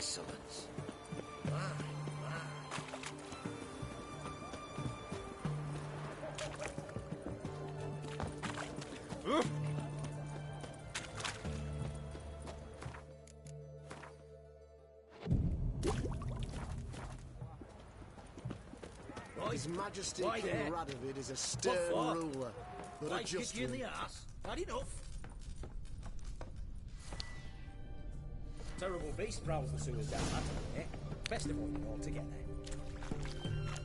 Excellent. His Majesty Why King there? Radovid is a stern for? ruler, but Why a just kick you in one. the ass? Had enough. Terrible beast prowls the sewers down that way. Best avoid them altogether.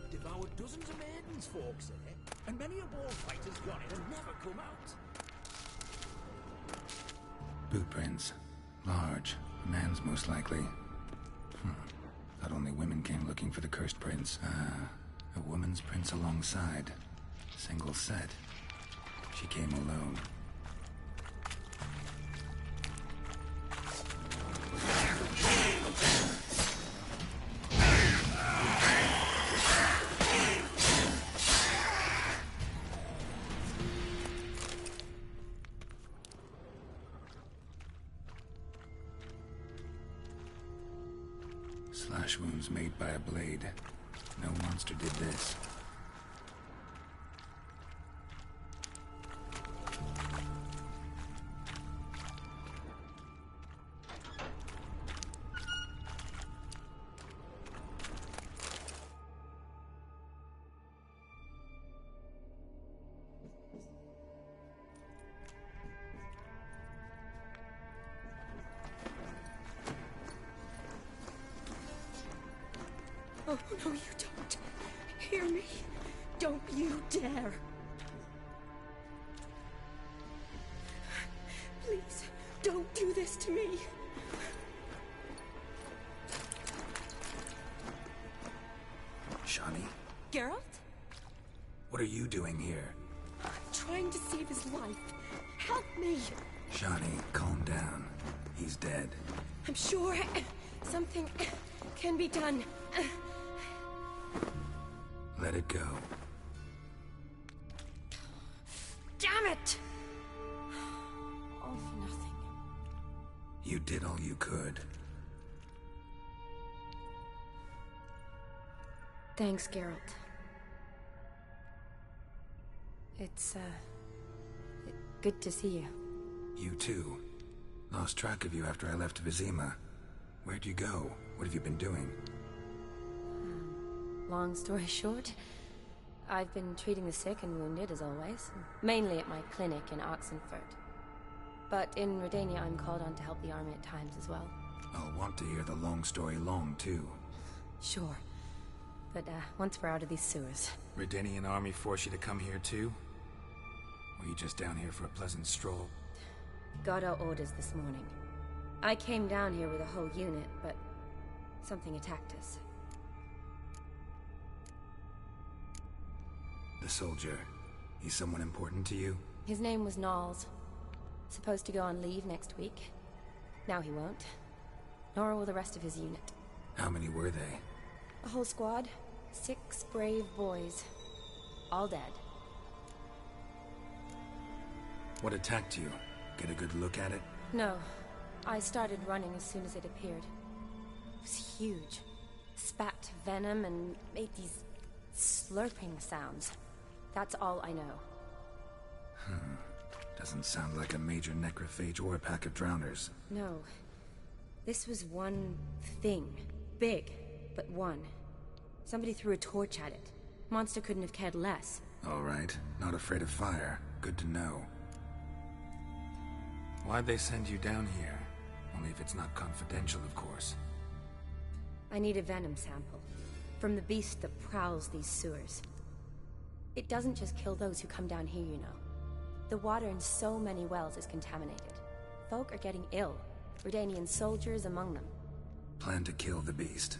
Devoured dozens of maidens, folks say, and many a ball fighter's gone in and never come out. Boot prints. Large. Man's most likely. Thought only women came looking for the cursed prince. A woman's prince alongside. Single set. She came alone. Slash wounds made by a blade. No monster did this. Oh, no, you don't. Hear me. Don't you dare. Please, don't do this to me. Shani? Geralt? What are you doing here? I'm trying to save his life. Help me. Shani, calm down. He's dead. I'm sure something can be done. Let it go. Damn it! All for nothing. You did all you could. Thanks, Geralt. It's, good to see you. You too. Lost track of you after I left Vizima. Where'd you go? What have you been doing? Long story short, I've been treating the sick and wounded, as always. Mainly at my clinic in Oxenfurt. But in Redania, I'm called on to help the army at times as well. I'll want to hear the long story long, too. Sure. But, once we're out of these sewers. Redanian army forced you to come here, too? Or you just down here for a pleasant stroll? Got our orders this morning. I came down here with a whole unit, but something attacked us. The soldier. He's someone important to you? His name was Knowles. Supposed to go on leave next week. Now he won't. Nor will the rest of his unit. How many were they? A whole squad. 6 brave boys. All dead. What attacked you? Get a good look at it? No. I started running as soon as it appeared. It was huge. Spat venom and made these slurping sounds. That's all I know. Doesn't sound like a major necrophage or a pack of drowners. No. This was one thing. Big, but one. Somebody threw a torch at it. Monster couldn't have cared less. All right. Not afraid of fire. Good to know. Why'd they send you down here? Only if it's not confidential, of course. I need a venom sample. From the beast that prowls these sewers. It doesn't just kill those who come down here, you know. The water in so many wells is contaminated. Folk are getting ill. Redanian soldiers among them. Plan to kill the beast.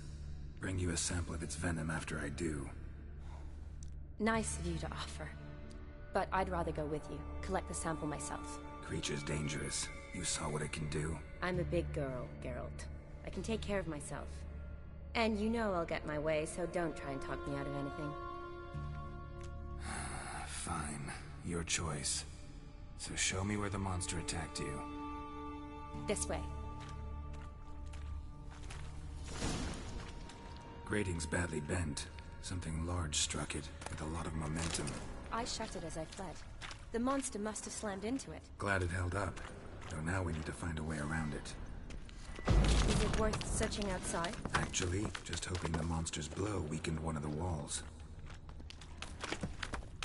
Bring you a sample of its venom after I do. Nice of you to offer. But I'd rather go with you. Collect the sample myself. Creature's dangerous. You saw what it can do. I'm a big girl, Geralt. I can take care of myself. And you know I'll get my way, so don't try and talk me out of anything. Fine. Your choice. So show me where the monster attacked you. This way. Grating's badly bent. Something large struck it, with a lot of momentum. I shut it as I fled. The monster must have slammed into it. Glad it held up. Though now we need to find a way around it. Is it worth searching outside? Actually, just hoping the monster's blow weakened one of the walls.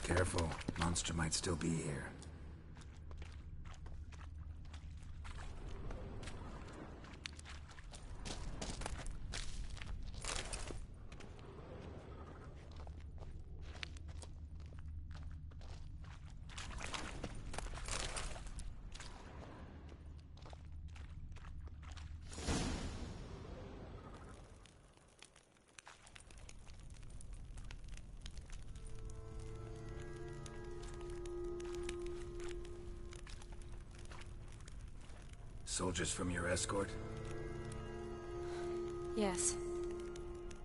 Careful, monster might still be here. Soldiers from your escort? Yes.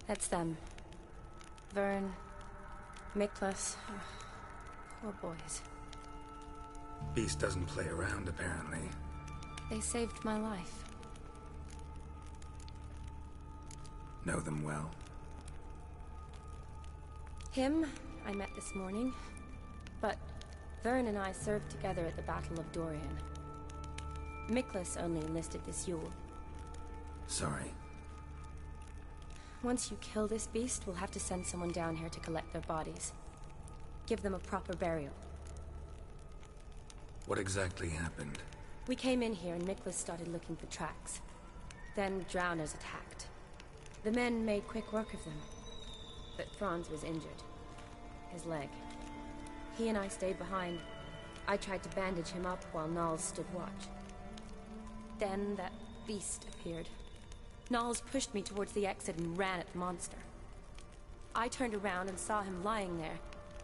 That's them. Vern, Miklas. Poor boys. Beast doesn't play around, apparently. They saved my life. Know them well? Him, I met this morning. But Vern and I served together at the Battle of Dorian. Miklas only enlisted this Yule. Sorry. Once you kill this beast, we'll have to send someone down here to collect their bodies. Give them a proper burial. What exactly happened? We came in here and Miklas started looking for tracks. Then drowners attacked. The men made quick work of them. But Franz was injured. His leg. He and I stayed behind. I tried to bandage him up while Nals stood watch. Then that beast appeared. Nals pushed me towards the exit and ran at the monster. I turned around and saw him lying there,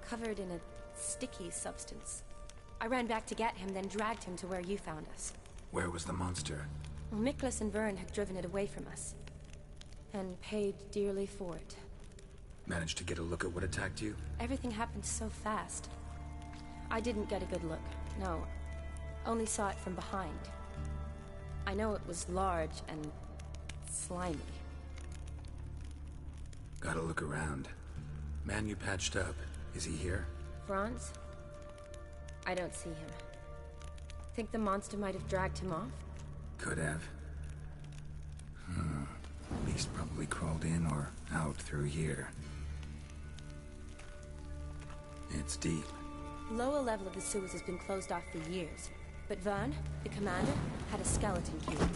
covered in a sticky substance. I ran back to get him, then dragged him to where you found us. Where was the monster? Well, Miklas and Vern had driven it away from us. And paid dearly for it. Managed to get a look at what attacked you? Everything happened so fast. I didn't get a good look, no. Only saw it from behind. I know it was large and slimy. Gotta look around. Man you patched up, is he here? Franz? I don't see him. Think the monster might have dragged him off? Could have. Beast probably crawled in or out through here. It's deep. Lower level of the sewers has been closed off for years. But Vern, the commander, had a skeleton cube.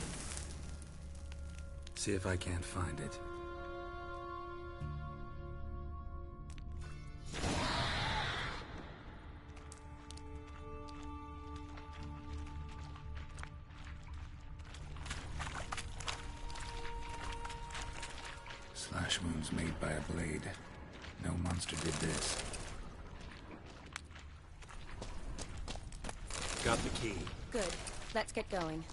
See if I can't find it. Slash wounds made by a blade. No monster did this. Got the key. Good. Let's get going.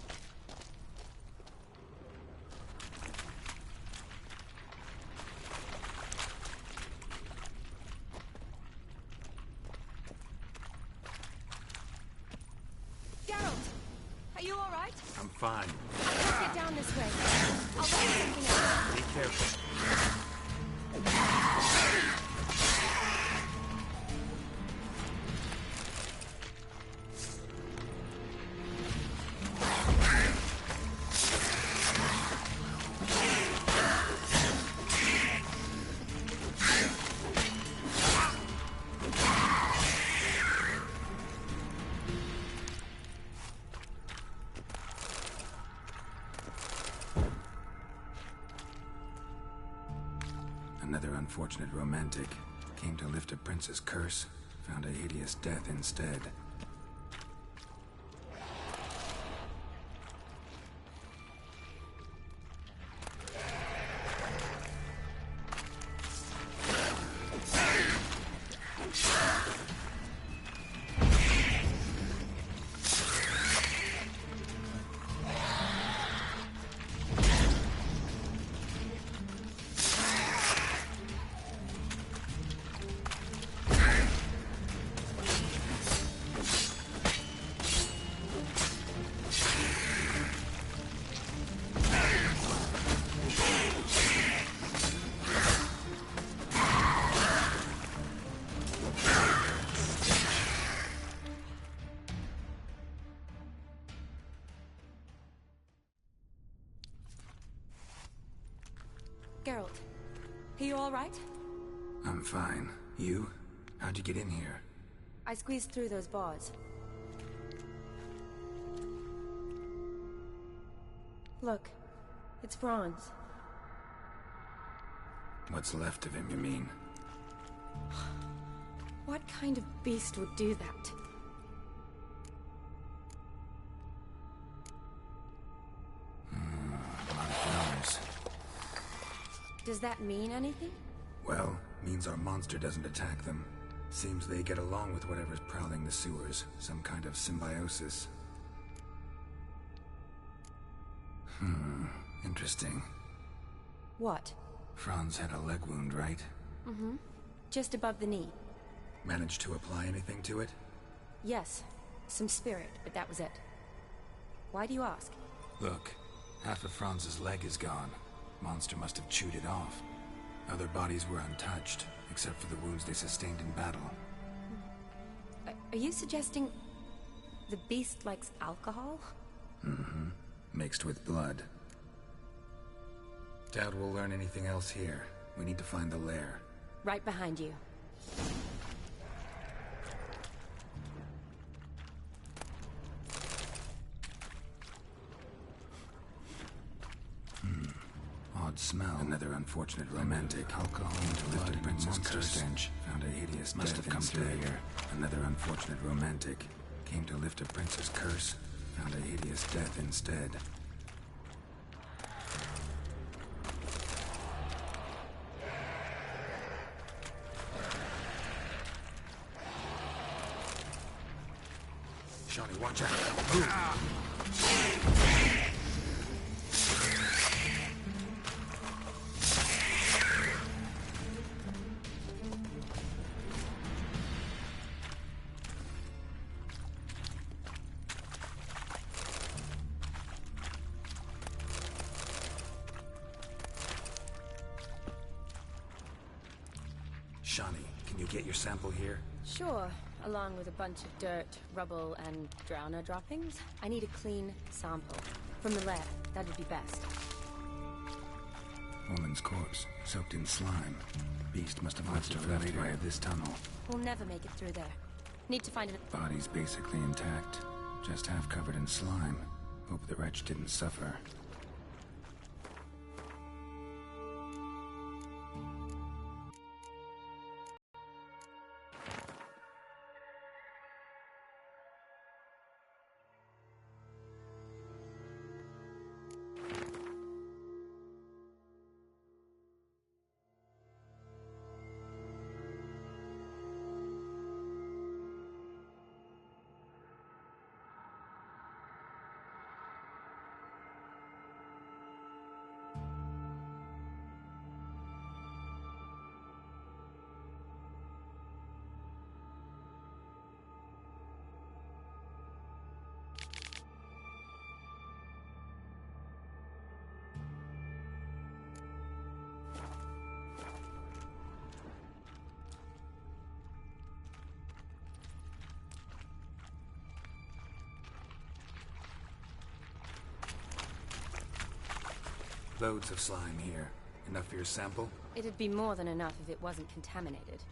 Geralt! Are you all right? I'm fine. Let's get down this way. I'll find something else. Be careful. Another unfortunate romantic. Came to lift a prince's curse. Found a hideous death instead. Geralt, are you all right? I'm fine. You? How'd you get in here? I squeezed through those bars. Look, it's Franz. What's left of him, you mean? What kind of beast would do that? A lot of flowers. Does that mean anything? Well, means our monster doesn't attack them. Seems they get along with whatever's prowling the sewers. Some kind of symbiosis. Interesting. What? Franz had a leg wound, right? Mm-hmm. Just above the knee. Managed to apply anything to it? Yes. Some spirit, but that was it. Why do you ask? Look, half of Franz's leg is gone. Monster must have chewed it off. Other bodies were untouched, except for the wounds they sustained in battle. Are you suggesting the beast likes alcohol? Mm-hmm. Mixed with blood. Doubt we'll learn anything else here. We need to find the lair. Right behind you. Odd smell. Another unfortunate romantic. Alcohol to lift a prince's curse. Stench. Found a hideous must have come through here. Another unfortunate romantic. Came to lift a prince's curse. Found a hideous death instead. Shawnee, watch out. Shawnee, can you get your sample here? Sure, along with a bunch of dirt, rubble, and drowner droppings. I need a clean sample. From the lab, that'd be best. Woman's corpse, soaked in slime. Beast must have left via this tunnel. We'll never make it through there. Need to find it. Body's basically intact, just half covered in slime. Hope the wretch didn't suffer. Loads of slime here. Enough for your sample? It'd be more than enough if it wasn't contaminated.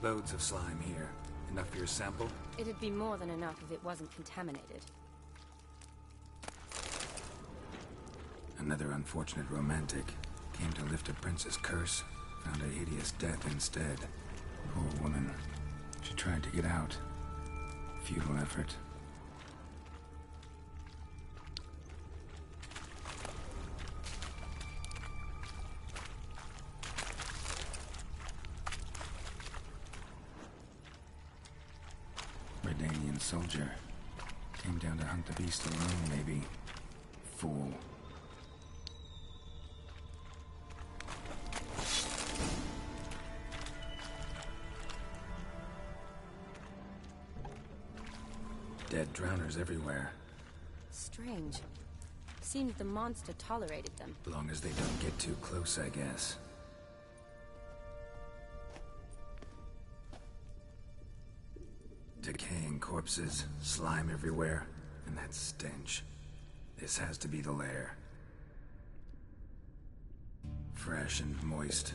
Loads of slime here. Enough for your sample? It'd be more than enough if it wasn't contaminated. Another unfortunate romantic. Came to lift a prince's curse. Found a hideous death instead. Poor woman. She tried to get out. Futile effort. Redanian soldier. Came down to hunt the beast alone, maybe. Fool. Dead drowners everywhere. Strange. Seems the monster tolerated them. Long as they don't get too close, I guess. Decaying corpses, slime everywhere, and that stench. This has to be the lair. Fresh and moist.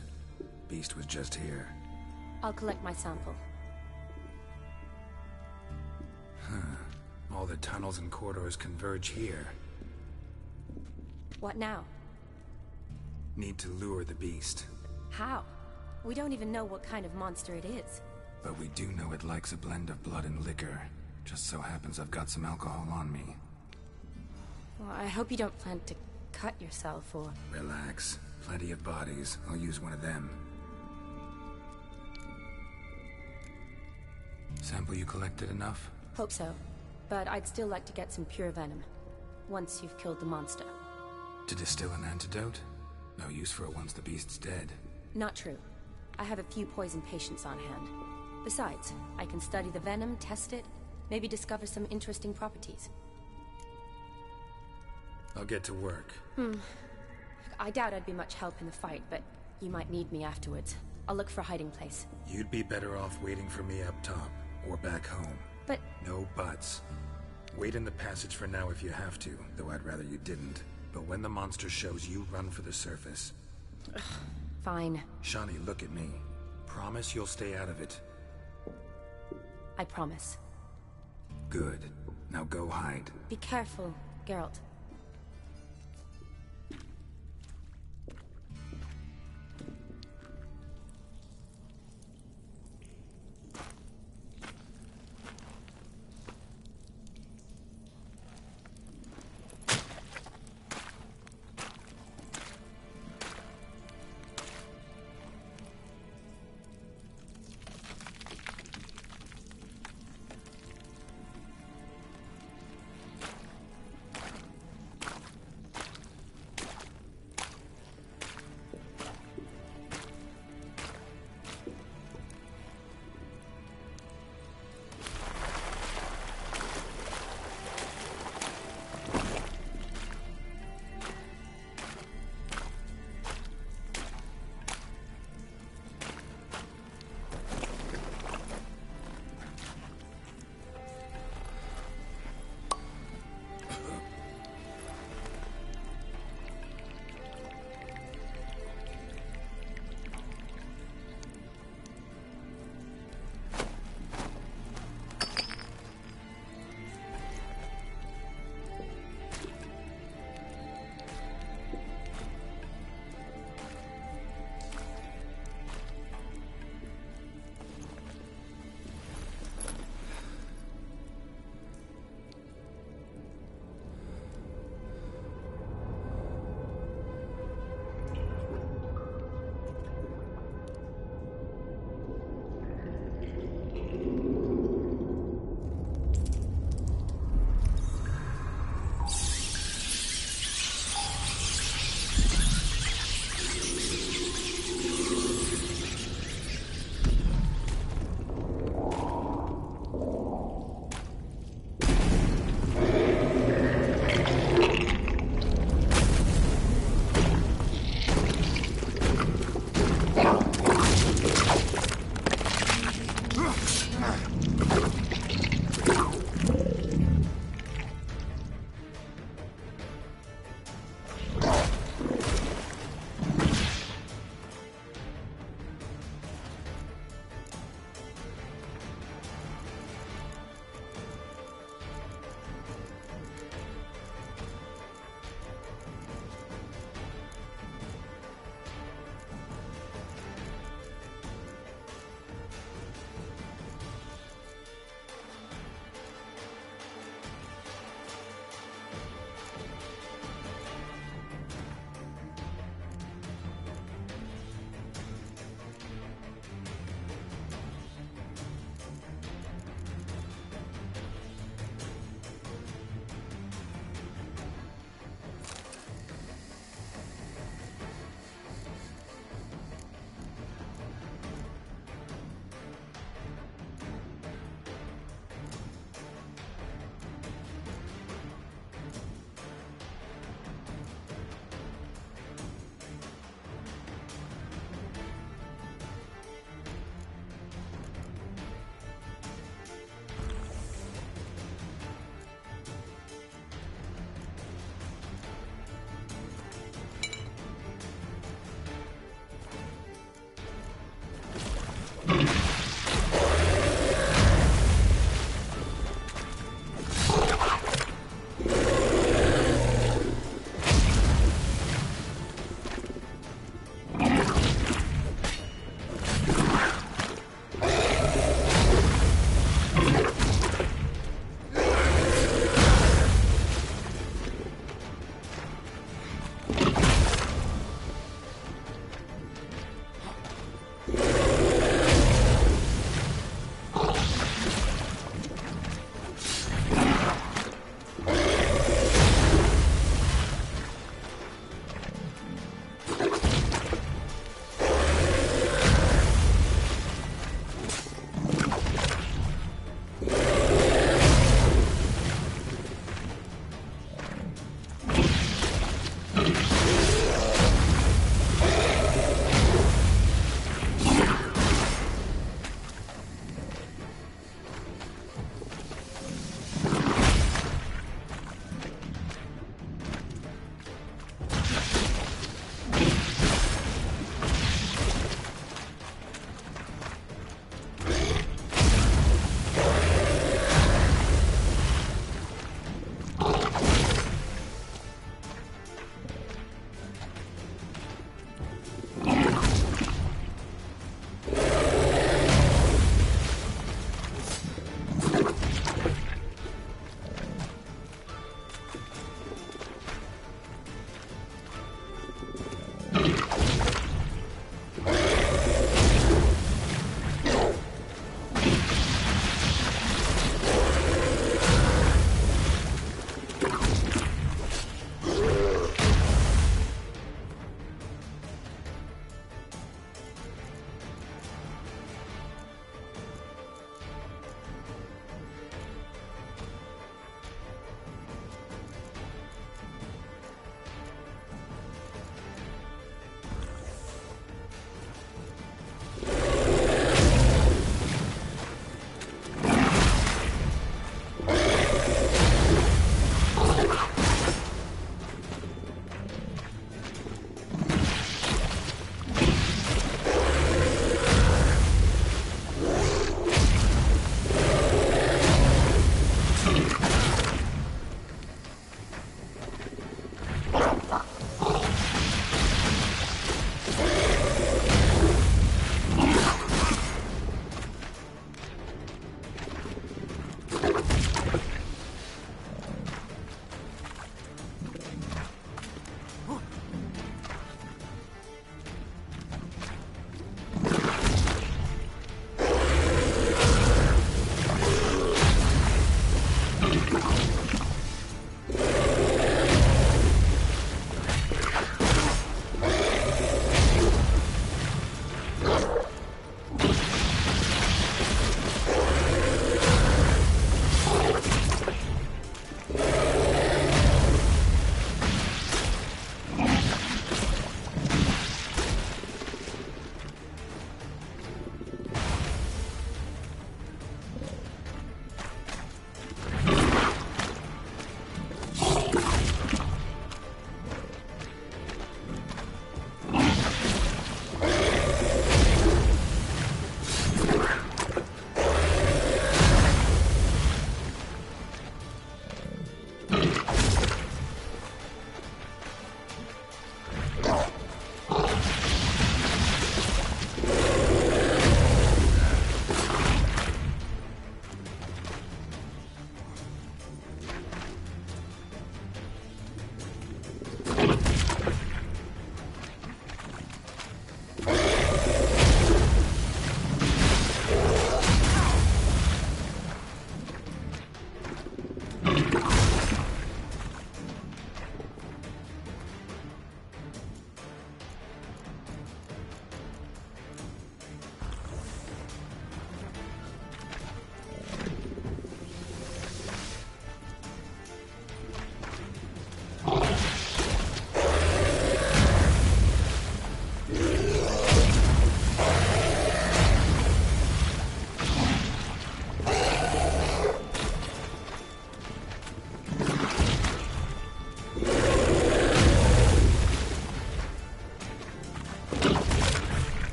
Beast was just here. I'll collect my sample. All the tunnels and corridors converge here. What now? Need to lure the beast. How? We don't even know what kind of monster it is. But we do know it likes a blend of blood and liquor. Just so happens I've got some alcohol on me. Well, I hope you don't plan to cut yourself or... Relax. Plenty of bodies. I'll use one of them. Sample you collected enough? Hope so. But I'd still like to get some pure venom. Once you've killed the monster. To distill an antidote? No use for it once the beast's dead. Not true. I have a few poison patients on hand. Besides, I can study the venom, test it, maybe discover some interesting properties. I'll get to work. I doubt I'd be much help in the fight, but you might need me afterwards. I'll look for a hiding place. You'd be better off waiting for me up top, or back home. But... No buts. Wait in the passage for now if you have to, though I'd rather you didn't. But when the monster shows, you run for the surface. Fine. Shani, look at me. Promise you'll stay out of it. I promise. Good. Now go hide. Be careful, Geralt.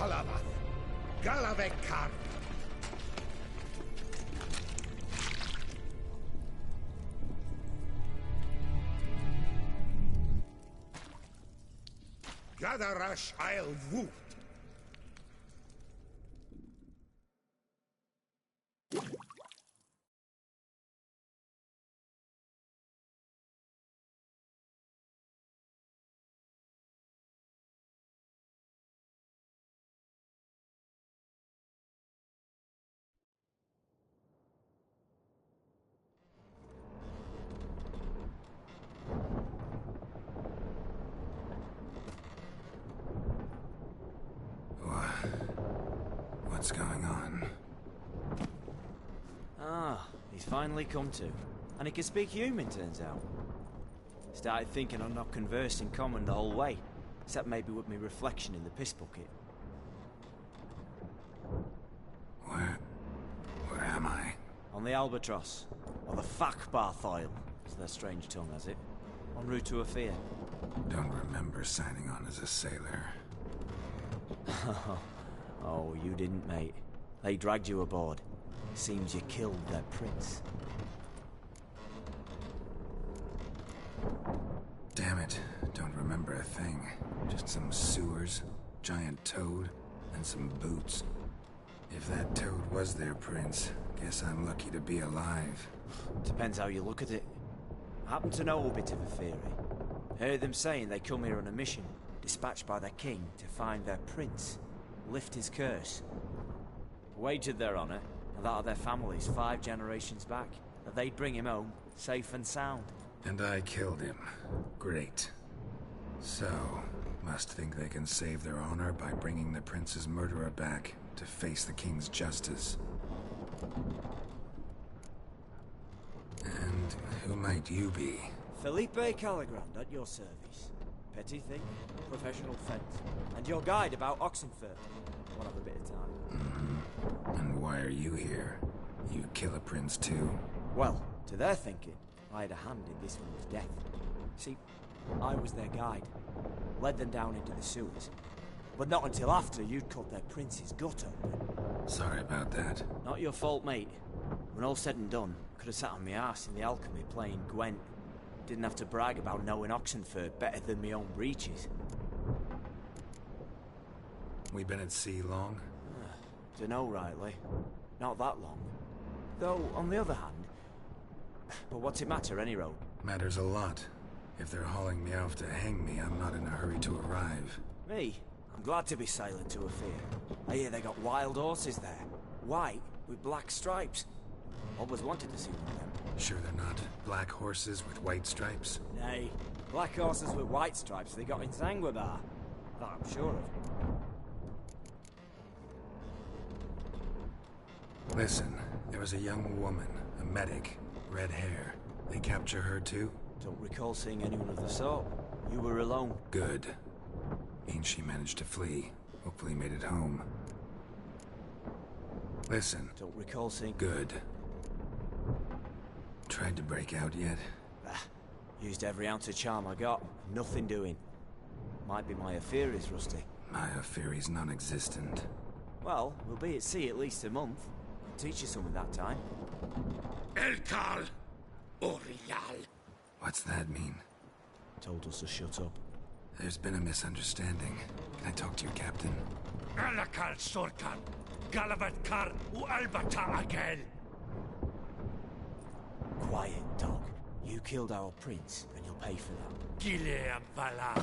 Halavath. Galavekar. Gadarash I'll Woot. What's going on? Ah, he's finally come to. And he can speak human, turns out. Started thinking I'd not conversed in common the whole way, except maybe with me reflection in the piss bucket. Where am I? On the Albatross, or the Fakbarth Isle, as their strange tongue has it. En route to Afir. Don't remember signing on as a sailor. Oh, you didn't, mate. They dragged you aboard. Seems you killed their prince. Damn it, don't remember a thing. Just some sewers, giant toad, and some boots. If that toad was their prince, guess I'm lucky to be alive. Depends how you look at it. I happen to know a bit of a theory. Heard them saying they come here on a mission, dispatched by their king to find their prince, lift his curse. Wagered their honour, and that of their families 5 generations back, that they'd bring him home, safe and sound. And I killed him. Great. So, must think they can save their honor by bringing the prince's murderer back to face the king's justice. And who might you be? Felipe Caligrand at your service. Petty thief, professional fence, and your guide about Oxenfurt. We'll have a bit of time. And why are you here? You kill a prince too? Well, to their thinking, I had a hand in this one's death. See, I was their guide, led them down into the sewers, but not until after you'd cut their prince's gut open. Sorry about that. Not your fault, mate. When all said and done, could have sat on my arse in the alchemy playing Gwent. Didn't have to brag about knowing Oxenfurt better than my own breeches. We been at sea long? Dunno rightly. Not that long. Though, on the other hand... But what's it matter, any road? Matters a lot. If they're hauling me off to hang me, I'm not in a hurry to arrive. Me? I'm glad to be sailing to Afir. I hear they got wild horses there. White, with black stripes. Always wanted to see one of them. Sure they're not black horses with white stripes? Nay, black horses with white stripes they got in Zangwabar. That I'm sure of. Listen, there was a young woman, a medic, red hair. They capture her too? Don't recall seeing anyone of the sort. You were alone. Good. Means she managed to flee. Hopefully made it home. Listen. Don't recall seeing... Good. Tried to break out yet? Used every ounce of charm I got. Nothing doing. Might be my affair is rusty. My affair is non-existent. Well, we'll be at sea at least a month. I'll teach you something that time. Elkal. Orial. What's that mean? Told us to shut up. There's been a misunderstanding. Can I talk to your captain? Alakal Sorkan. Galavat Kar u Albata Agel. Quiet, dog. You killed our prince, and you'll pay for that. Gileam Valar.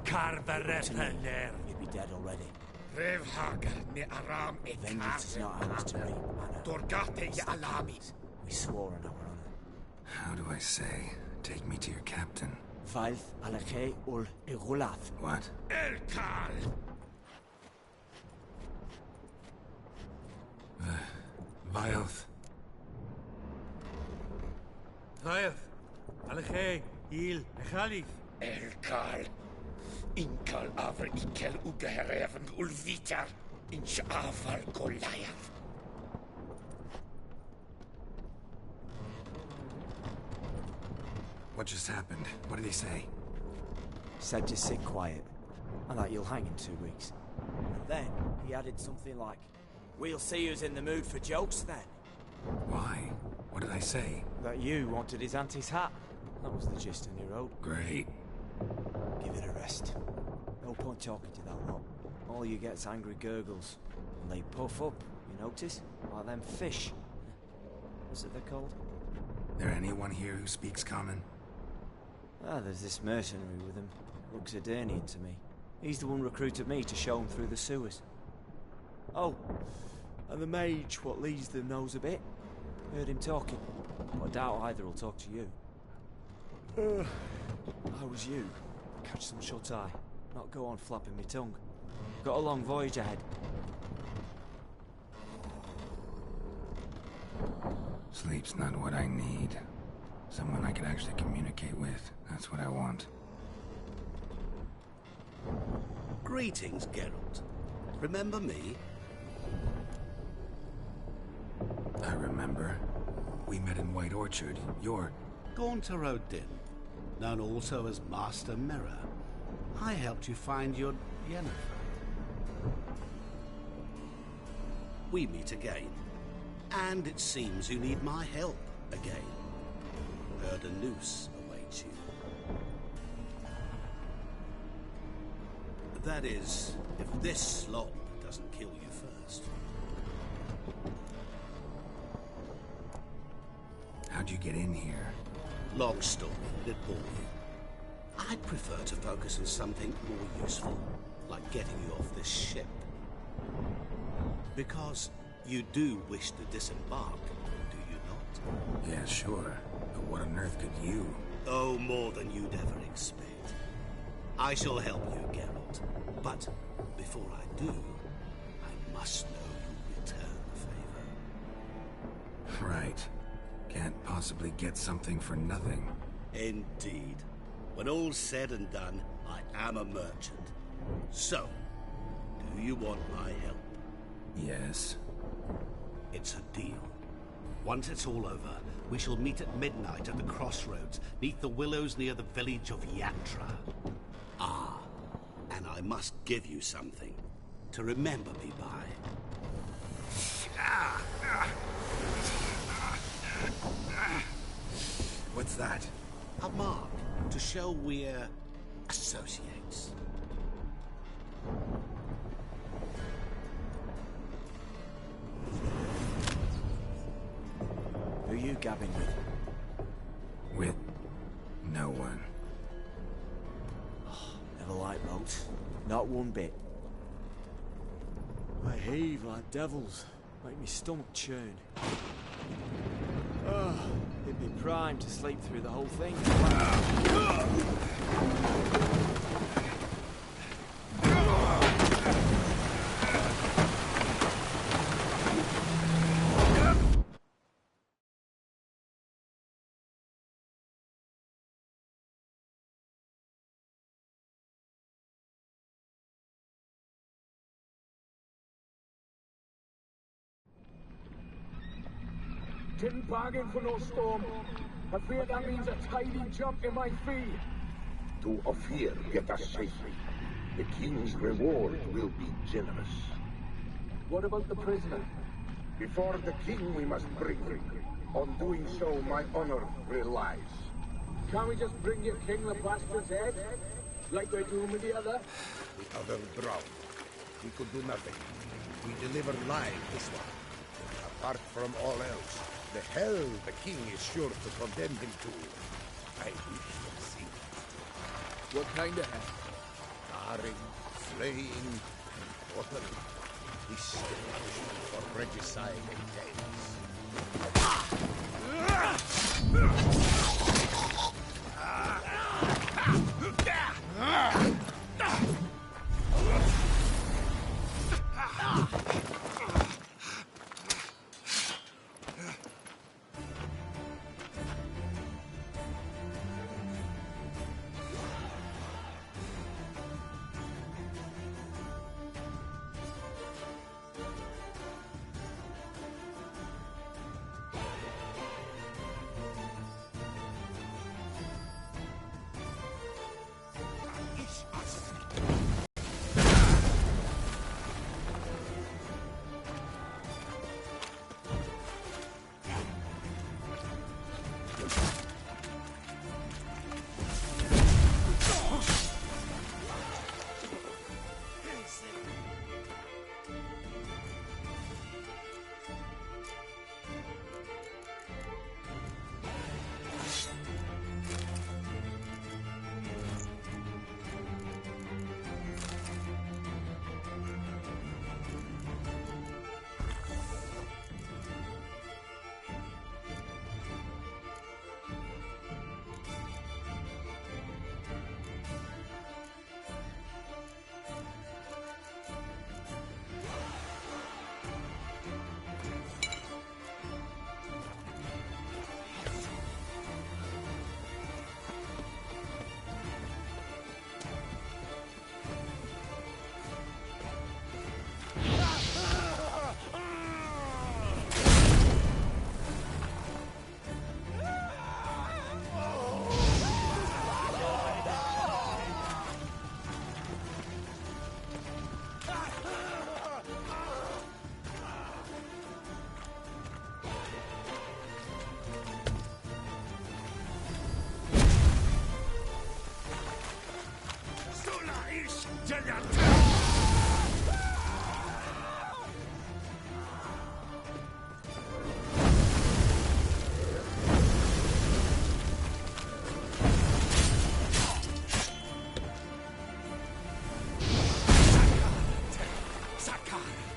Karvarepener. You'd be dead already. Revhagar ne Aram e Vengeance is not ours to reap, Anna. Dorgate ya Alami. We swore on our honor. How do I say? Take me to your captain. Faith alake ul igulath. What? Elkal. Vioth. Vioth. Alege. Il. Echalif. Elkal. Inkal aver ikel ugehereven ulvitar. Inch aval Goliath. What just happened? What did he say? Said to sit quiet, and that you'll hang in 2 weeks. And then he added something like, "We'll see who's in the mood for jokes then." Why? What did I say? That you wanted his auntie's hat. That was the gist, and he wrote. Great. Give it a rest. No point talking to that lot. All you get's angry gurgles. And they puff up, you notice? Like them fish. What's it they're called? There anyone here who speaks common? Ah, there's this mercenary with him. Looks Edirnian to me. He's the one recruited me to show him through the sewers. Oh, and the mage what leads them knows a bit. Heard him talking. But I doubt either will talk to you. How was you? Catch some shut-eye. Not go on flapping my tongue. Got a long voyage ahead. Sleep's not what I need. Someone I can actually communicate with. That's what I want. Greetings, Geralt. Remember me? I remember. We met in White Orchard. You're... Gaunter O'Din, known also as Master Mirror. I helped you find your Yennefer. We meet again. And it seems you need my help again. Heard a noose awaits you. That is, if this slop doesn't kill you first. How'd you get in here? Long story, did it bore you? I'd prefer to focus on something more useful, like getting you off this ship. Because you do wish to disembark, do you not? Yeah, sure. But what on earth could you? Oh, more than you'd ever expect. I shall help you, Geralt. But before I do, I must know you return the favor. Right. Can't possibly get something for nothing. Indeed. When all's said and done, I am a merchant. So, do you want my help? Yes. It's a deal. Once it's all over, we shall meet at midnight at the crossroads, neath the willows near the village of Yantra. Ah, and I must give you something to remember me by. What's that? A mark to show we're associates. Who you gabbing with? With no one. Never liked boats. Not one bit. They heave like devils. Make me stomach churn. It'd be prime to sleep through the whole thing. Didn't bargain for no storm. I fear that means a tidy jump in my fee. To Ophir, get us safely. The king's reward will be generous. What about the prisoner? Before the king we must bring him. On doing so, my honor relies. Can't we just bring your king the bastard's head? Like we're doing with the other? The other drowned. We could do nothing. We deliver live this one. Apart from all else, the hell the king is sure to condemn him to. I wish to see. What kind of head? Tarring, flaying, and quartering. This is the punishment for regicide and Sakai!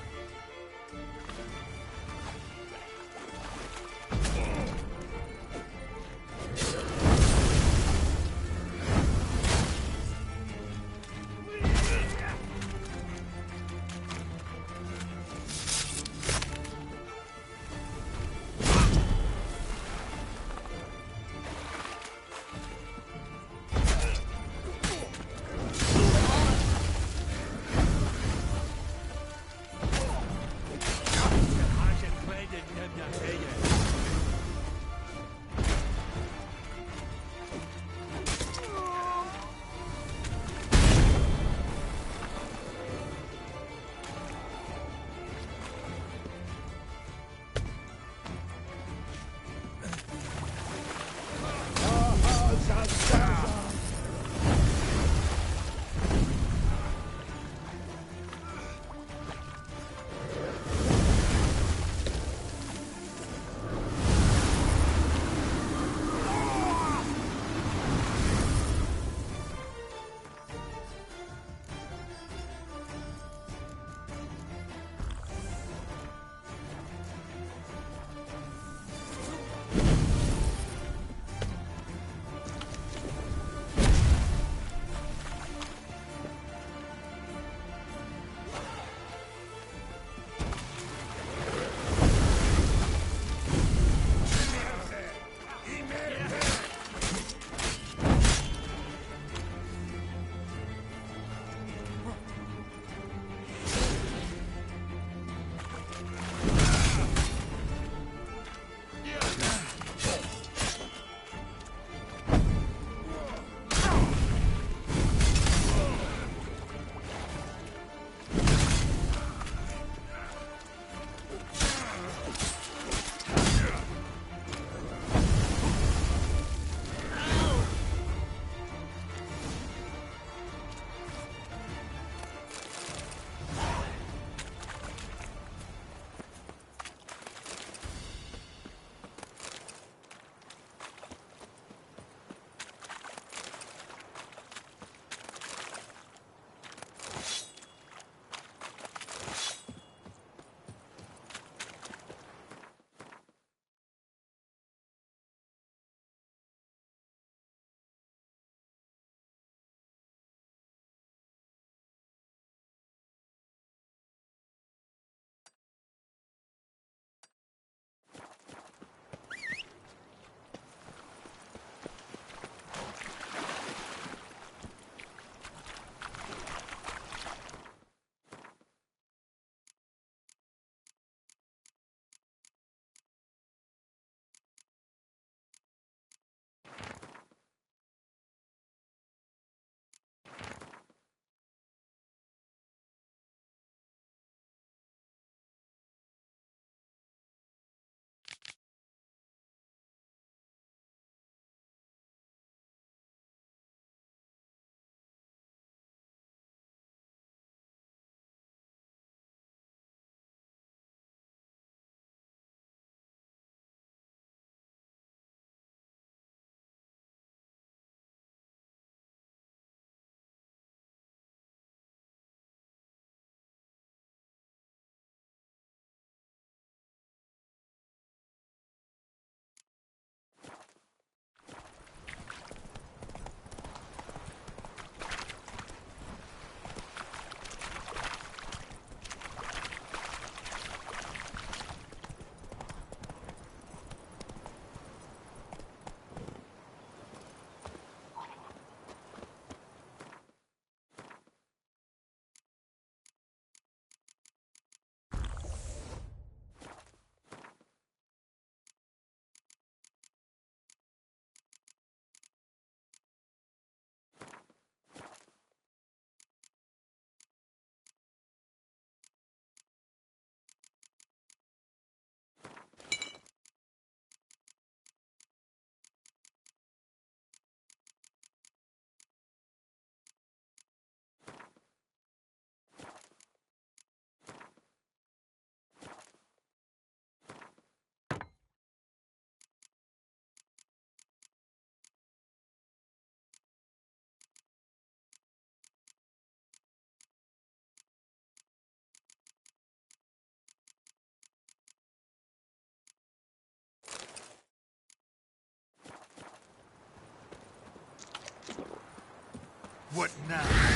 now.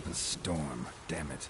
The storm, damn it.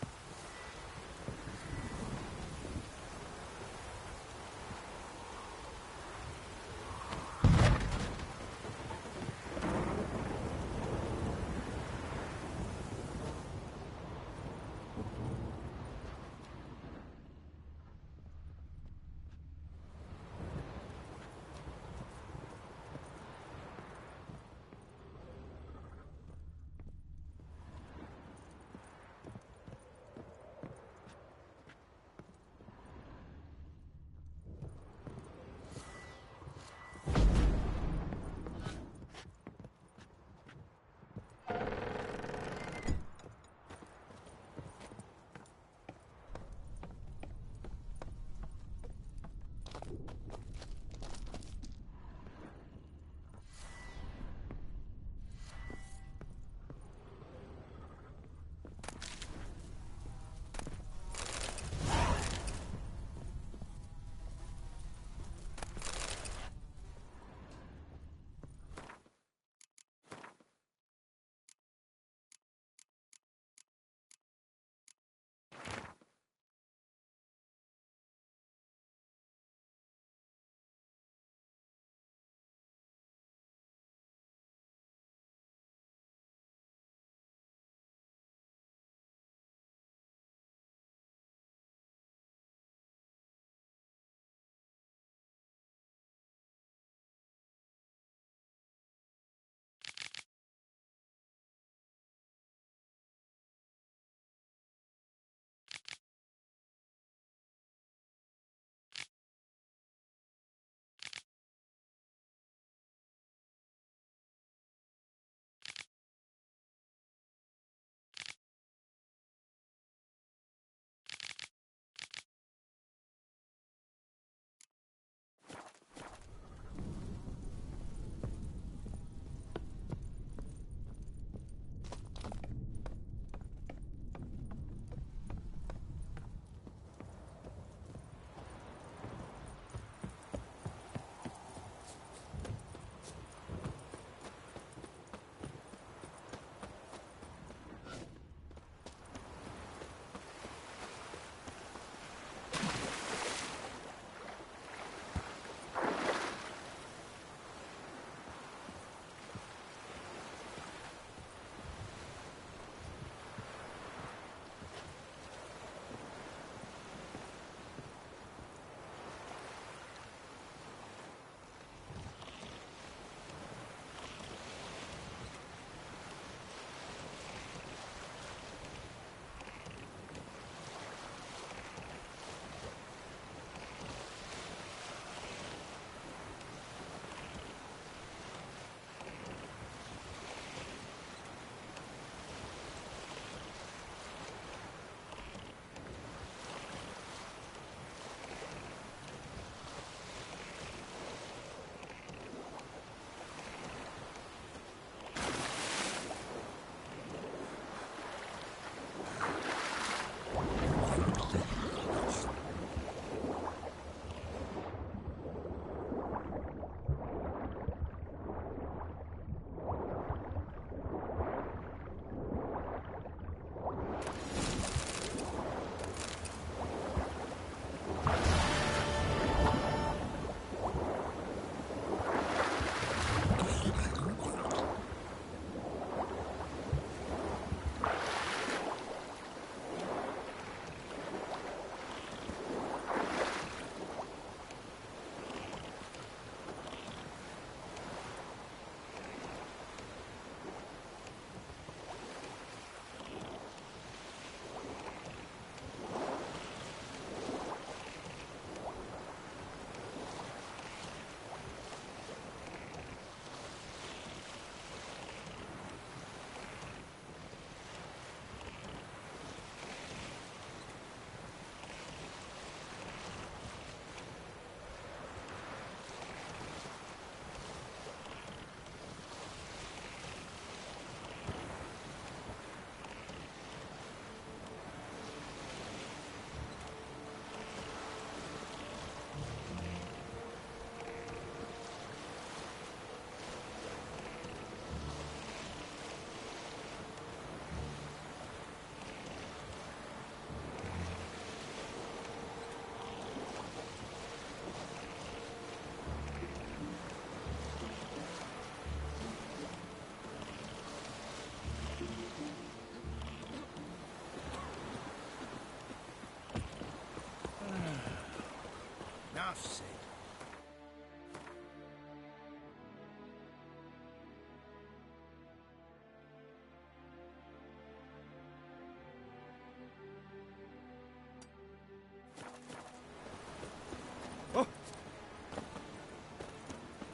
Enough said.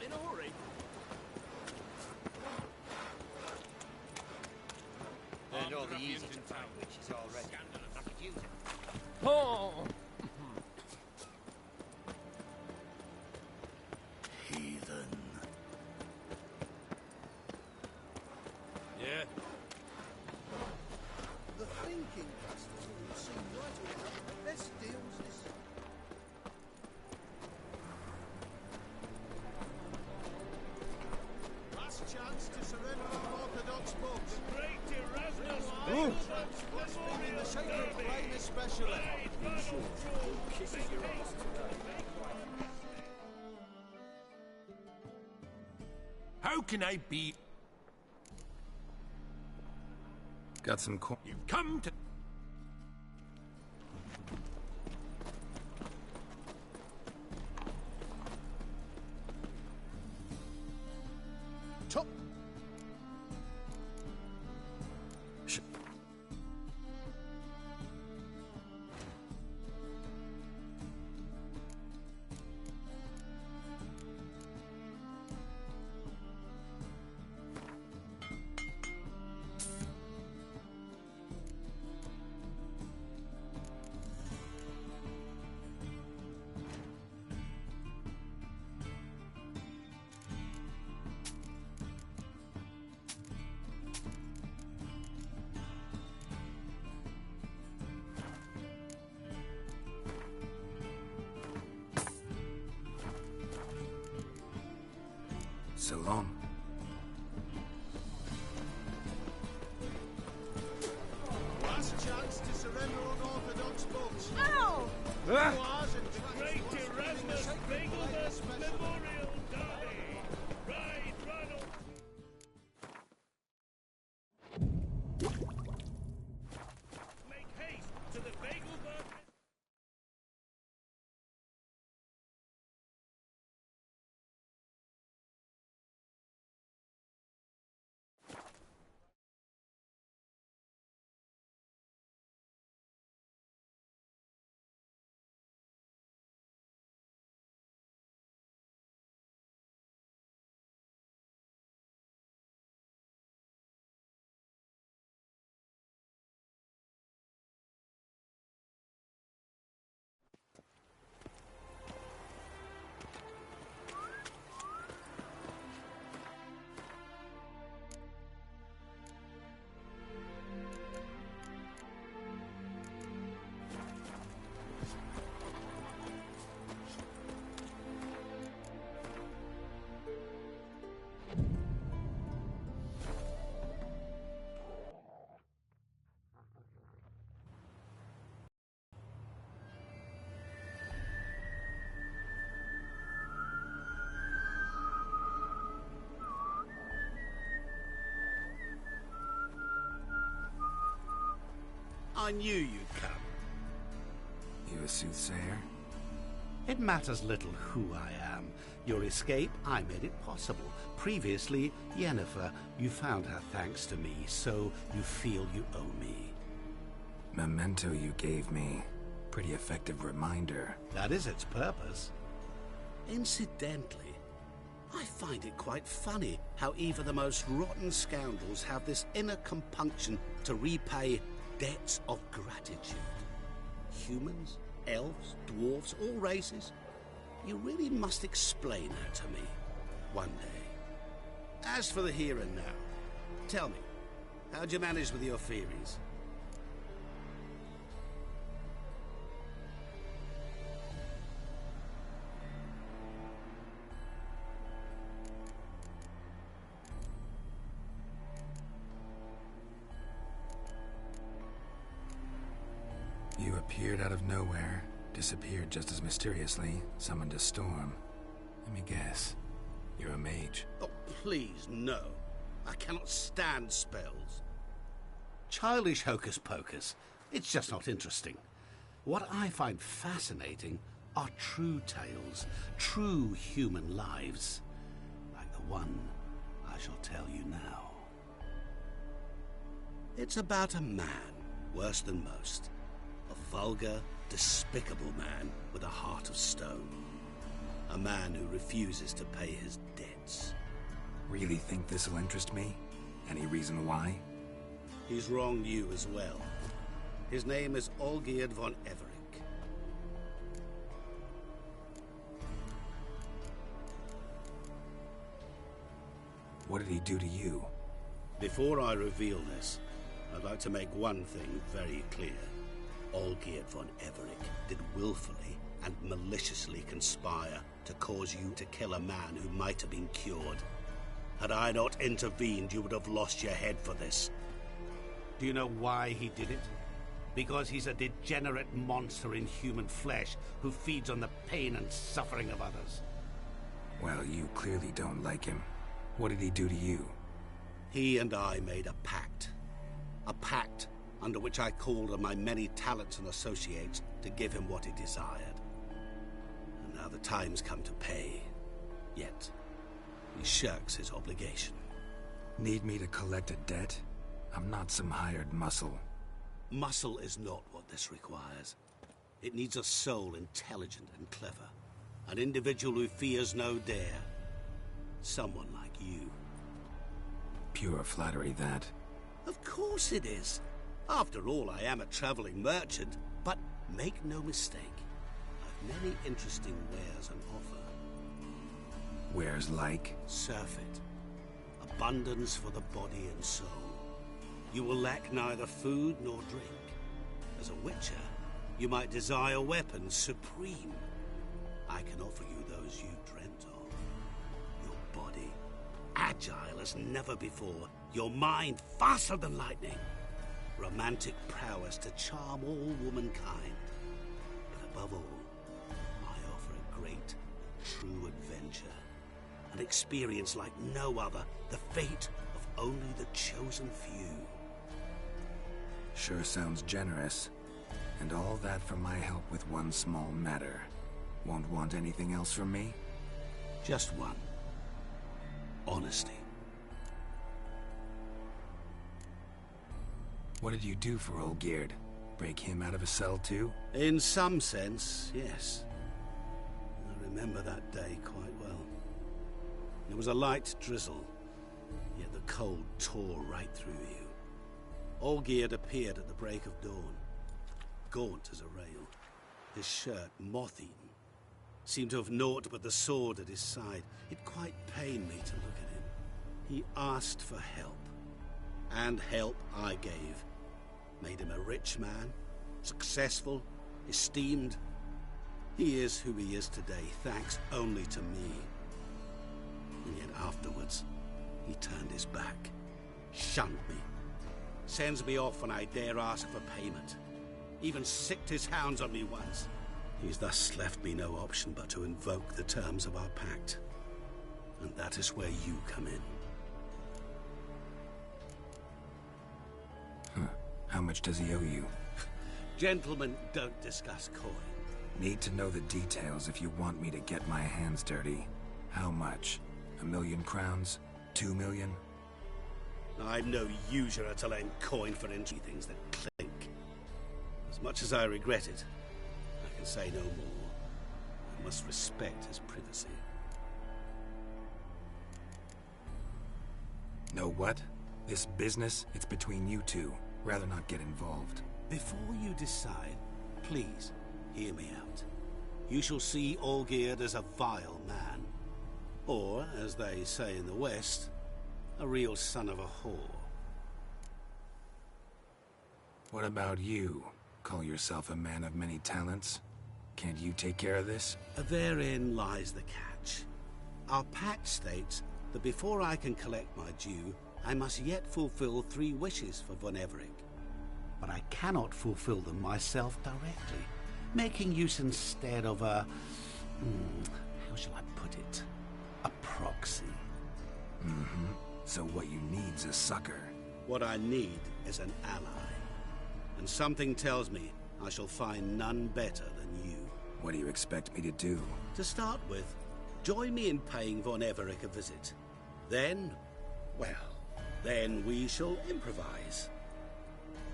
In a hurry. Learned all the easy languages already. I could use it. Oh! Heathen. Yeah. The thinking festival will seem right around the best deals this last chance to surrender Orthodox books. Great Erasmus! What's been in the sacred flame especially? How can I be... Got some You've come to... Top. So long. Last chance to surrender unorthodox books. Ow! Great Erasmus Begelmas Memorial Derby! Right, Ronald! Make haste to the Begelmas... I knew you'd come. You a soothsayer? It matters little who I am. Your escape, I made it possible. Previously, Yennefer, you found her thanks to me, so you feel you owe me. Memento you gave me. Pretty effective reminder. That is its purpose. Incidentally, I find it quite funny how even the most rotten scoundrels have this inner compunction to repay debts of gratitude. Humans, elves, dwarves, all races. You really must explain that to me one day. As for the here and now, tell me, how'd you manage with your theories? You appeared out of nowhere, disappeared just as mysteriously, summoned a storm. Let me guess. You're a mage. Oh, please, no. I cannot stand spells. Childish hocus pocus. It's just not interesting. What I find fascinating are true tales, true human lives, like the one I shall tell you now. It's about a man, worse than most. A vulgar, despicable man with a heart of stone. A man who refuses to pay his debts. Really think this'll interest me? Any reason why? He's wronged you as well. His name is Olgierd von Everec. What did he do to you? Before I reveal this, I'd like to make one thing very clear. Olgierd von Everec did willfully and maliciously conspire to cause you to kill a man who might have been cured. Had I not intervened, you would have lost your head for this. Do you know why he did it? Because he's a degenerate monster in human flesh who feeds on the pain and suffering of others. Well, you clearly don't like him. What did he do to you? He and I made a pact. A pact under which I called on my many talents and associates to give him what he desired. And now the time's come to pay. Yet, he shirks his obligation. Need me to collect a debt? I'm not some hired muscle. Muscle is not what this requires. It needs a soul intelligent and clever. An individual who fears no dare. Someone like you. Pure flattery, that. Of course it is. After all, I am a traveling merchant. But make no mistake, I've many interesting wares on offer. Wares like? Surfeit. Abundance for the body and soul. You will lack neither food nor drink. As a witcher, you might desire weapons supreme. I can offer you those you dreamt of. Your body, agile as never before. Your mind, faster than lightning. Romantic prowess to charm all womankind. But above all, I offer a great, true adventure. An experience like no other. The fate of only the chosen few. Sure sounds generous. And all that for my help with one small matter. Won't want anything else from me? Just one. Honesty. What did you do for Olgierd? Break him out of a cell too? In some sense, yes. I remember that day quite well. There was a light drizzle, yet the cold tore right through you. Olgierd appeared at the break of dawn, gaunt as a rail, his shirt moth-eaten. Seemed to have naught but the sword at his side. It quite pained me to look at him. He asked for help, and help I gave. Made him a rich man, successful, esteemed. He is who he is today, thanks only to me. And yet afterwards, he turned his back, shunned me, sends me off when I dare ask for payment. Even sicked his hounds on me once. He's thus left me no option but to invoke the terms of our pact. And that is where you come in. How much does he owe you? Gentlemen don't discuss coin. Need to know the details if you want me to get my hands dirty. How much? 1,000,000 crowns? 2 million? I'm no usurer to lend coin for entry things that clink. As much as I regret it, I can say no more. I must respect his privacy. Know what? This business, it's between you two. Rather not get involved. Before you decide, please hear me out. You shall see Olgierd as a vile man. Or, as they say in the West, a real son of a whore. What about you? Call yourself a man of many talents? Can't you take care of this? Therein lies the catch. Our pact states that before I can collect my due, I must yet fulfill 3 wishes for von Everec. But I cannot fulfill them myself directly, making use instead of a... how shall I put it? A proxy. So what you need's a sucker. What I need is an ally. And something tells me I shall find none better than you. What do you expect me to do? To start with, join me in paying Von Everich a visit. Then, well, then we shall improvise.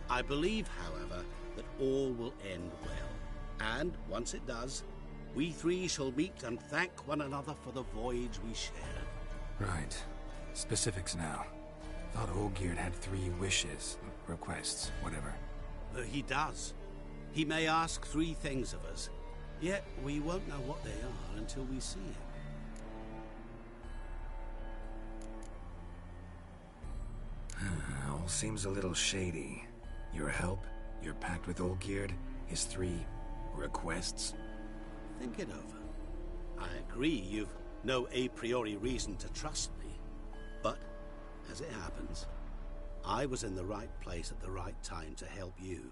I believe, however, that all will end well. And once it does, we three shall meet and thank one another for the voyage we shared. Right. Specifics now. Thought Olgierd had 3 wishes, requests, whatever. He does. He may ask 3 things of us, yet we won't know what they are until we see him. All seems a little shady. Your help, your pact with Olgierd, his 3 requests. Think it over. I agree you've no a priori reason to trust me, but as it happens, I was in the right place at the right time to help you.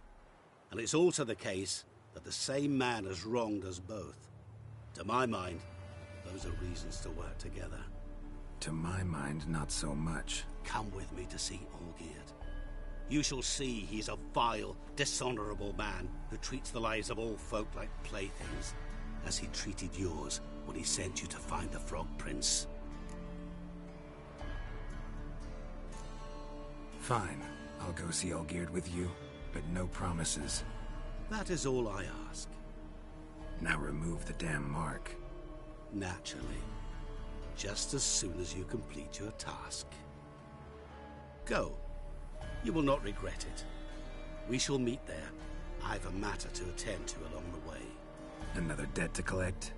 And it's also the case that the same man has wronged us both. To my mind, those are reasons to work together. To my mind, not so much. Come with me to see Olgierd. You shall see he's a vile, dishonorable man who treats the lives of all folk like playthings, as he treated yours when he sent you to find the Frog Prince. Fine. I'll go see Olgierd with you, but no promises. That is all I ask. Now remove the damn mark. Naturally. Just as soon as you complete your task. Go. You will not regret it. We shall meet there. I've a matter to attend to along the way. Another debt to collect?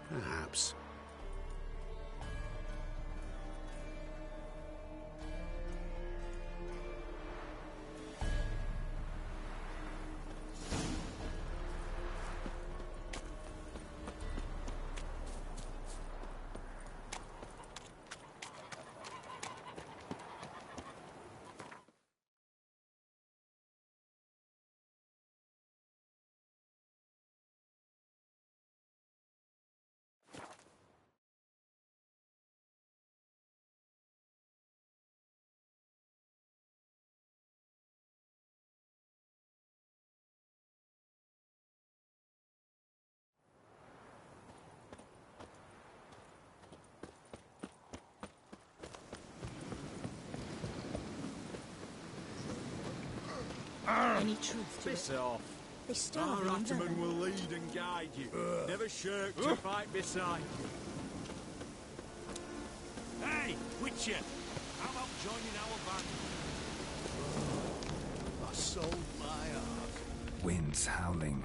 Perhaps. Any truth to Piss it? off. They still Our have Ataman will lead and guide you. Never shirk to fight beside you. Hey, Witcher! How about joining our band? I sold my ark. Winds howling.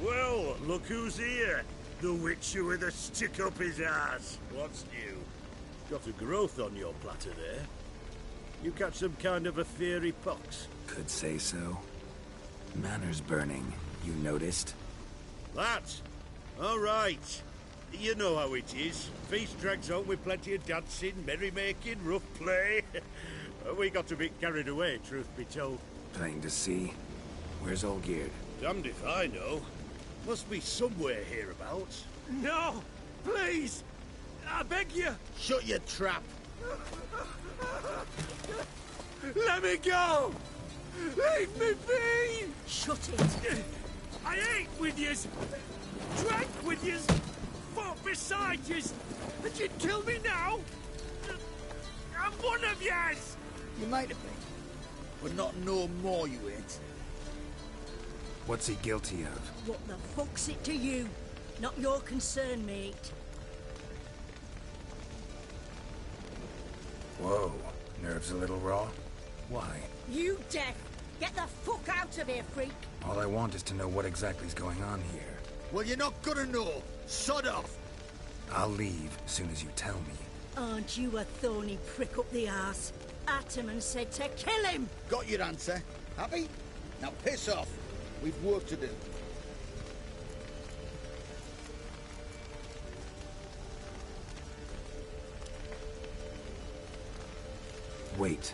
Well, look who's here. The Witcher with a stick up his ass. What's new? Got a growth on your platter there. You catch some kind of a fiery pox. Could say so. Manor's burning. You noticed? That? All right. You know how it is. Feast drags on with plenty of dancing, merrymaking, rough play. We got a bit carried away, truth be told. Plain to see. Where's Olgierd? Damned if I know. Must be somewhere hereabouts. No! Please! I beg you! Shut your trap. Let me go! Leave me be! Shut it! I ate with yous! Drank with yous! Fought beside yous! And you'd kill me now? I'm one of yous! You might have been, but not no more you ain't. What's he guilty of? What the fuck's it to you? Not your concern, mate. Whoa. Nerves a little raw? Why? You deaf! Get the fuck out of here, freak! All I want is to know what exactly is going on here. Well, you're not gonna know. Sod off. I'll leave as soon as you tell me. Aren't you a thorny prick up the arse? Ataman said to kill him! Got your answer. Happy? Now piss off. We've work to do. Wait.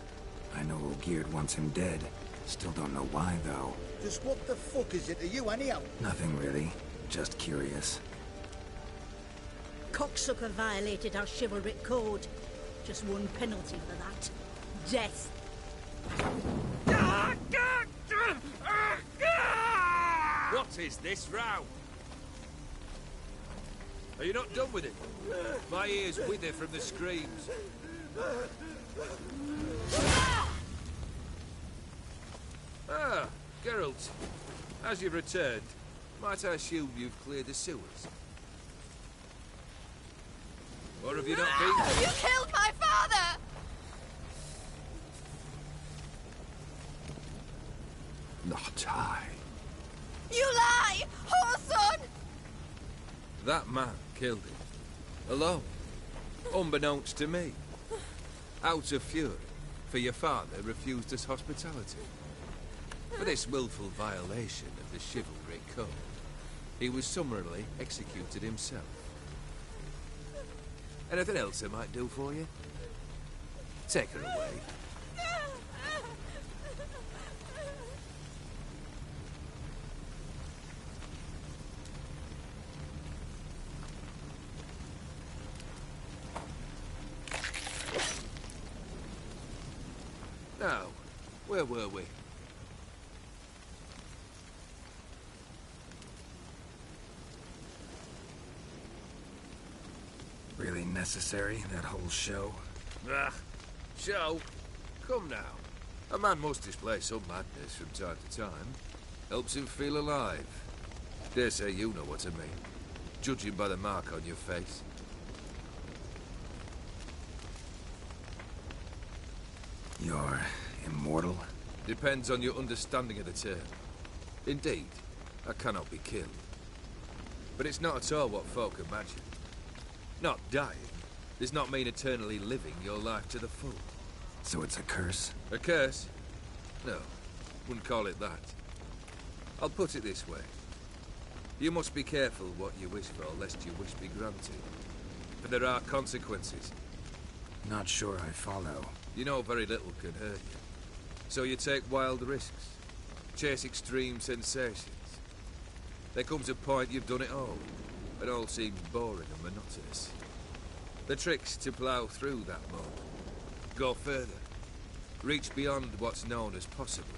I know Olgierd wants him dead. Still don't know why, though. Just what the fuck is it to you, anyhow? Nothing really. Just curious. Cocksucker violated our chivalric code. Just one penalty for that. Death. What is this row? Are you not done with it? My ears wither from the screams. Ah, Geralt. As you've returned, might I assume you've cleared the sewers? Or have you not been? You killed my father! Not I. You lie! Whoreson! That man killed him. Alone. Unbeknownst to me. Out of fury, for your father refused us hospitality. For this willful violation of the chivalry code, he was summarily executed himself. Anything else I might do for you? Take her away. Now, where were we? Really necessary, that whole show? Ah, show? Come now. A man must display some madness from time to time. Helps him feel alive. Dare say you know what I mean. Judging by the mark on your face. You're immortal? Depends on your understanding of the term. Indeed, I cannot be killed. But it's not at all what folk imagine. Not dying does not mean eternally living your life to the full. So it's a curse? A curse? No, wouldn't call it that. I'll put it this way. You must be careful what you wish for, lest your wish be granted. For there are consequences. Not sure I follow. You know very little can hurt you. So you take wild risks. Chase extreme sensations. There comes a point you've done it all. It all seems boring and monotonous. The trick's to plough through that moment. Go further. Reach beyond what's known as possible.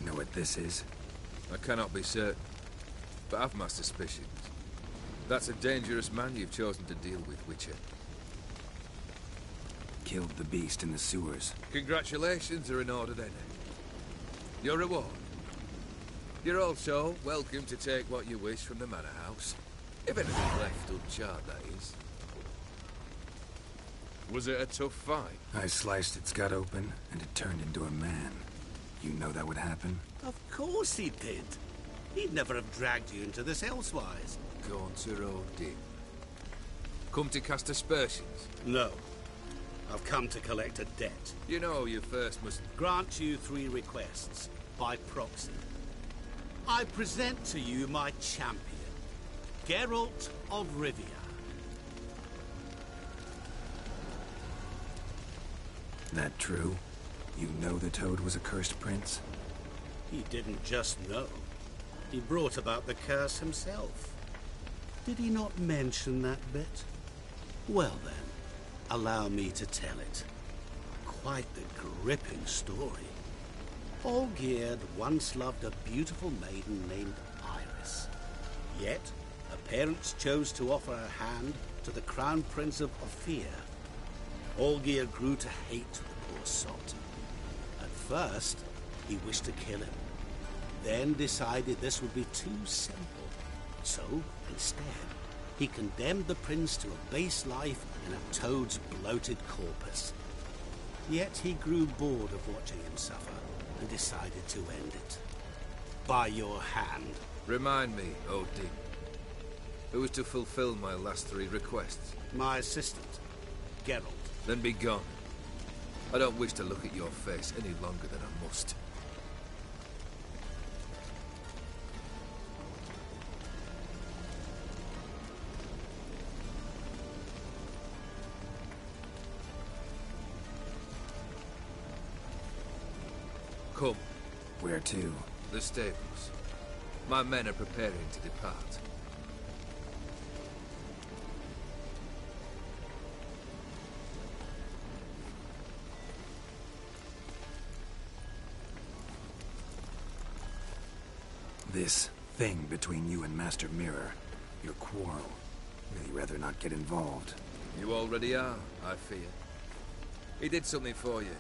Know what this is? I cannot be certain, but I've my suspicions. That's a dangerous man you've chosen to deal with, Witcher. Killed the beast in the sewers. Congratulations are in order then. Your reward. You're also welcome to take what you wish from the manor house. If anything left uncharred, that is. Was it a tough fight? I sliced its gut open, and it turned into a man. You know that would happen? Of course he did. He'd never have dragged you into this elsewise. Gaunter Odin. Come to cast aspersions? No. I've come to collect a debt. You know you first must... Grant you 3 requests, by proxy. I present to you my champion, Geralt of Rivia. That true? You know the Toad was a cursed prince? He didn't just know. He brought about the curse himself. Did he not mention that bit? Well then, allow me to tell it. Quite the gripping story. Olgierd once loved a beautiful maiden named Iris. Yet, her parents chose to offer her hand to the Crown Prince of Ophir. Olgierd grew to hate the poor sot. At first, he wished to kill him. Then decided this would be too simple. So, instead, he condemned the prince to a base life in a toad's bloated corpus. Yet he grew bored of watching him suffer and decided to end it. By your hand. Remind me, Odin. Who is to fulfill my last 3 requests? My assistant, Geralt. Then be gone. I don't wish to look at your face any longer than I must. Come. Where to? The stables. My men are preparing to depart. This thing between you and Master Mirror, your quarrel. Really rather not get involved. You already are, I fear. He did something for you.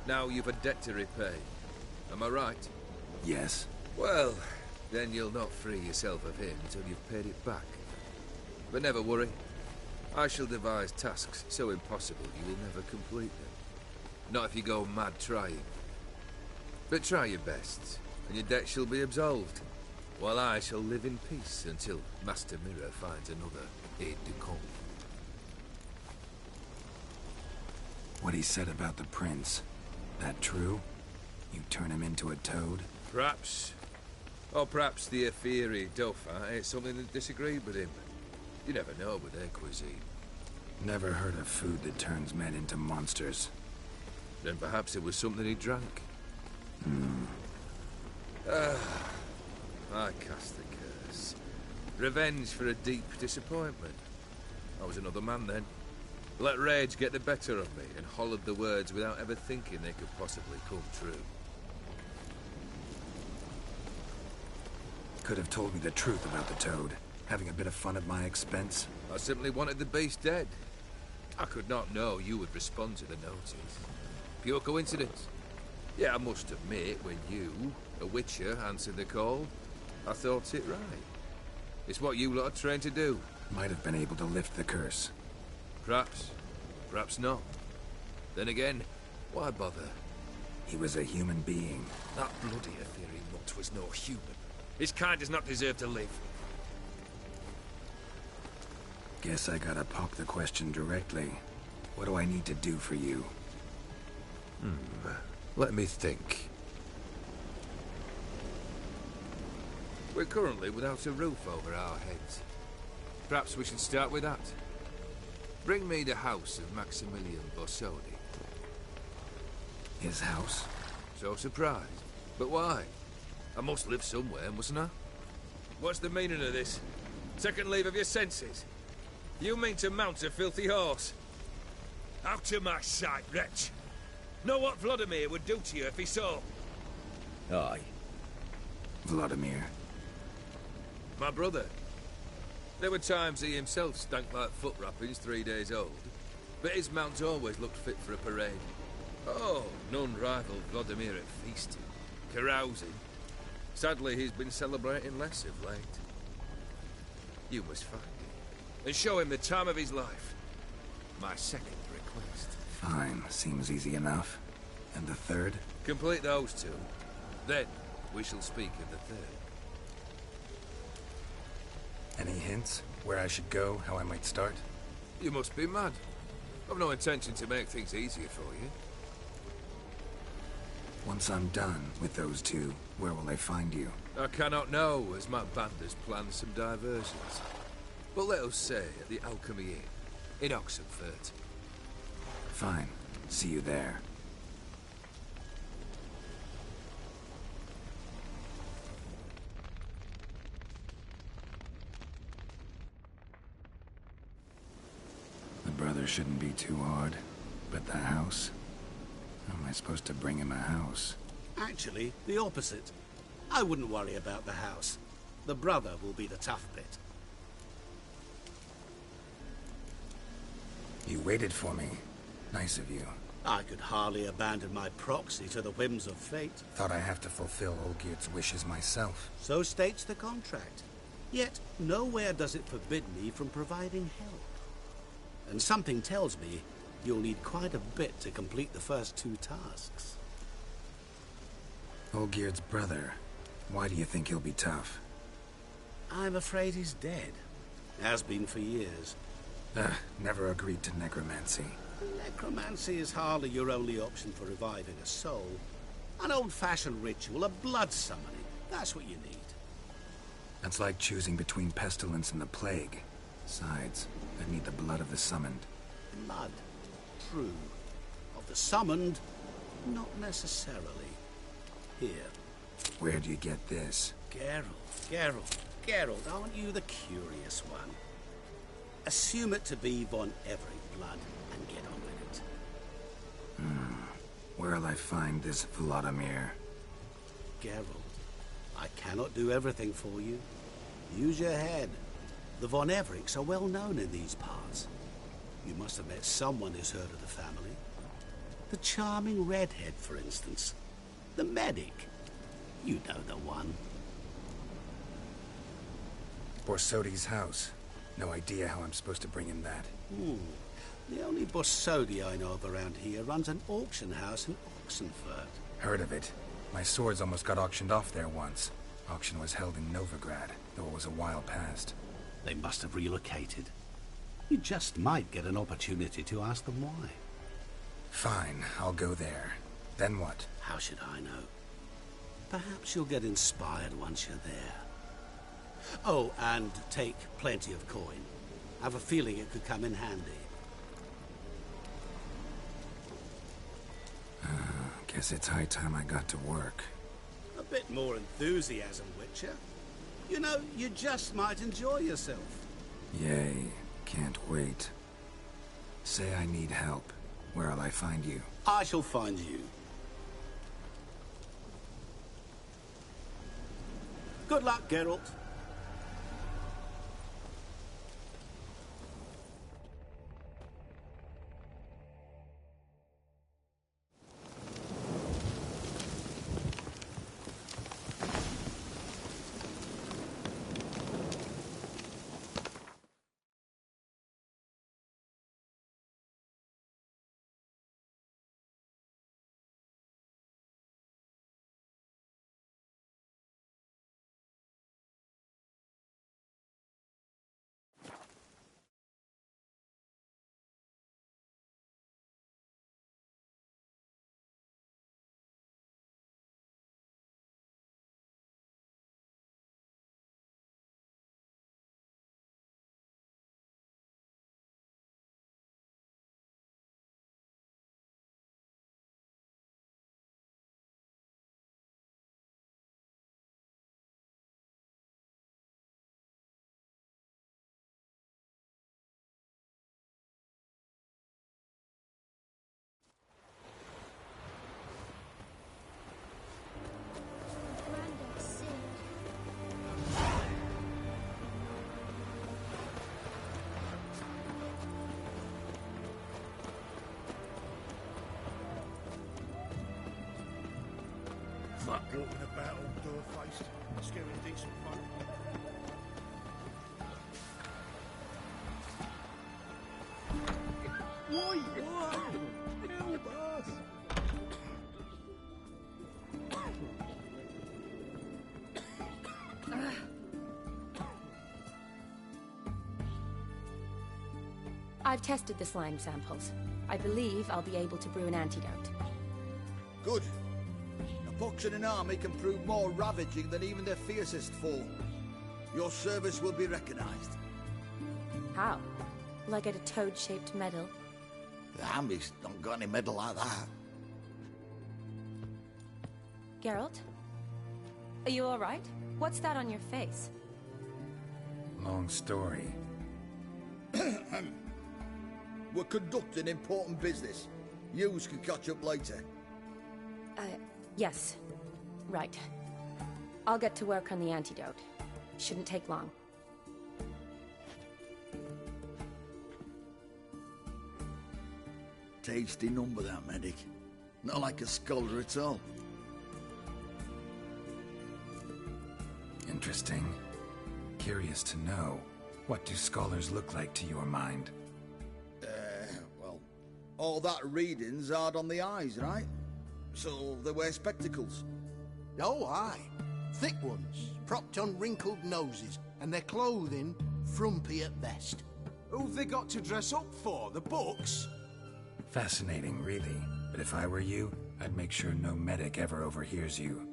Now you've a debt to repay. Am I right? Yes. Well, then you'll not free yourself of him until you've paid it back. But never worry. I shall devise tasks so impossible you will never complete them. Not if you go mad trying. But try your best, and your debt shall be absolved, while I shall live in peace until Master Mirror finds another aide-de-camp. What he said about the prince, that true? You turn him into a toad? Perhaps. Or perhaps the Efiri Dauphin ate something that disagreed with him. You never know with their cuisine. Never heard of food that turns men into monsters. Then perhaps it was something he drank. I cast the curse. Revenge for a deep disappointment. I was another man then. Let rage get the better of me and hollered the words without ever thinking they could possibly come true. Could have told me the truth about the toad. Having a bit of fun at my expense. I simply wanted the beast dead. I could not know you would respond to the notice. Pure coincidence. Yeah, I must admit, when you, a witcher, answered the call, I thought it right. It's what you lot are trained to do. Might have been able to lift the curse. Perhaps. Perhaps not. Then again, why bother? He was a human being. That bloody Efiri mutt was no human. His kind does not deserve to live. Guess I gotta pop the question directly. What do I need to do for you? Let me think. We're currently without a roof over our heads. Perhaps we should start with that. Bring me the house of Maximilian Borsodi. His house? So surprised. But why? I must live somewhere, mustn't I? What's the meaning of this? Second leave of your senses? You mean to mount a filthy horse? Out of my sight, wretch! Know what Vladimir would do to you if he saw? Aye. Vladimir. My brother. There were times he himself stank like foot wrappings 3 days old, but his mount always looked fit for a parade. Oh, none rivaled Vladimir at feasting, carousing. Sadly, he's been celebrating less of late. You must find him, and show him the time of his life. My second request. Fine, seems easy enough. And the third? Complete those two. Then, we shall speak of the third. Any hints? Where I should go? How I might start? You must be mad. I've no intention to make things easier for you. Once I'm done with those two, where will I find you? I cannot know, as my band has planned some diversions. But let us say at the Alchemy Inn, in Oxenfurt. Fine. See you there. The brother shouldn't be too hard. But the house? How am I supposed to bring him a house? Actually, the opposite. I wouldn't worry about the house. The brother will be the tough bit. You waited for me. Nice of you. I could hardly abandon my proxy to the whims of fate. Thought I have to fulfill Olgierd's wishes myself. So states the contract. Yet, nowhere does it forbid me from providing help. And something tells me you'll need quite a bit to complete the first two tasks. Olgierd's brother. Why do you think he'll be tough? I'm afraid he's dead. Has been for years. Never agreed to necromancy. Necromancy is hardly your only option for reviving a soul. An old-fashioned ritual, a blood summoning. That's what you need. That's like choosing between pestilence and the plague. Besides, I need the blood of the summoned. Blood. True. Of the summoned, not necessarily. Here. Where do you get this? Geralt, aren't you the curious one? Assume it to be von Everett blood and get on with it. Where'll I find this Vladimir? Geralt, I cannot do everything for you. Use your head. The von Evericks are well known in these parts. You must have met someone who's heard of the family. The charming redhead, for instance. The medic. You know the one. Borsodi's house. No idea how I'm supposed to bring him that. The only Borsodi I know of around here runs an auction house in Oxenfurt. Heard of it. My swords almost got auctioned off there once. Auction was held in Novigrad, though it was a while past. They must have relocated. You just might get an opportunity to ask them why. Fine, I'll go there. Then what? How should I know? Perhaps you'll get inspired once you're there. Oh, and take plenty of coin. I have a feeling it could come in handy. Guess it's high time I got to work. A bit more enthusiasm, Witcher. You know, you just might enjoy yourself. Yay, can't wait. Say I need help. Where'll I find you? I shall find you. Good luck, Geralt. Walking about all door-faced, scaring decent fun. Why? Help us! I've tested the slime samples. I believe I'll be able to brew an antidote. Good. A pox in an army can prove more ravaging than even their fiercest foe. Your service will be recognized. How? Will I get a toad-shaped medal? The army's not got any medal like that. Geralt? Are you all right? What's that on your face? Long story. We're conducting important business. Yous can catch up later. Yes. Right. I'll get to work on the antidote. Shouldn't take long. Tasty number, that medic. Not like a scholar at all. Interesting. Curious to know, what do scholars look like to your mind? Well, all that reading's hard on the eyes, right? So they wear spectacles. Oh, aye. Thick ones, propped on wrinkled noses, and their clothing frumpy at best. Who've they got to dress up for? The books? Fascinating, really. But if I were you, I'd make sure no medic ever overhears you.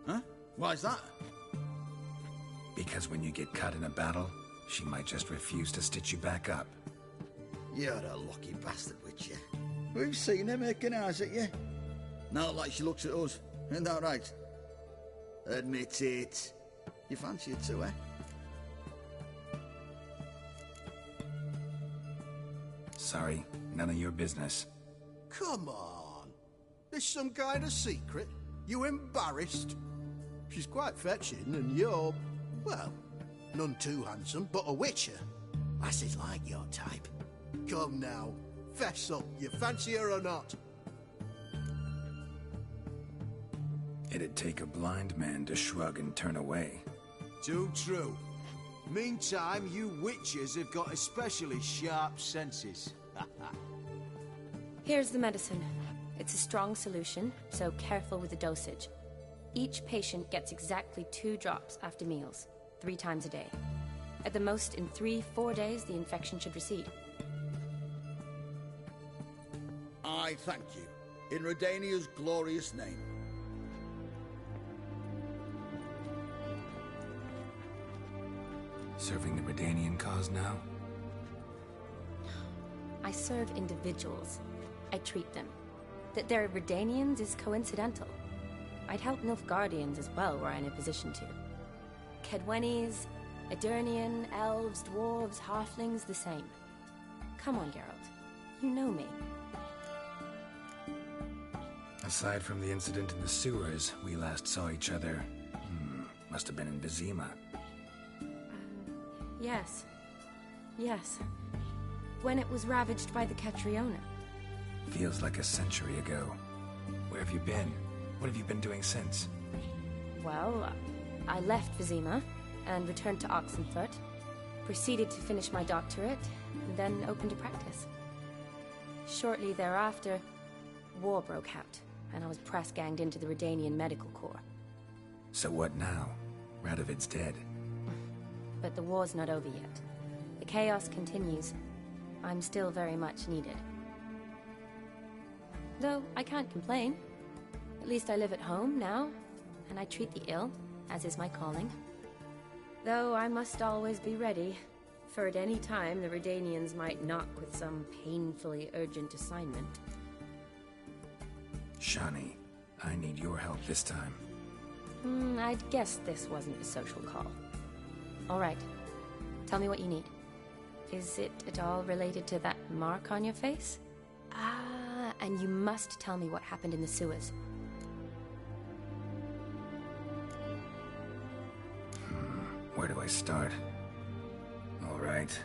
Huh? Why's that? Because when you get caught in a battle, she might just refuse to stitch you back up. You're a lucky bastard, Witcher. We've seen her making eyes at you. Not like she looks at us. Isn't that right? Admit it. You fancy it too, eh? Sorry, none of your business. Come on. There's some kind of secret. You embarrassed? She's quite fetching, and you're, well, none too handsome, but a witcher. Lasses like your type. Come now, fess up. You fancy her or not? It'd take a blind man to shrug and turn away. Too true. Meantime, you witches have got especially sharp senses. Here's the medicine. It's a strong solution, so careful with the dosage. Each patient gets exactly 2 drops after meals, 3 times a day. At the most, in 3-4 days, the infection should recede. I thank you. In Redania's glorious name. Serving the Redanian cause now? I serve individuals. I treat them. That they're Redanians is coincidental. I'd help Nilfgaardians as well were I in a position to. Kedwenis, Edirnian, elves, dwarves, halflings, the same. Come on, Geralt. You know me. Aside from the incident in the sewers, we last saw each other. Must have been in Vizima. Yes. Yes. When it was ravaged by the Catriona. Feels like a century ago. Where have you been? What have you been doing since? Well, I left Vizima and returned to Oxenfurt, proceeded to finish my doctorate, and then opened a practice. Shortly thereafter, war broke out, and I was press-ganged into the Redanian Medical Corps. So what now? Radovid's dead. But the war's not over yet. The chaos continues. I'm still very much needed. Though I can't complain. At least I live at home now, and I treat the ill, as is my calling. Though I must always be ready, for at any time the Redanians might knock with some painfully urgent assignment. Shani, I need your help this time. I'd guessed this wasn't a social call. All right. Tell me what you need. Is it at all related to that mark on your face? Ah, and you must tell me what happened in the sewers. Where do I start? All right.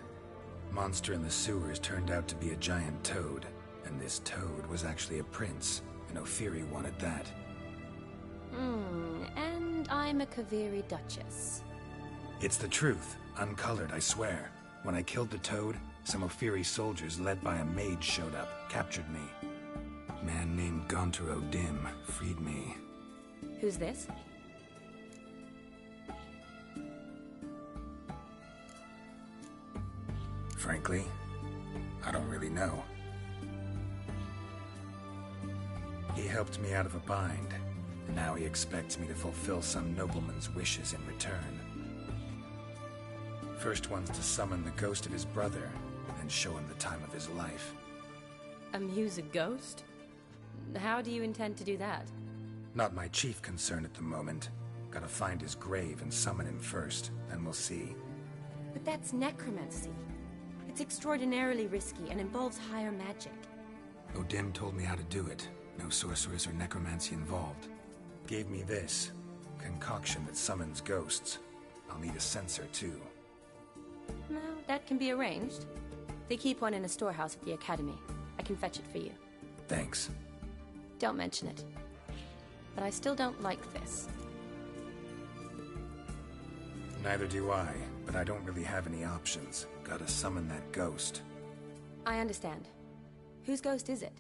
Monster in the sewers turned out to be a giant toad, and this toad was actually a prince, and Ophiri wanted that. And I'm a Kaviri Duchess. It's the truth, uncolored, I swear. When I killed the toad, some Ophiri soldiers led by a mage showed up, captured me. A man named Gontaro Dim freed me. Who's this? Frankly, I don't really know. He helped me out of a bind, and now he expects me to fulfill some nobleman's wishes in return. First one's to summon the ghost of his brother, and show him the time of his life. Amuse a ghost? How do you intend to do that? Not my chief concern at the moment. Gotta find his grave and summon him first, then we'll see. But that's necromancy. It's extraordinarily risky and involves higher magic. Odim told me how to do it. No sorceress or necromancy involved. Gave me this concoction that summons ghosts. I'll need a censer too. No, that can be arranged. They keep one in a storehouse at the academy. I can fetch it for you. Thanks. Don't mention it. But I still don't like this. Neither do I, but I don't really have any options. Gotta summon that ghost. I understand. Whose ghost is it?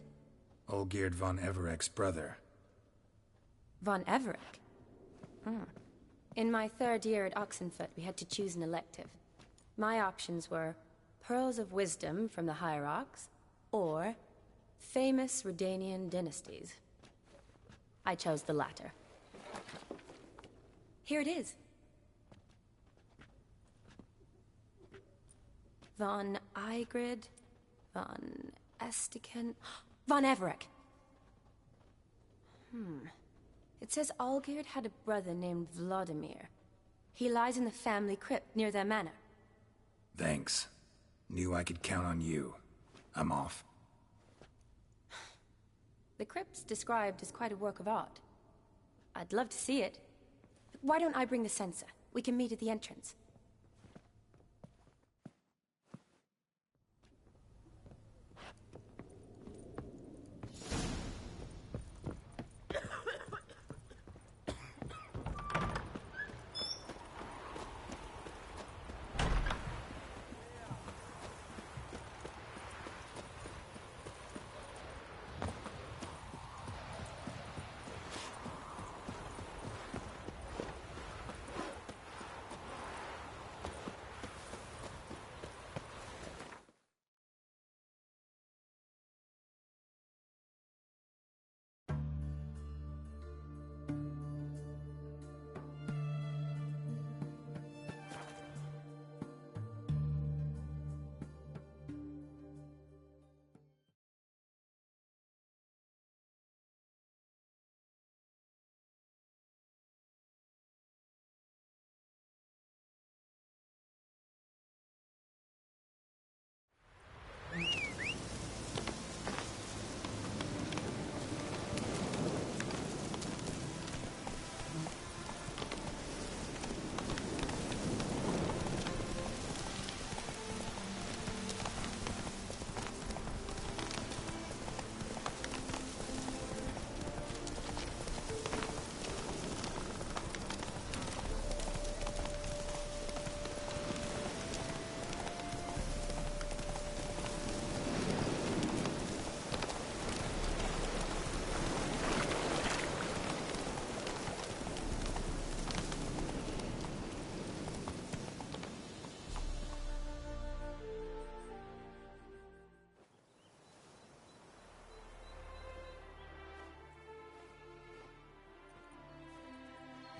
Olgierd von Everek's brother. Von Everek? In my 3rd year at Oxenfurt, we had to choose an elective. My options were Pearls of Wisdom from the Hierarchs, or Famous Redanian Dynasties. I chose the latter. Here it is. Von Igrid, von Estiken, von Everek. It's It says Olgierd had a brother named Vladimir. He lies in the family crypt near their manor. Thanks. Knew I could count on you. I'm off. The crypt's described as quite a work of art. I'd love to see it. Why don't I bring the censer? We can meet at the entrance.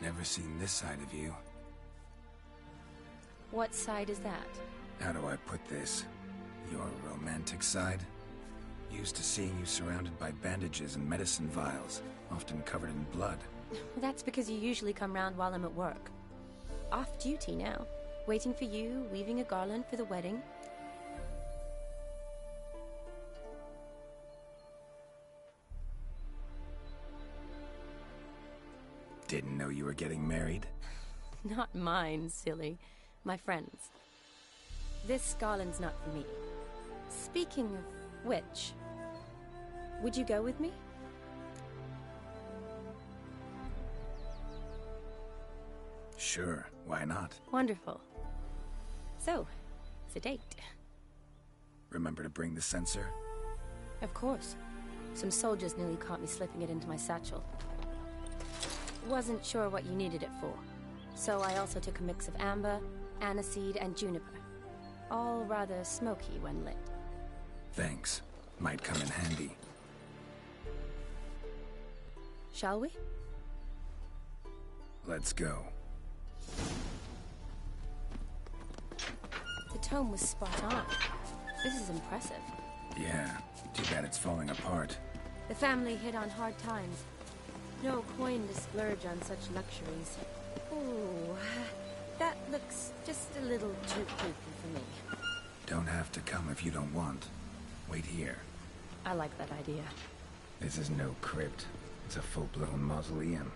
Never seen this side of you. What side is that? How do I put this? Your romantic side? Used to seeing you surrounded by bandages and medicine vials, often covered in blood. That's because you usually come round while I'm at work. Off duty now. Waiting for you, weaving a garland for the wedding. Didn't know you were getting married? Not mine, silly. My friend's. This garland's not for me. Speaking of which, would you go with me? Sure, why not? Wonderful. So, it's a date. Remember to bring the censer? Of course. Some soldiers nearly caught me slipping it into my satchel. Wasn't sure what you needed it for, so I also took a mix of amber, aniseed, and juniper. All rather smoky when lit. Thanks. Might come in handy. Shall we? Let's go. The tome was spot on. This is impressive. Yeah, too bad it's falling apart. The family hit on hard times. No coin to splurge on such luxuries. Ooh, that looks just a little too creepy for me. Don't have to come if you don't want. Wait here. I like that idea. This is no crypt. It's a full-blown mausoleum.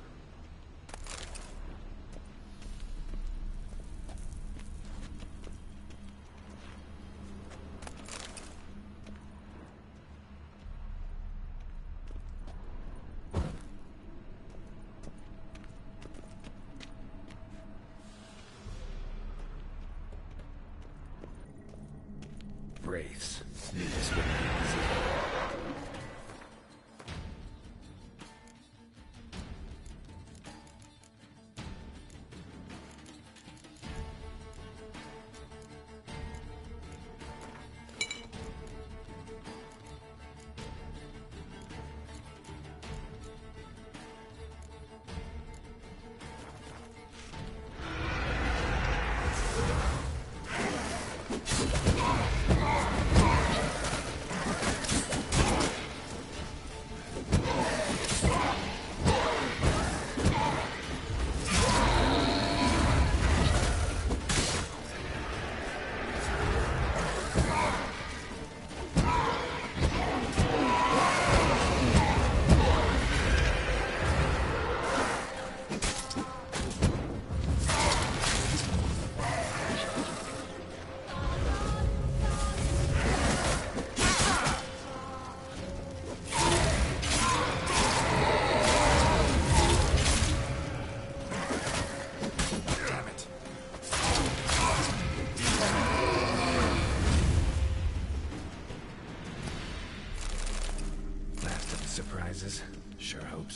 Wraiths. This wouldn't be easy.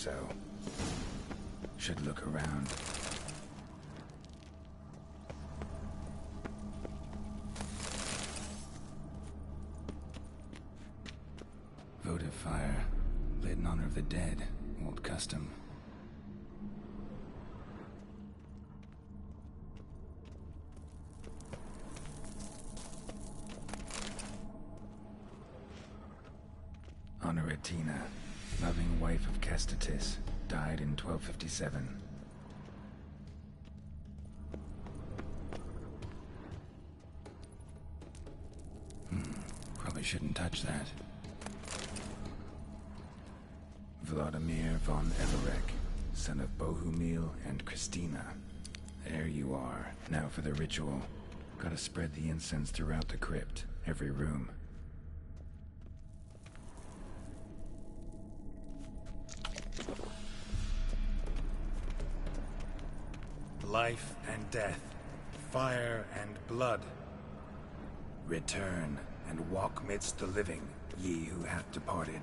so. Should look around. Votive fire. Lit in honor of the dead. Old custom. Honoratina, loving wife of Kestatis, died in 1257. Probably shouldn't touch that. Vladimir von Everek, son of Bohumil and Christina. There you are. Now for the ritual. Gotta spread the incense throughout the crypt, every room. Life and death, fire and blood. Return and walk midst the living, ye who have departed.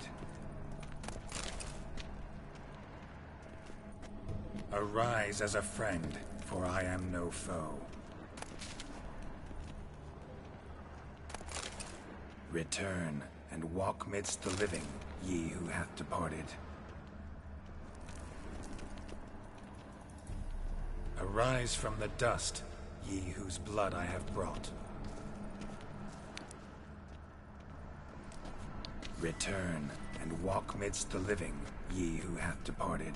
Arise as a friend, for I am no foe. Return and walk midst the living, ye who hath departed. Arise from the dust, ye whose blood I have brought. Return and walk midst the living, ye who hath departed.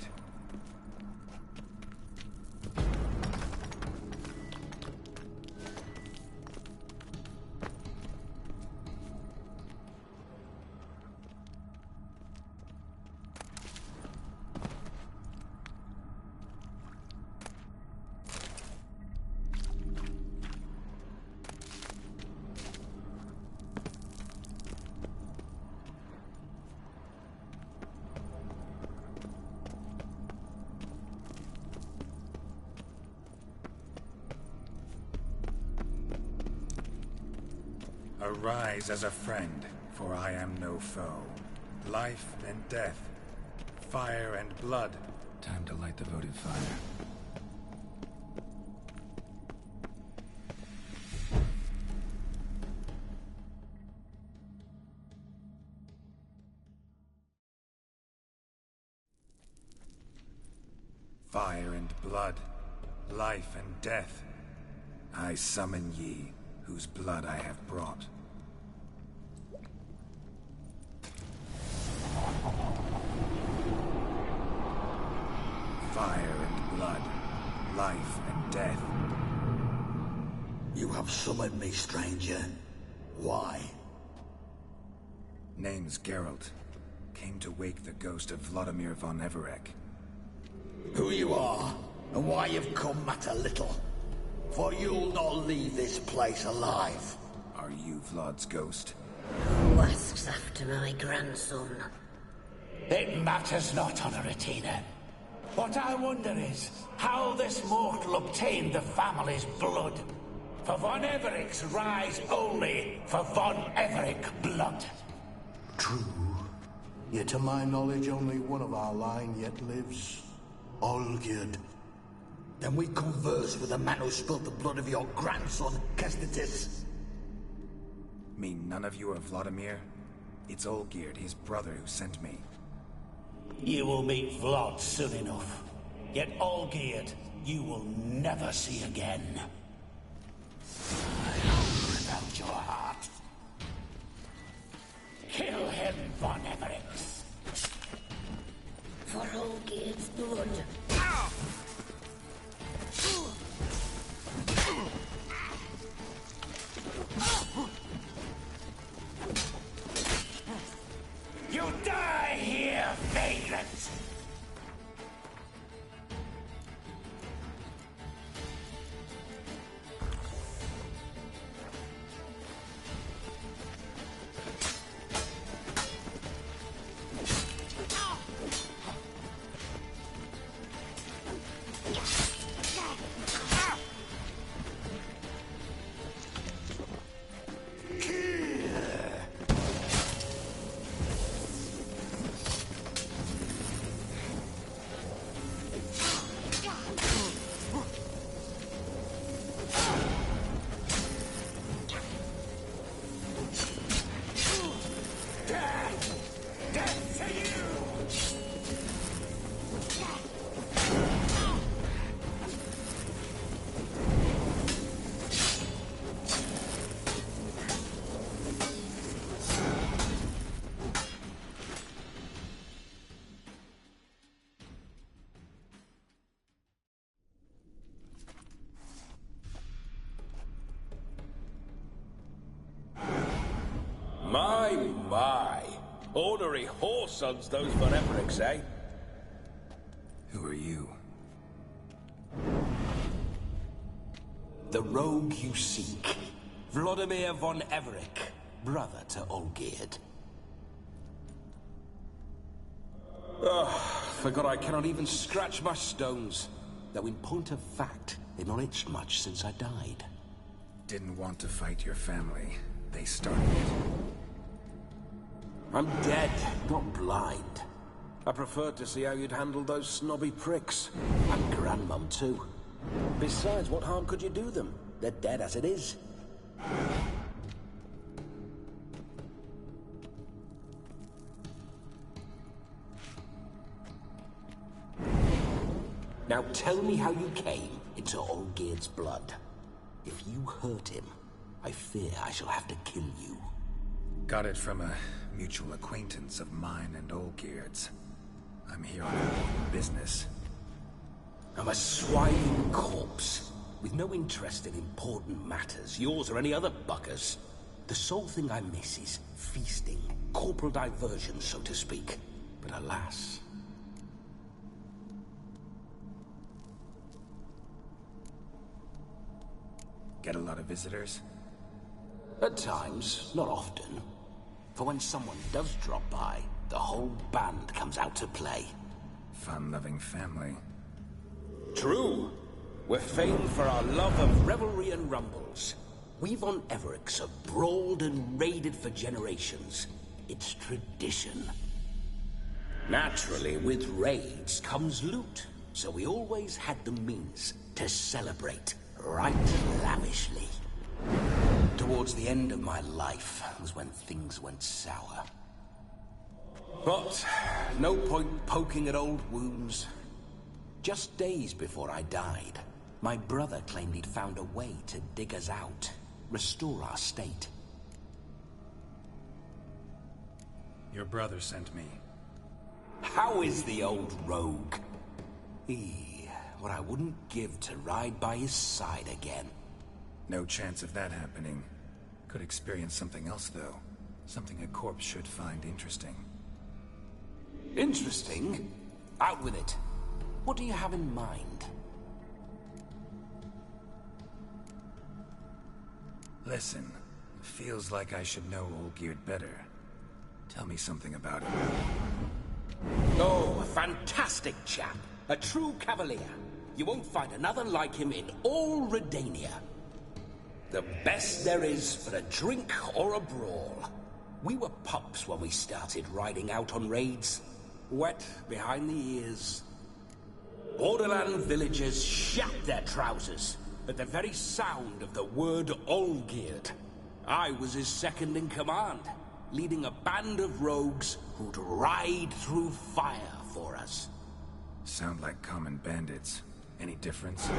Arise as a friend, for I am no foe. Life and death, fire and blood. Time to light the votive fire. Fire and blood, life and death. I summon ye, whose blood I have brought. Fire and blood, life and death. You have summoned me, stranger. Why? Name's Geralt. Came to wake the ghost of Vladimir von Everek. Who you are, and why you've come matter little. For you'll not leave this place alive. Are you Vlad's ghost? Who asks after my grandson? It matters not, Honoratina. What I wonder is how this mortal obtained the family's blood. For von Everek's rise only for von Everek blood. True. Yet to my knowledge, only one of our line yet lives. Olgierd. Then we converse with the man who spilled the blood of your grandson, Kestatis. Mean none of you are Vladimir? It's Olgierd, his brother, who sent me. You will meet Vlad soon enough. Yet Olgierd, you will never see again. I'll rip out your heart. Kill him, von Everek. For Olgierd's blood. You die here, vagrant! my. Ornery whoresons, those von Evericks, eh? Who are you? The rogue you seek. Vladimir von Everik, brother to Olgierd. Forgot I cannot even scratch my stones. Though in point of fact, they've not itched much since I died. Didn't want to fight your family. They started it. I'm dead, not blind. I preferred to see how you'd handle those snobby pricks. And Grandmum, too. Besides, what harm could you do them? They're dead as it is. Now tell me how you came into Olgierd's blood. If you hurt him, I fear I shall have to kill you. Got it from a mutual acquaintance of mine and Olgierd's. I'm here on important business. I'm a swine corpse, with no interest in important matters, yours or any other buggers. The sole thing I miss is feasting, corporal diversion, so to speak. But alas... Get a lot of visitors? At times, not often. For when someone does drop by, the whole band comes out to play. Fun-loving family. True. We're famed for our love of revelry and rumbles. We von Evericks have brawled and raided for generations. It's tradition. Naturally, with raids comes loot, so we always had the means to celebrate right lavishly. Towards the end of my life was when things went sour. But no point poking at old wounds. Just days before I died, my brother claimed he'd found a way to dig us out, restore our state. Your brother sent me. How is the old rogue? What I wouldn't give to ride by his side again. No chance of that happening. Could experience something else, though. Something a corpse should find interesting. Interesting? Out with it. What do you have in mind? Listen, feels like I should know Olgierd better. Tell me something about him. Oh, a fantastic chap. A true cavalier. You won't find another like him in all Redania. The best there is for a drink or a brawl. We were pups when we started riding out on raids. Wet behind the ears. Borderland villagers shat their trousers at the very sound of the word Olgierd. I was his second in command, leading a band of rogues who'd ride through fire for us. Sound like common bandits. Any difference?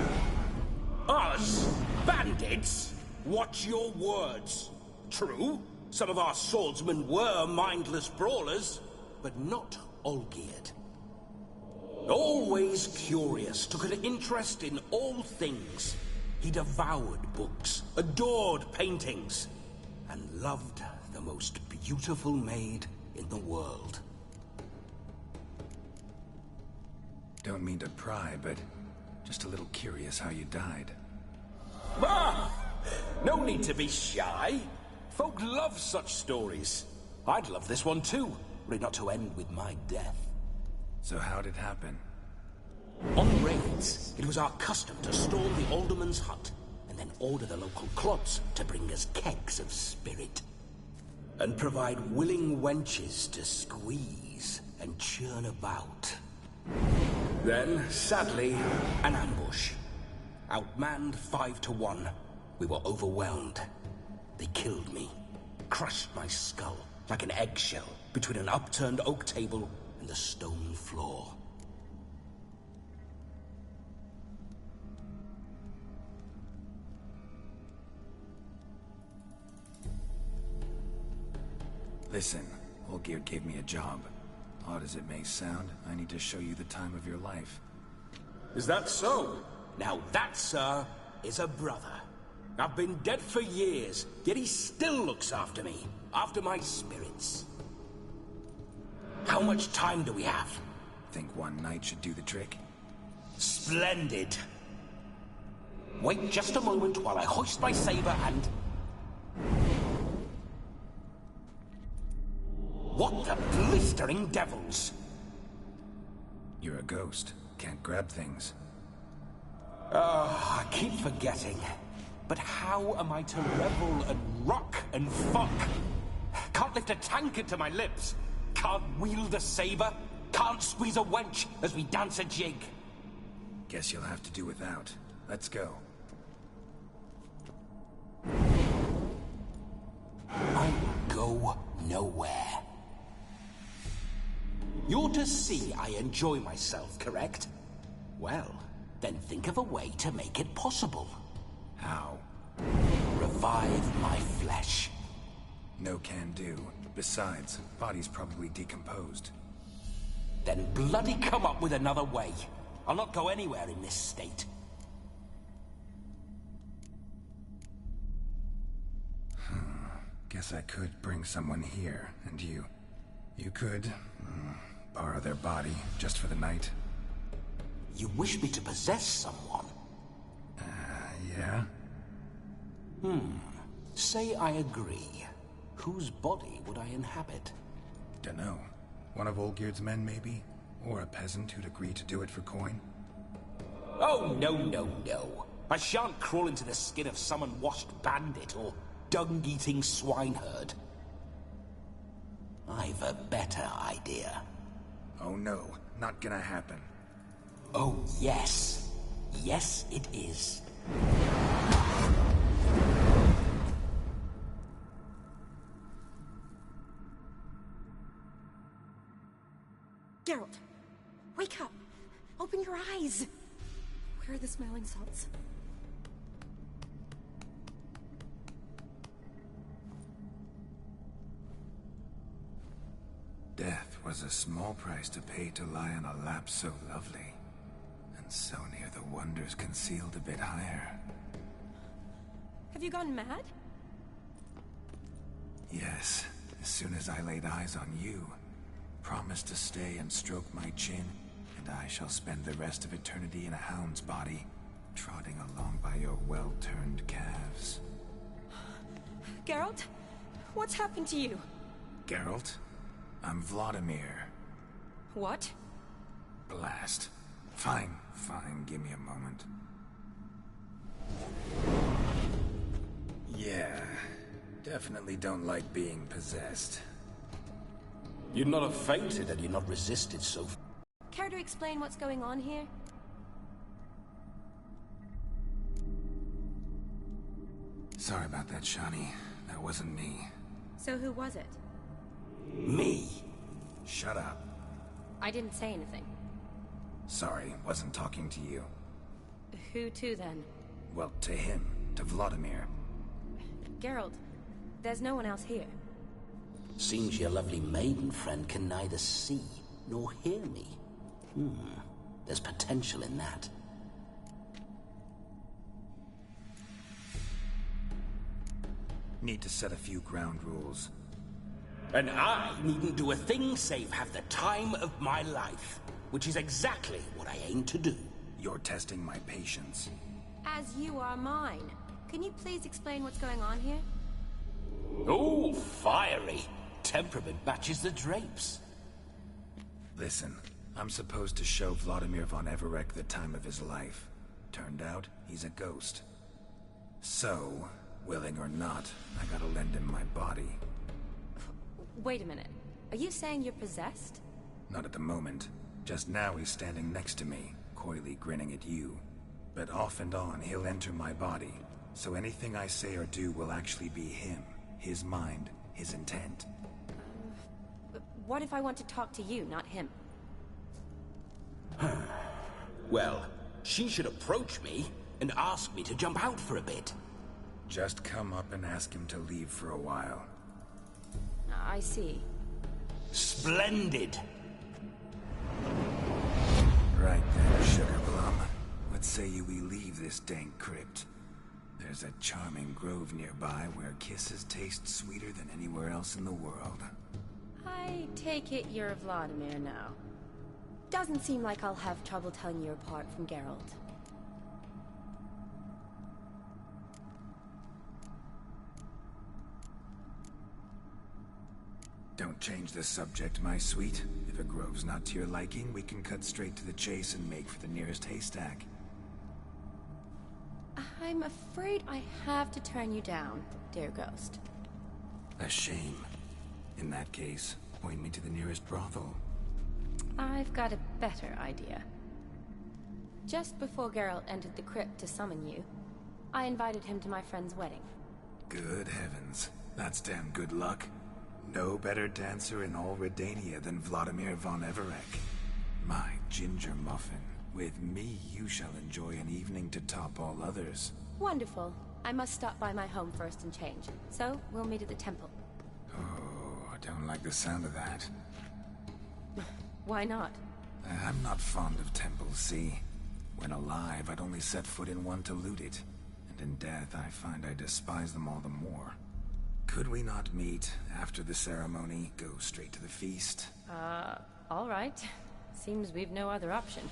Us? Bandits? Watch your words. True, some of our swordsmen were mindless brawlers, but not Olgierd. Always curious, took an interest in all things. He devoured books, adored paintings, and loved the most beautiful maid in the world. Don't mean to pry, but just a little curious how you died. Ah! No need to be shy. Folk love such stories. I'd love this one too, were it not to end with my death. So how'd it happen? On raids, it was our custom to storm the alderman's hut, and then order the local clubs to bring us kegs of spirit. And provide willing wenches to squeeze and churn about. Then, sadly, an ambush. Outmanned 5-1, we were overwhelmed. They killed me, crushed my skull like an eggshell between an upturned oak table and the stone floor. Listen, Olgierd gave me a job. Odd as it may sound, I need to show you the time of your life. Is that so? Now that, sir, is a brother. I've been dead for years, yet he still looks after me. after my spirits. How much time do we have? Think one night should do the trick? Splendid. Wait just a moment while I hoist my saber and... What the blistering devils? You're a ghost. Can't grab things. I keep forgetting. But how am I to revel and rock and fuck? Can't lift a tankard to my lips. Can't wield a saber. Can't squeeze a wench as we dance a jig. Guess you'll have to do without. Let's go. I will go nowhere. You're to see I enjoy myself, correct? Well, then think of a way to make it possible. How? Revive my flesh. No can do. Besides, body's probably decomposed. Then bloody come up with another way. I'll not go anywhere in this state. Guess I could bring someone here, and you could borrow their body just for the night. You wish me to possess someone? Yeah? Say I agree. Whose body would I inhabit? Dunno. One of Olgierd's men, maybe? Or a peasant who'd agree to do it for coin? Oh, no. I shan't crawl into the skin of some unwashed bandit or dung-eating swineherd. I've a better idea. Oh no, not gonna happen. Oh, yes. Yes, it is. Geralt, wake up! Open your eyes! Where are the smelling salts? Death was a small price to pay to lie on a lap so lovely, and so near the wonders concealed a bit higher. Have you gone mad? Yes, as soon as I laid eyes on you, promise to stay and stroke my chin, and I shall spend the rest of eternity in a hound's body, trotting along by your well-turned calves. Geralt? What's happened to you? Geralt? I'm Vladimir. What? Blast. Fine, give me a moment. Yeah, definitely don't like being possessed. You'd not have fainted had you not resisted so... Care to explain what's going on here? Sorry about that, Shani. That wasn't me. So who was it? Me. Shut up. I didn't say anything. Sorry, wasn't talking to you. Who to, then? Well, to him. To Vladimir. Geralt, there's no one else here. Seems your lovely maiden friend can neither see nor hear me. There's potential in that. Need to set a few ground rules. And I needn't do a thing save have the time of my life, which is exactly what I aim to do. You're testing my patience. As you are mine. Can you please explain what's going on here? Oh, fiery. Temperament matches the drapes. Listen, I'm supposed to show Vladimir von Everec the time of his life. Turned out, he's a ghost. So, willing or not, I gotta lend him my body. Wait a minute. Are you saying you're possessed? Not at the moment. Just now he's standing next to me, coyly grinning at you. But off and on, he'll enter my body. So anything I say or do will actually be him. His mind, his intent. What if I want to talk to you, not him? Well, she should approach me and ask me to jump out for a bit. Just come up and ask him to leave for a while. I see. Splendid! Right then, Sugar Plum. What say we leave this dank crypt? There's a charming grove nearby where kisses taste sweeter than anywhere else in the world. I take it you're Vladimir now. Doesn't seem like I'll have trouble telling you apart from Geralt. Don't change the subject, my sweet. If a grove's not to your liking, we can cut straight to the chase and make for the nearest haystack. I'm afraid I have to turn you down, dear ghost. A shame. In that case, point me to the nearest brothel. I've got a better idea. Just before Geralt entered the crypt to summon you, I invited him to my friend's wedding. Good heavens. That's damn good luck. No better dancer in all Redania than Vladimir von Everec. My ginger muffin. With me, you shall enjoy an evening to top all others. Wonderful. I must stop by my home first and change. So, we'll meet at the temple. Oh, I don't like the sound of that. Why not? I'm not fond of temples, see? When alive, I'd only set foot in one to loot it. And in death, I find I despise them all the more. Could we not meet after the ceremony, go straight to the feast? All right. Seems we've no other option.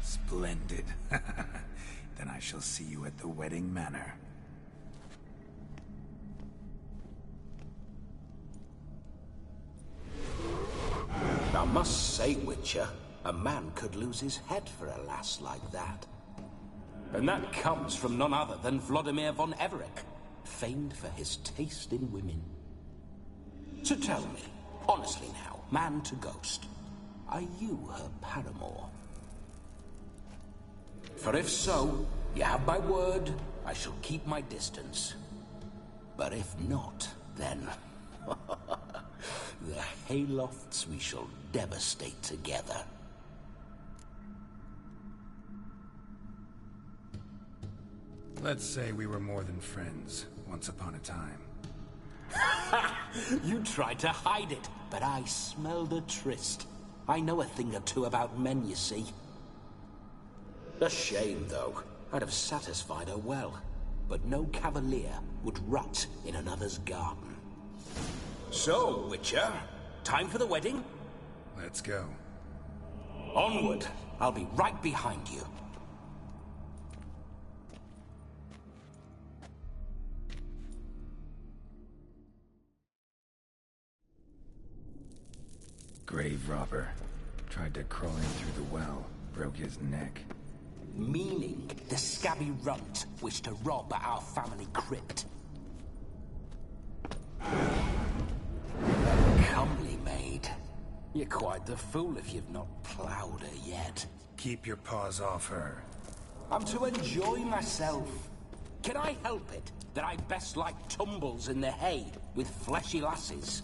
Splendid. Then I shall see you at the wedding manor. I must say, Witcher, a man could lose his head for a lass like that. And that comes from none other than Vladimir von Everec, famed for his taste in women. So tell me, honestly now, man to ghost, are you her paramour? For if so, you have my word, I shall keep my distance. But if not, then... the haylofts we shall devastate together. Let's say we were more than friends, once upon a time. You tried to hide it, but I smelled a tryst. I know a thing or two about men, you see. A shame, though. I'd have satisfied her well. But no cavalier would rot in another's garden. So, Witcher, time for the wedding? Let's go. Onward. I'll be right behind you. Grave robber. Tried to crawl in through the well. Broke his neck. Meaning the scabby runt wished to rob our family crypt. Comely maid. You're quite the fool if you've not ploughed her yet. Keep your paws off her. I'm to enjoy myself. Can I help it that I best like tumbles in the hay with fleshy lasses?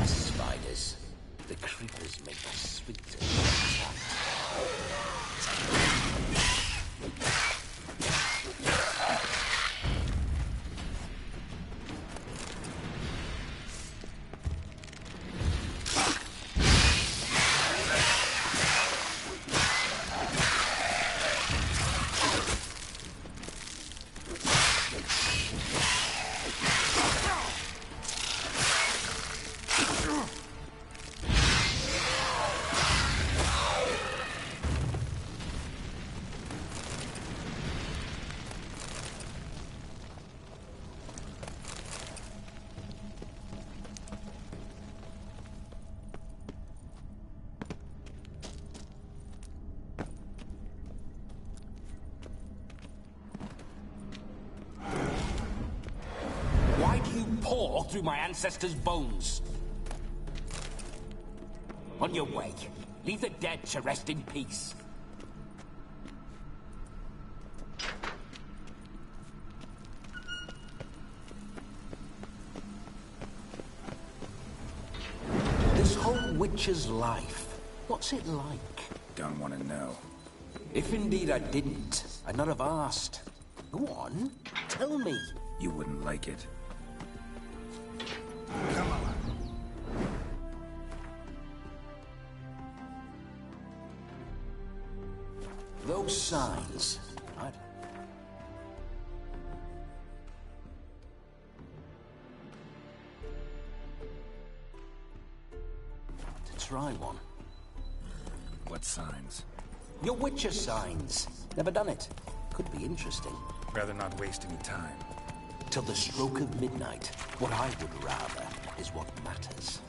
Spiders. The creepers make the sweetest contact. Paw through my ancestors' bones. On your way. Leave the dead to rest in peace. A witcher's life. What's it like? Don't want to know. If indeed I didn't, I'd not have asked. Go on, tell me. You wouldn't like it. Come on. Those signs. To try one. What signs? Your Witcher signs. Never done it. Could be interesting. Rather not waste any time. Till the stroke of midnight. What I would rather is what matters.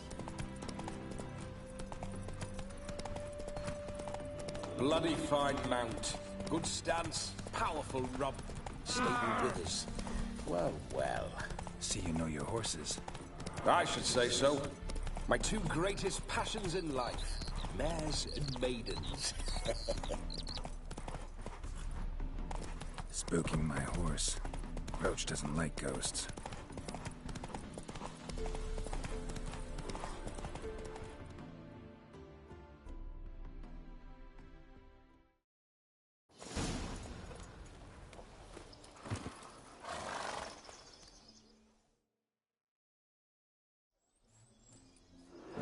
Bloody fine mount. Good stance, powerful rub. Stable withers. Well, well. See you know your horses. I should say so. My two greatest passions in life. Mares and maidens. Spooking my horse. Roach doesn't like ghosts.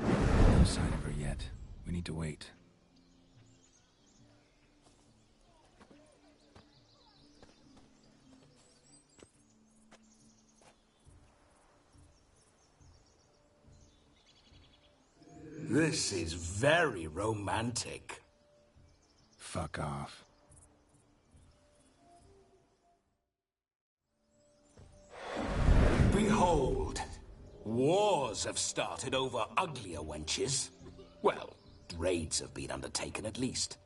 No sign of her yet. We need to wait. This is very romantic. Fuck off. Behold, wars have started over uglier wenches. Well, raids have been undertaken at least.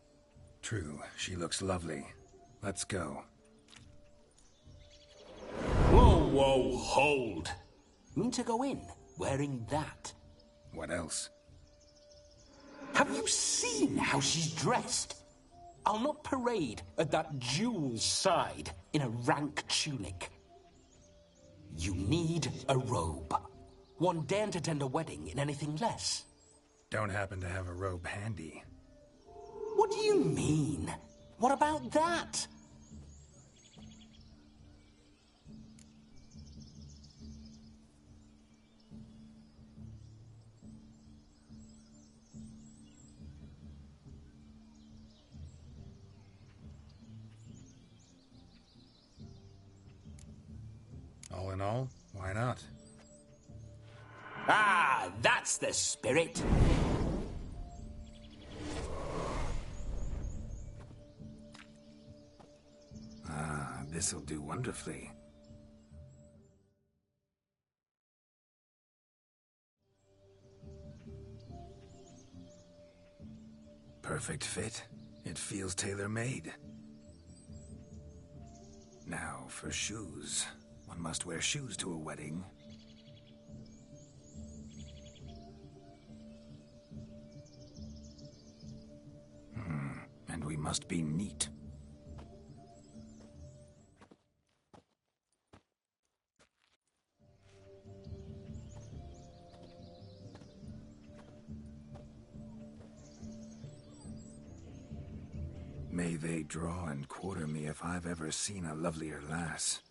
True, she looks lovely. Let's go. Whoa, whoa, hold. Mean to go in, wearing that? What else? Have you seen how she's dressed? I'll not parade at that jewel's side in a rank tunic. You need a robe. One daren't attend a wedding in anything less. Don't happen to have a robe handy. What do you mean? What about that? All in all, why not? Ah, that's the spirit. Ah, this'll do wonderfully. Perfect fit. It feels tailor-made. Now for shoes. One must wear shoes to a wedding. And we must be neat. May they draw and quarter me if I've ever seen a lovelier lass.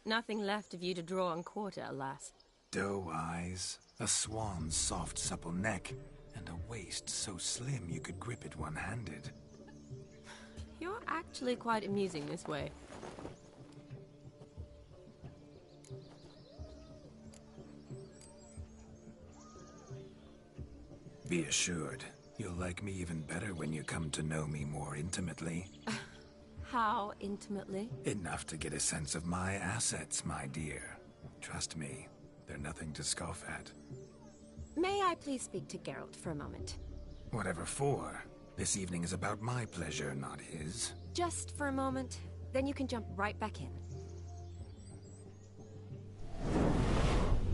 Nothing left of you to draw and quarter, alas. Doe eyes, a swan's soft supple neck, and a waist so slim you could grip it one-handed. You're actually quite amusing this way. Be assured, you'll like me even better when you come to know me more intimately. How intimately? Enough to get a sense of my assets, my dear. Trust me, they're nothing to scoff at. May I please speak to Geralt for a moment? Whatever for. This evening is about my pleasure, not his. Just for a moment, then you can jump right back in.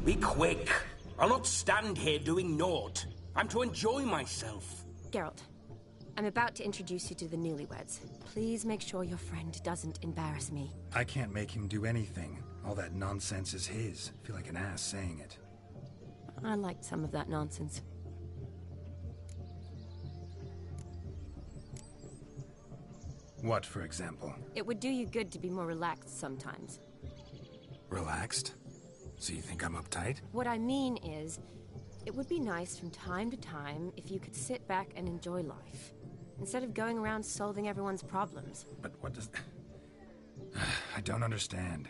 Be quick. I'll not stand here doing naught. I'm to enjoy myself. Geralt, I'm about to introduce you to the newlyweds. Please make sure your friend doesn't embarrass me. I can't make him do anything. All that nonsense is his. I feel like an ass saying it. I liked some of that nonsense. What, for example? It would do you good to be more relaxed sometimes. Relaxed? So you think I'm uptight? What I mean is, it would be nice from time to time if you could sit back and enjoy life, instead of going around solving everyone's problems. But what does... I don't understand.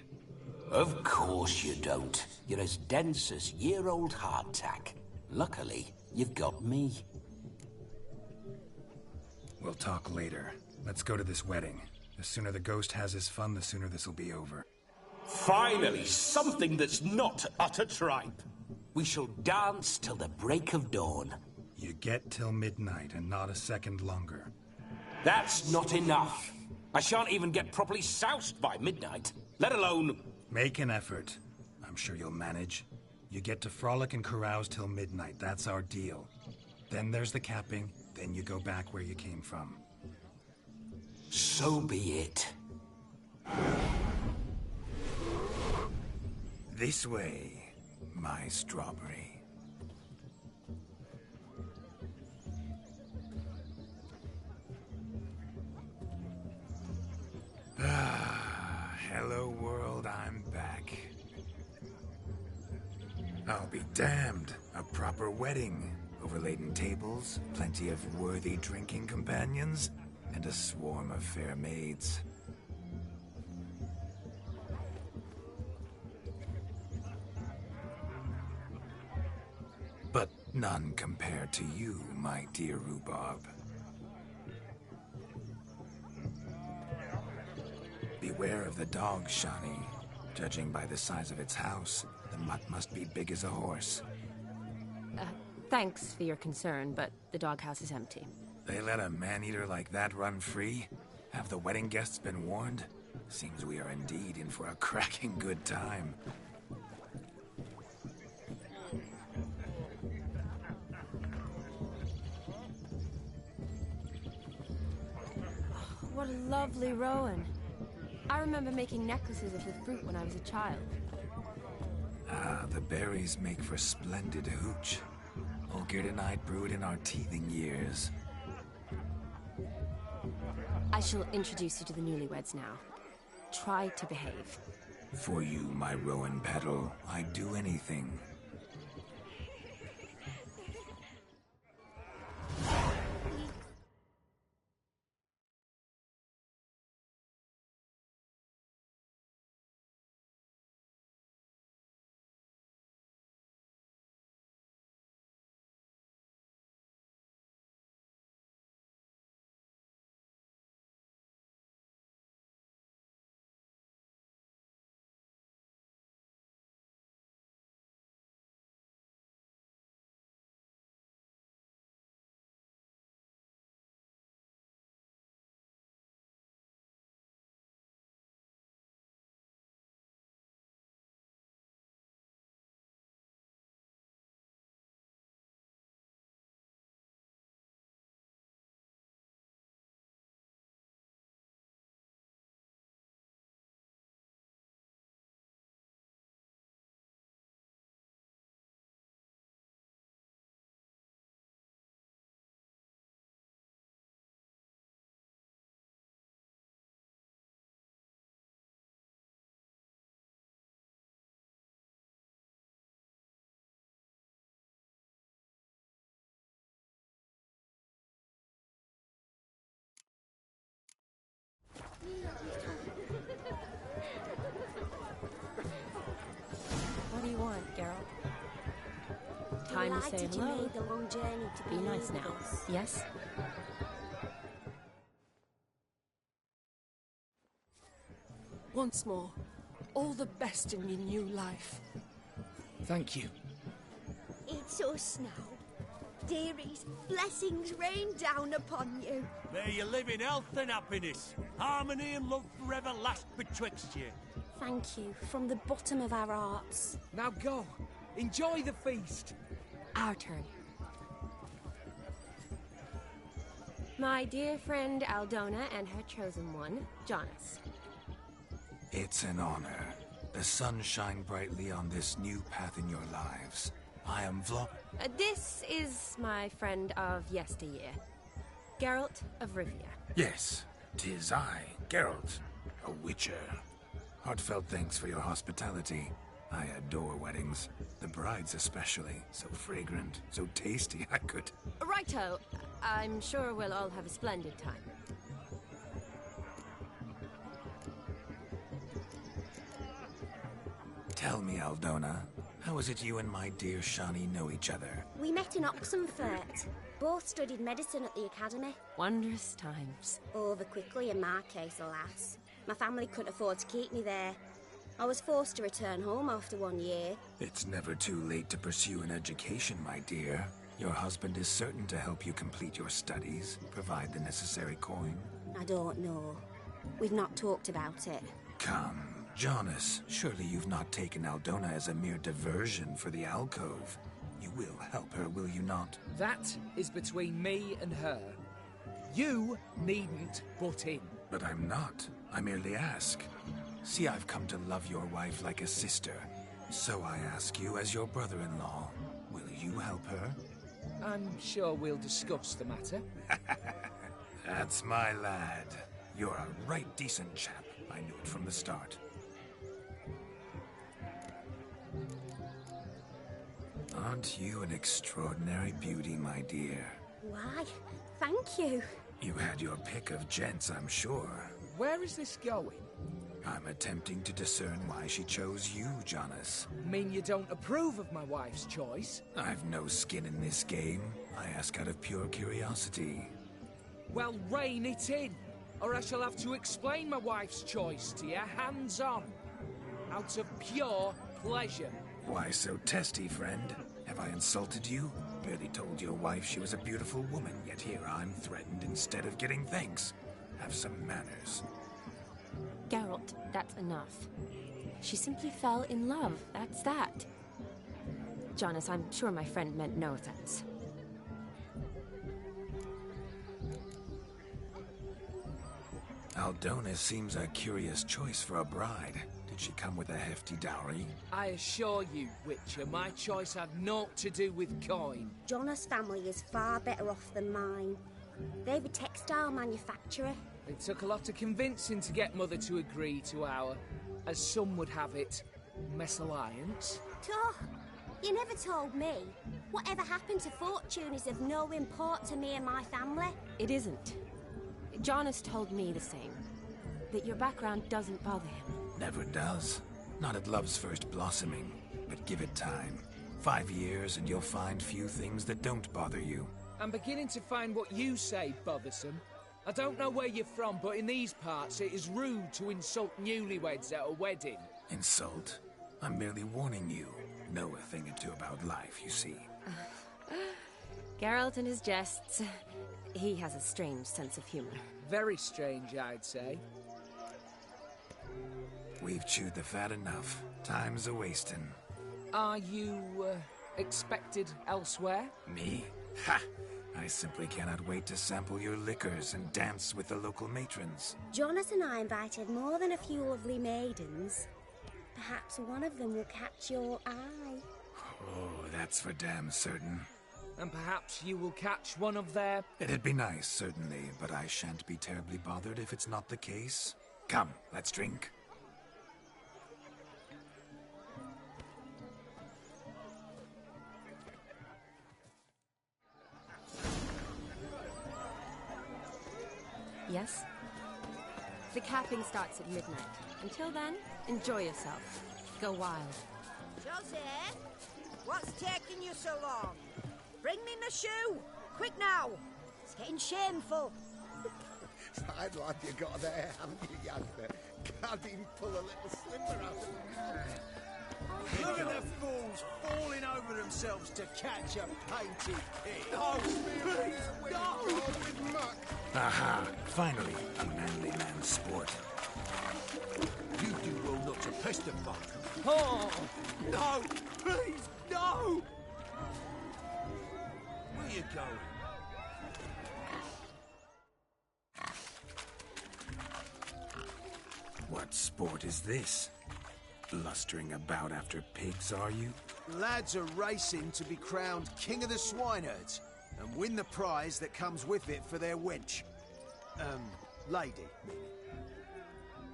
Of course you don't. You're as dense as year-old hardtack. Luckily, you've got me. We'll talk later. Let's go to this wedding. The sooner the ghost has his fun, the sooner this'll be over. Finally, something that's not utter tripe. We shall dance till the break of dawn. You get till midnight and not a second longer. That's not enough. I shan't even get properly soused by midnight, let alone... Make an effort. I'm sure you'll manage. You get to frolic and carouse till midnight. That's our deal. Then there's the capping, then you go back where you came from. So be it. This way, my strawberry. Hello world, I'm back. I'll be damned. A proper wedding. Overladen tables, plenty of worthy drinking companions, and a swarm of fair maids. But none compared to you, my dear rhubarb. Beware of the dog, Shani. Judging by the size of its house, the mutt must be big as a horse. Thanks for your concern, but the doghouse is empty. They let a man-eater like that run free? Have the wedding guests been warned? Seems we are indeed in for a cracking good time. What a lovely rowan. I remember making necklaces of the fruit when I was a child. Ah, the berries make for splendid hooch. Olgerd and I brewed in our teething years. I shall introduce you to the newlyweds now. Try to behave. For you, my rowan petal, I'd do anything. What do you want, Geralt? Time to say hello. Made the long journey to Be nice now. Yes? Once more, all the best in your new life. Thank you. It's us now. Dearies, blessings rain down upon you. May you live in health and happiness. Harmony and love forever last betwixt you. Thank you, from the bottom of our hearts. Now go. Enjoy the feast. Our turn. My dear friend Aldona and her chosen one, Jonas. It's an honor. The sun shine brightly on this new path in your lives. I am This is my friend of yesteryear, Geralt of Rivia. Yes, 'Tis I, Geralt, a witcher. Heartfelt thanks for your hospitality. I adore weddings. The brides especially. So fragrant, so tasty, I could... Righto. I'm sure we'll all have a splendid time. Tell me, Aldona, how is it you and my dear Shani know each other? We met in Oxenfurt. Both studied medicine at the academy. Wondrous times. Over quickly in my case, alas. My family couldn't afford to keep me there. I was forced to return home after 1 year. It's never too late to pursue an education, my dear. Your husband is certain to help you complete your studies, provide the necessary coin. I don't know. We've not talked about it. Come, Jonas, surely you've not taken Aldona as a mere diversion for the alcove. You will help her, will you not? That is between me and her. You needn't butt in. But I'm not. I merely ask. See, I've come to love your wife like a sister. So I ask you as your brother-in-law, will you help her? I'm sure we'll discuss the matter. That's my lad. You're a right decent chap. I knew it from the start. Aren't you an extraordinary beauty, my dear? Why, thank you. You had your pick of gents, I'm sure. Where is this going? I'm attempting to discern why she chose you, Jonas. Mean you don't approve of my wife's choice? I've no skin in this game. I ask out of pure curiosity. Well, rein it in, or I shall have to explain my wife's choice to you hands-on. Out of pure pleasure. Why so testy, friend? Have I insulted you? Merely told your wife she was a beautiful woman, yet here I'm threatened instead of getting thanks. Have some manners. Geralt, that's enough. She simply fell in love, that's that. Jonas, I'm sure my friend meant no offense. Aldona seems a curious choice for a bride. Did she come with a hefty dowry? I assure you, Witcher, my choice had naught to do with coin. Jonas' family is far better off than mine. They're a textile manufacturer. It took a lot of convincing to get Mother to agree to our, as some would have it, mesalliance. Oh, you never told me. Whatever happened to fortune is of no import to me and my family. It isn't. Jonas told me the same. That your background doesn't bother him. Never does. Not at love's first blossoming. But give it time. 5 years and you'll find few things that don't bother you. I'm beginning to find what you say bothersome. I don't know where you're from, but in these parts it is rude to insult newlyweds at a wedding. Insult? I'm merely warning you. Know a thing or two about life, you see. Geralt and his jests. He has a strange sense of humor. Very strange, I'd say. We've chewed the fat enough. Time's a-wasting. Are you, expected elsewhere? Me? Ha! I simply cannot wait to sample your liquors and dance with the local matrons. Jonas and I invited more than a few lovely maidens. Perhaps one of them will catch your eye. Oh, that's for damn certain. And perhaps you will catch one of their... It'd be nice, certainly, but I shan't be terribly bothered if it's not the case. Come, let's drink. Yes? The capping starts at midnight. Until then, enjoy yourself. Go wild. Jose, what's taking you so long? Bring me my shoe! Quick now! It's getting shameful. I'd like you got there, haven't you, youngster? Can't even pull a little slipper out of the... Look at the fools falling over themselves to catch a painted pig. Oh, please, no! Aha! Finally, a manly man's sport. You do well not to pester folk. Oh! No! Please, no! Where you going? What sport is this? Blustering about after pigs, are you? Lads are racing to be crowned King of the Swineherds and win the prize that comes with it for their wench. Lady.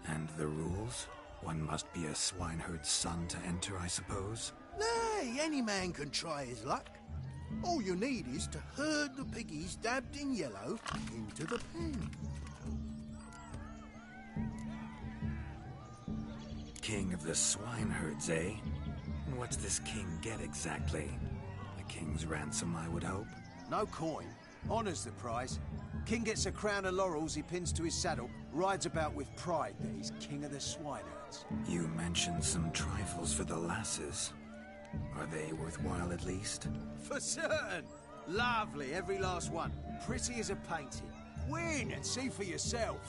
And the rules? One must be a swineherd's son to enter, I suppose? Nay, any man can try his luck. All you need is to herd the piggies dabbed in yellow into the pen. King of the swineherds, eh? And what's this king get exactly? The king's ransom, I would hope? No coin. Honour's the prize. King gets a crown of laurels he pins to his saddle, rides about with pride that he's king of the swineherds. You mentioned some trifles for the lasses. Are they worthwhile at least? For certain! Lovely, every last one. Pretty as a painting. Win and see for yourself.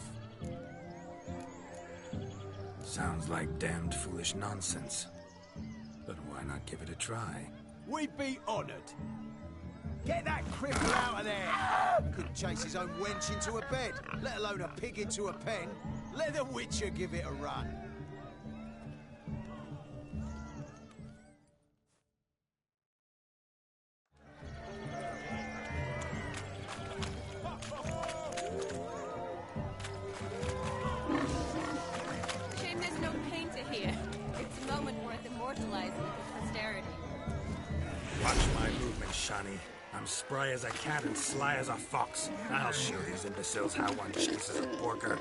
Sounds like damned foolish nonsense. But why not give it a try? We'd be honoured. Get that cripple out of there! Couldn't chase his own wench into a bed, let alone a pig into a pen. Let the Witcher give it a run. Shame there's no painter here. It's a moment worth immortalizing for posterity. Watch my movement, Shani. I'm spry as a cat and sly as a fox. I'll show these imbeciles how one chases a porker.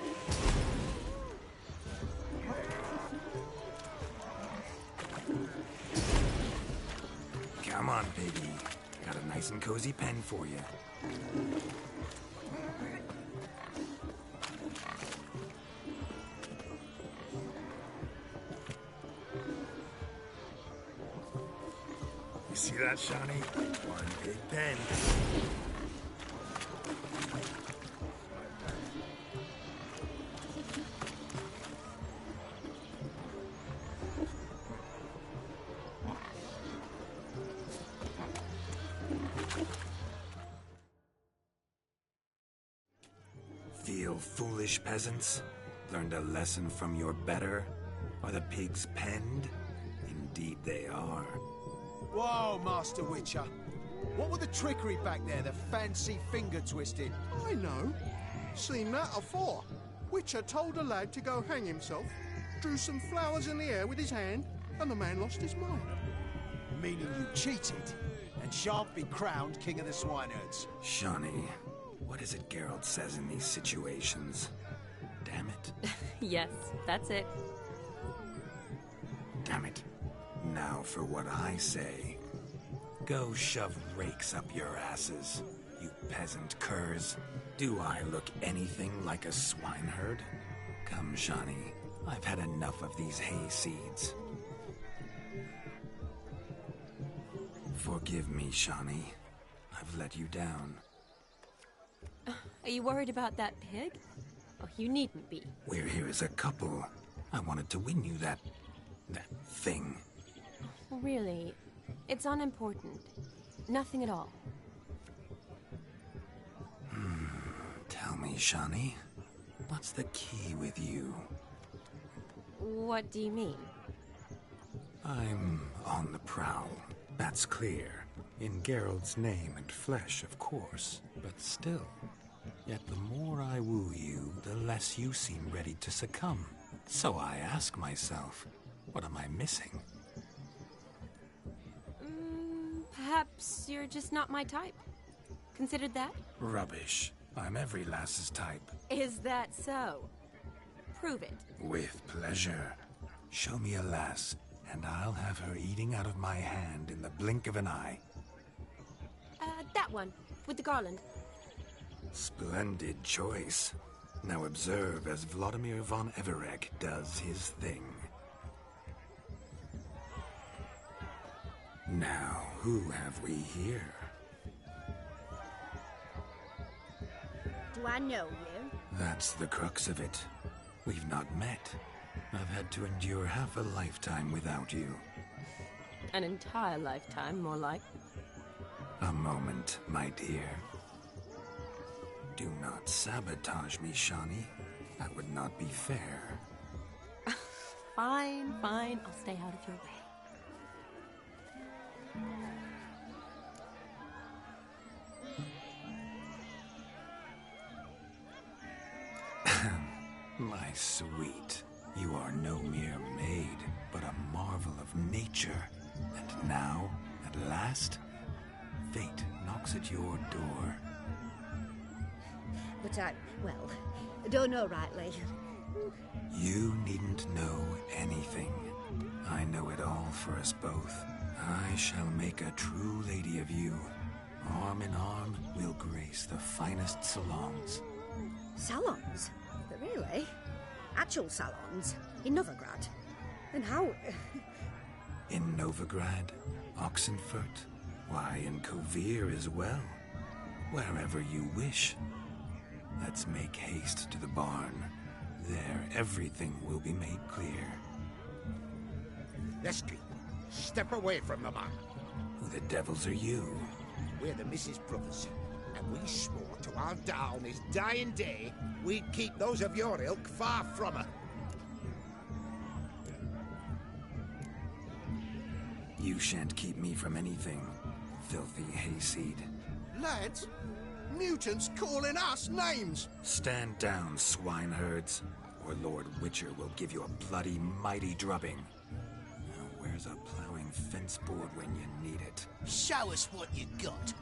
Come on, baby. Got a nice and cozy pen for you. You see that, Shani? One big pen. Feel foolish, peasants? Learned a lesson from your better? Are the pigs penned? Indeed they are. Whoa, Master Witcher. What were the trickery back there, the fancy finger twisting? I know. Seen that afore. Witcher told a lad to go hang himself, drew some flowers in the air with his hand, and the man lost his mind. Meaning you cheated, and shan't be crowned king of the swineherds. Shani, what is it Geralt says in these situations? Damn it. Yes, that's it. Damn it. Now for what I say. Go shove rakes up your asses, you peasant curs. Do I look anything like a swineherd? Come, Shani. I've had enough of these hay seeds. Forgive me, Shani. I've let you down. Are you worried about that pig? Oh, you needn't be. We're here as a couple. I wanted to win you that thing. Really, it's unimportant. Nothing at all. Tell me, Shani, what's the key with you? What do you mean? I'm on the prowl. That's clear. In Geralt's name and flesh, of course. But still. Yet the more I woo you, the less you seem ready to succumb. So I ask myself, what am I missing? Perhaps you're just not my type. Considered that? Rubbish. I'm every lass's type. Is that so? Prove it. With pleasure. Show me a lass, and I'll have her eating out of my hand in the blink of an eye. That one, with the garland. Splendid choice. Now observe as Vladimir von Everek does his thing. Now, who have we here? Do I know you? That's the crux of it. We've not met. I've had to endure half a lifetime without you. An entire lifetime, more like. A moment, my dear. Do not sabotage me, Shani. That would not be fair. Fine, fine. I'll stay out of your way. My sweet, you are no mere maid, but a marvel of nature. And now, at last, fate knocks at your door. But I don't know rightly. You needn't know anything. I know it all for us both. I shall make a true lady of you. Arm in arm, we'll grace the finest salons. Salons? Really? Actual salons? In Novigrad? And how... In Novigrad, Oxenfurt, why, in Kovir as well. Wherever you wish. Let's make haste to the barn. There, everything will be made clear. Lesky, step away from the man. Who the devils are you? We're the Mrs. Brothers, and we swore to our down his dying day we'd keep those of your ilk far from her. You shan't keep me from anything, filthy hayseed. Lads, mutants calling us names! Stand down, swineherds, or Lord Witcher will give you a bloody mighty drubbing. Now, where's a plowing fence board when you need it? Show us what you got.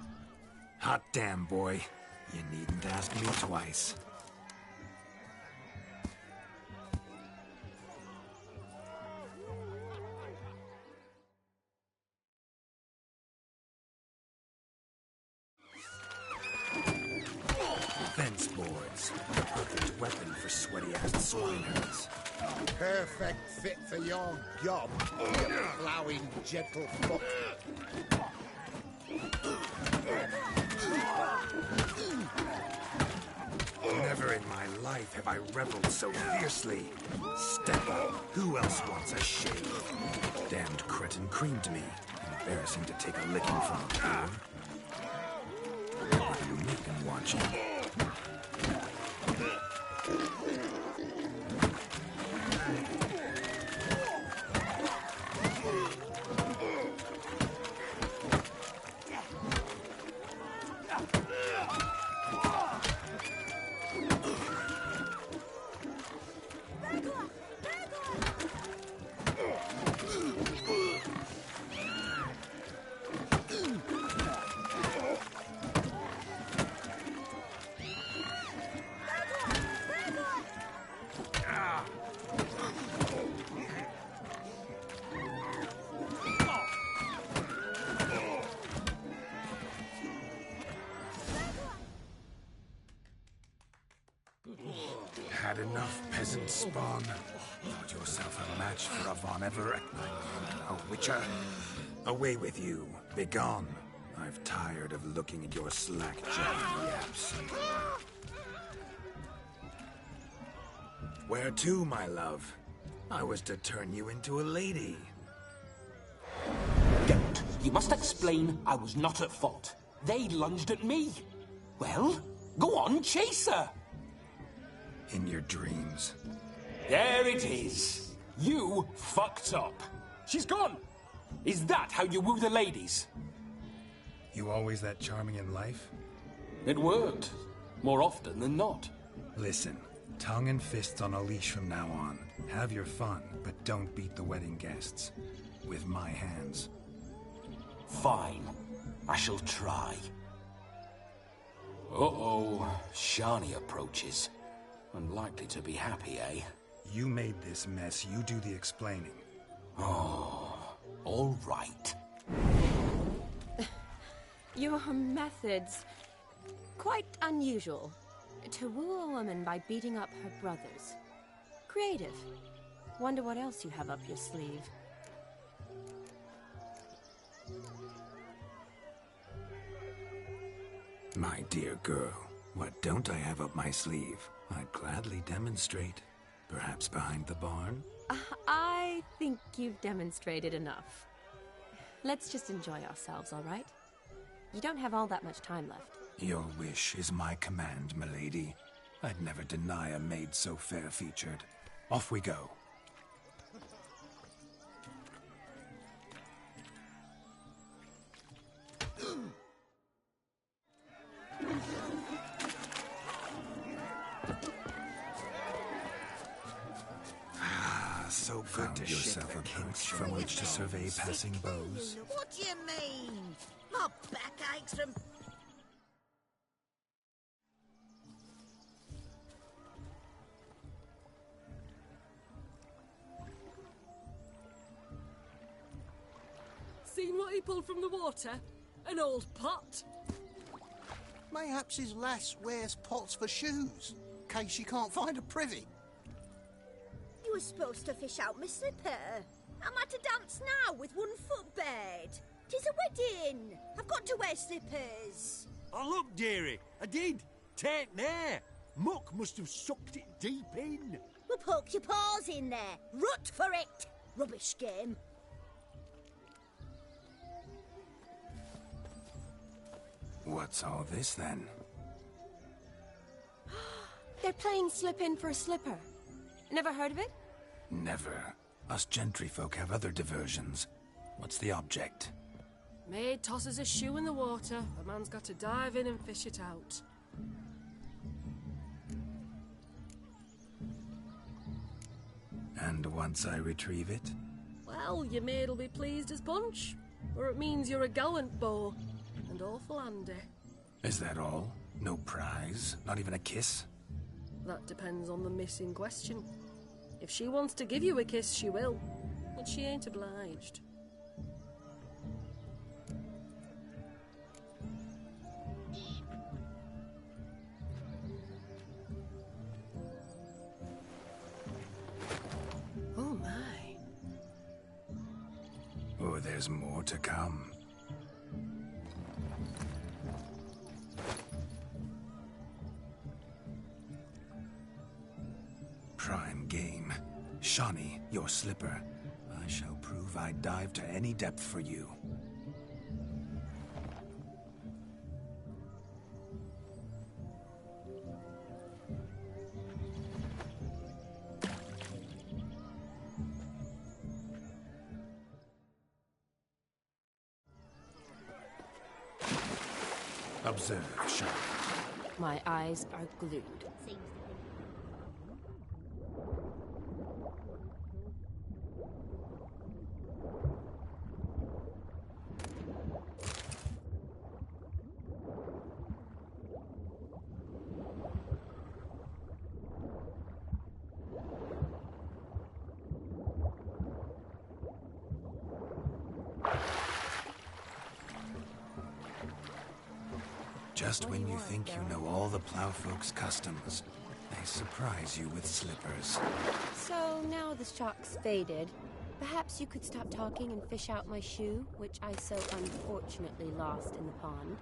Hot damn, boy. You needn't ask me twice. Fence boards. The perfect weapon for sweaty-assed swineherds. Perfect fit for your job, you plowing gentle foot. Never in my life have I reveled so fiercely. Step up. Who else wants a shave? Damned cretin creamed me. Embarrassing to take a licking from a poor. What are you making watching? Had enough, peasant spawn. Thought yourself a match for a Von Everett. A Witcher. Away with you. Begone. I've tired of looking at your slack-jawed yaps. Where to, my love? I was to turn you into a lady. Don't. You must explain I was not at fault. They lunged at me. Well, go on, chase her. In your dreams. There it is. You fucked up. She's gone. Is that how you woo the ladies? You always that charming in life? It worked. More often than not. Listen, tongue and fists on a leash from now on. Have your fun, but don't beat the wedding guests. With my hands. Fine. I shall try. Uh-oh. Shani approaches. Unlikely to be happy, eh? You made this mess. You do the explaining. Oh, all right. Your methods... quite unusual. To woo a woman by beating up her brothers. Creative. Wonder what else you have up your sleeve. My dear girl, what don't I have up my sleeve? I'd gladly demonstrate. Perhaps behind the barn? I think you've demonstrated enough. Let's just enjoy ourselves, all right? You don't have all that much time left. Your wish is my command, milady. I'd never deny a maid so fair-featured. Off we go. Found yourself a bench from which to survey passing bows? What do you mean? My back aches from... Seen what he pulled from the water? An old pot? Mayhaps his lass wears pots for shoes, in case she can't find a privy. You were supposed to fish out my slipper. Am I to dance now with one foot bared? 'Tis a wedding. I've got to wear slippers. Oh, look, dearie, I did. Tain't there. Muck must have sucked it deep in. Well, poke your paws in there. Rut for it. Rubbish game. What's all this, then? They're playing slip in for a slipper. Never heard of it? Never. Us gentry folk have other diversions. What's the object? Maid tosses a shoe in the water. A man's got to dive in and fish it out. And once I retrieve it? Well, your maid'll be pleased as punch. Or it means you're a gallant beau. And awful handy. Is that all? No prize? Not even a kiss? That depends on the miss in question. If she wants to give you a kiss, she will. But she ain't obliged. Oh my. Oh, there's more to come. Prime game. Shawnee, your slipper. I shall prove I'd dive to any depth for you. Observe, Shawnee. My eyes are glued. Just when you think you know all the plowfolk's customs, they surprise you with slippers. So now the shock's faded. Perhaps you could stop talking and fish out my shoe, which I so unfortunately lost in the pond.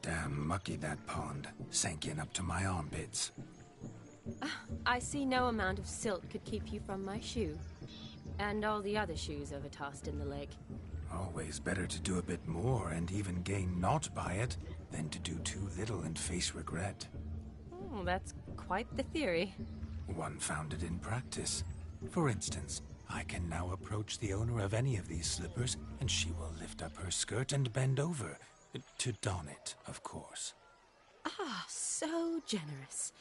Damn mucky, that pond. Sank in up to my armpits. I see no amount of silt could keep you from my shoe. And all the other shoes overtossed in the lake. Always better to do a bit more and even gain naught by it than to do too little and face regret. Oh, that's quite the theory. One founded in practice. For instance, I can now approach the owner of any of these slippers, and she will lift up her skirt and bend over. To don it, of course. Ah, so generous.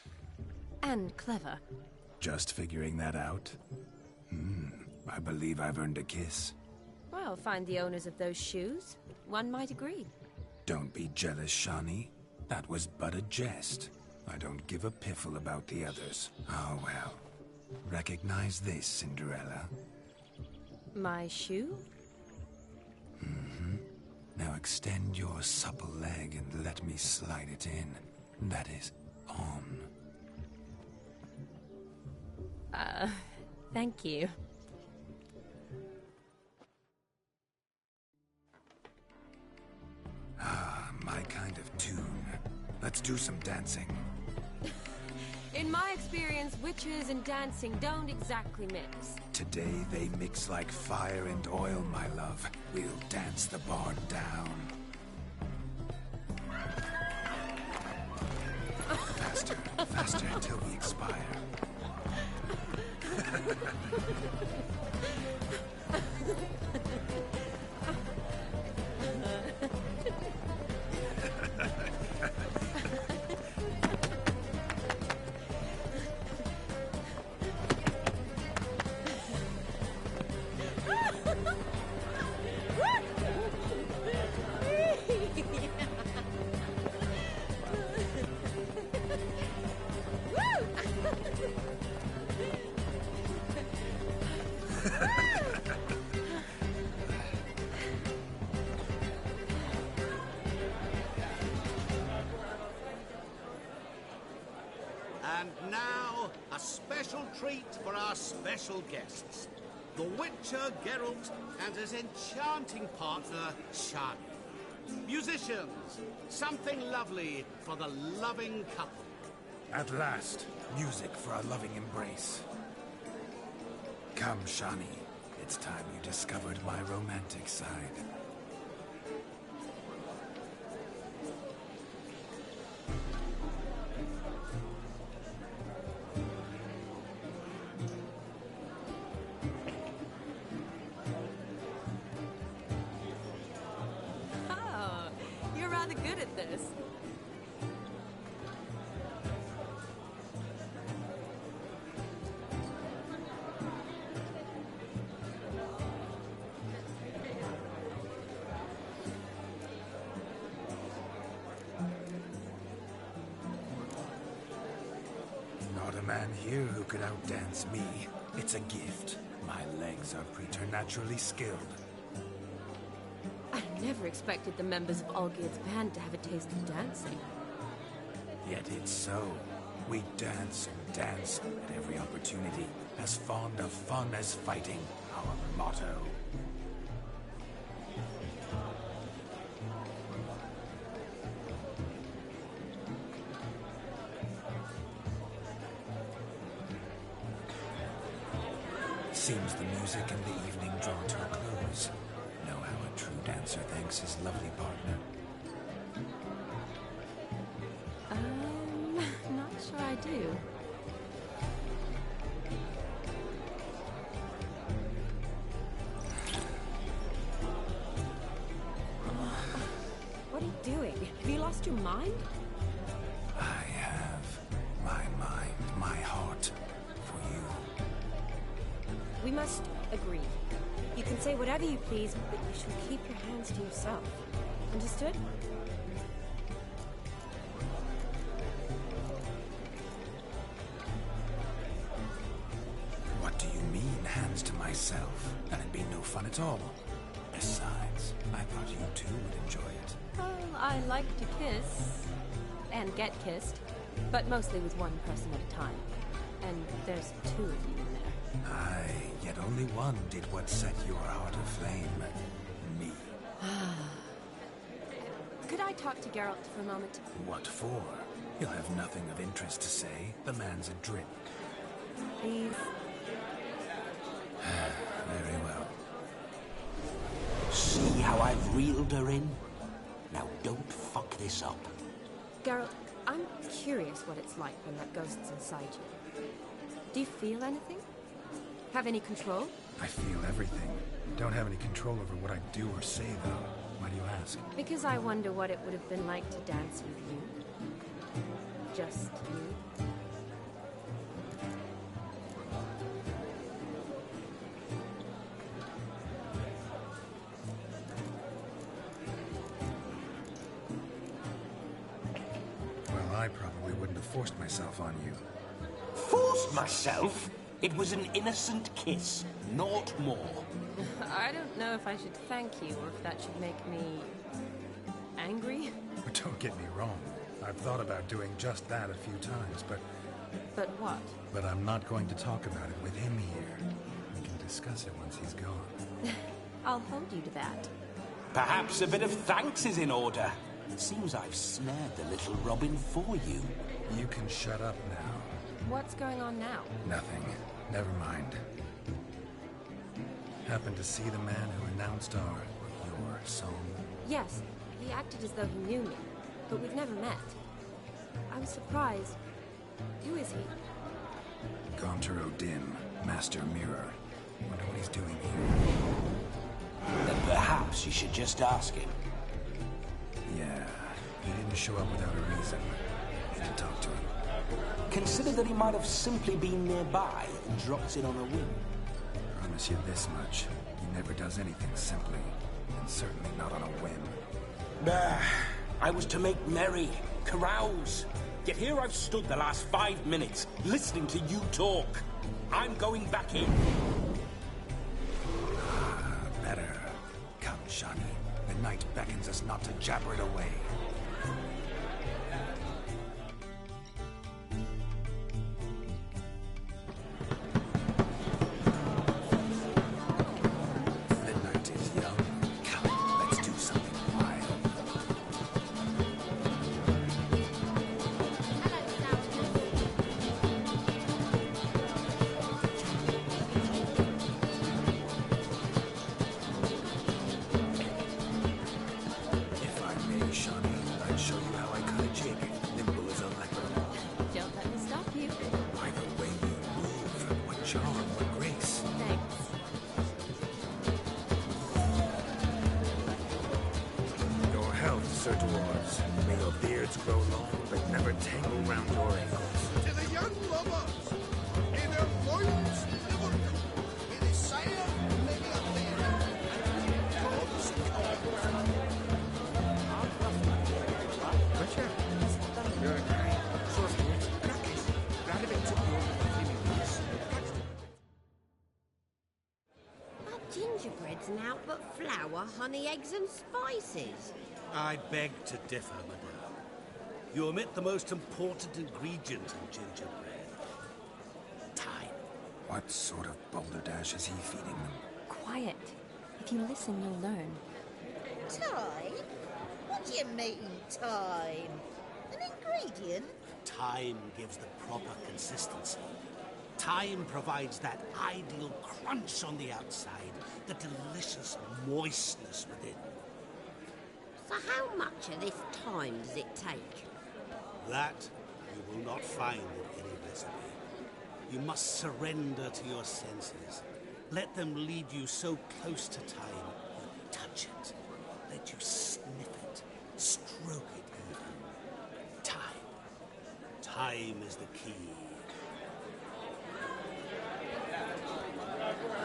And clever. Just figuring that out? I believe I've earned a kiss. Well, find the owners of those shoes. One might agree. Don't be jealous, Shawnee. That was but a jest. I don't give a piffle about the others. Oh, well. Recognize this, Cinderella? My shoe? Now extend your supple leg and let me slide it in. That is, on. Thank you. My kind of tune. Let's do some dancing. In my experience, witches and dancing don't exactly mix. Today they mix like fire and oil, my love. We'll dance the barn down. Faster, faster until we expire. And now, a special treat for our special guests. The Witcher, Geralt, and his enchanting partner, Shani. Musicians, something lovely for the loving couple. At last, music for a loving embrace. Come, Shani. It's time you discovered my romantic side. Oh, you're rather good at this. Not a man here who could outdance me. It's a gift. My legs are preternaturally skilled. I never expected the members of Olgierd's band to have a taste of dancing. Yet it's so. We dance and dance at every opportunity. As fond of fun as fighting, our motto. Seems the music and the evening draw to a close. Know how a true dancer thanks his lovely partner. Not sure I do. What are you doing? Have you lost your mind? I have my mind, my heart for you. We must agree. You can say whatever you please, but you should keep your hands to yourself. Understood? What do you mean, hands to myself? That'd be no fun at all. Besides, I thought you too would enjoy it. Well, I like to kiss. And get kissed. But mostly with one person at a time. And there's two of you in there. Aye, yet only one did what set your heart aflame. Me. Could I talk to Geralt for a moment? What for? He'll have nothing of interest to say. The man's adrift. Please. Very well. See how I've reeled her in? Now don't fuck this up. Geralt, I'm curious what it's like when that ghost's inside you. Do you feel anything? Have any control? I feel everything. Don't have any control over what I do or say, though. Why do you ask? Because I wonder what it would have been like to dance with you. Just you. Well, I probably wouldn't have forced myself on you. Forced myself? It was an innocent kiss, naught more. I don't know if I should thank you or if that should make me angry. But don't get me wrong. I've thought about doing just that a few times, but But what? But I'm not going to talk about it with him here. We can discuss it once he's gone. I'll hold you to that. Perhaps a bit of thanks is in order. It seems I've snared the little Robin for you. You can shut up now. What's going on now? Nothing. Never mind. Happened to see the man who announced your song? Yes, he acted as though he knew me, but we've never met. I was surprised. Who is he? Gaunter O'Dim, Master Mirror. Wonder what he's doing here. Then perhaps you should just ask him. Yeah, he didn't show up without a reason. Need to talk to him. Consider that he might have simply been nearby and dropped in on a whim. Promise you this much. He never does anything simply, and certainly not on a whim. I was to make merry, carouse. Yet here I've stood the last 5 minutes, listening to you talk. I'm going back in. Better. Come, Shani. The night beckons us not to jabber it away. Sir Dwarves, may your beards grow long, but never tangle round your ankles. To the young lovers, in their loins, never in his sail, many a Gingerbread's now but flour, honey, eggs and spices. I beg to differ, madame. You omit the most important ingredient in gingerbread. Time. What sort of balderdash is he feeding them? Quiet. If you listen, you'll learn. Time? What do you mean, time? An ingredient? Time gives the proper consistency. Time provides that ideal crunch on the outside, the delicious moistness within. So how much of this time does it take? That you will not find in any recipe. You must surrender to your senses. Let them lead you so close to time, you touch it. Let you sniff it, stroke it even. Time. Time is the key.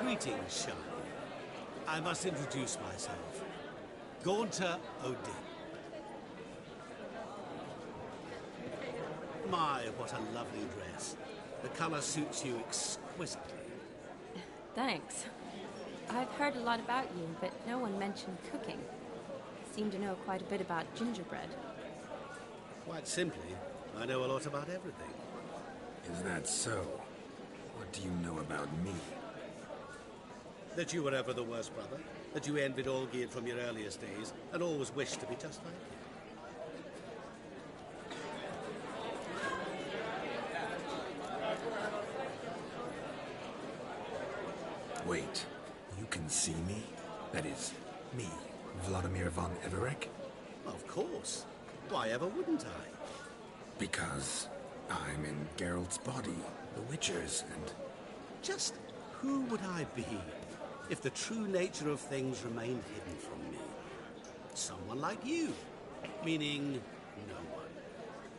Greetings, Shani. I must introduce myself. Gaunter O'Dim. My, what a lovely dress. The colour suits you exquisitely. Thanks. I've heard a lot about you, but no one mentioned cooking. Seem to know quite a bit about gingerbread. Quite simply, I know a lot about everything. Is that so? What do you know about me? That you were ever the worst brother, that you envied Olgierd from your earliest days, and always wished to be just like him. Wait, you can see me? That is, me, Vladimir von Everec? Of course. Why ever wouldn't I? Because I'm in Geralt's body, the Witcher's, and... Just who would I be if the true nature of things remained hidden from me? Someone like you, meaning no one.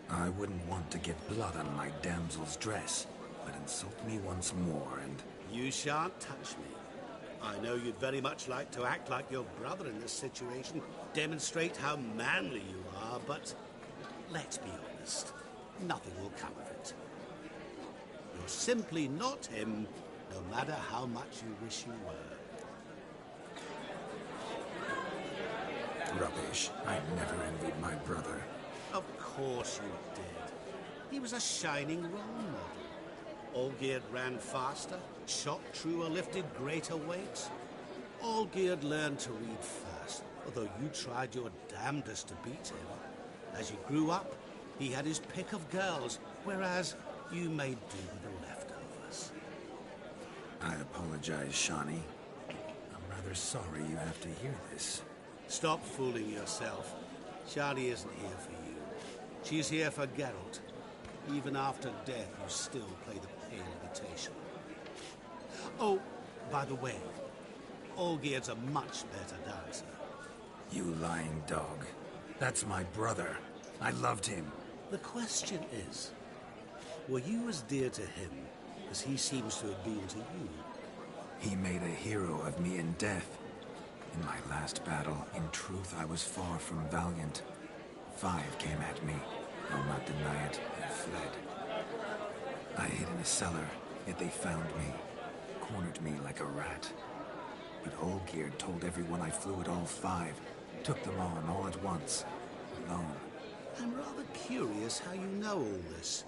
I wouldn't want to get blood on my damsel's dress, but insult me once more and... You shan't touch me. I know you'd very much like to act like your brother in this situation, demonstrate how manly you are, but let's be honest, nothing will come of it. You're simply not him, no matter how much you wish you were. Rubbish. I never envied my brother. Of course you did. He was a shining role model. Olgierd ran faster, shot truer, lifted greater weights. Olgierd learned to read first, although you tried your damnedest to beat him. As you grew up, he had his pick of girls, whereas you made do with the leftovers. I apologize, Shawnee. I'm rather sorry you have to hear this. Stop fooling yourself. Shani isn't here for you. She's here for Geralt. Even after death, you still play the pale imitation. Oh, by the way, Olgierd's a much better dancer. You lying dog. That's my brother. I loved him. The question is, were you as dear to him as he seems to have been to you? He made a hero of me in death. In my last battle, in truth, I was far from valiant. 5 came at me. I'll not deny it, and fled. I hid in a cellar, yet they found me. Cornered me like a rat. But Olgierd told everyone I flew at all 5. Took them on all at once. Alone. I'm rather curious how you know all this.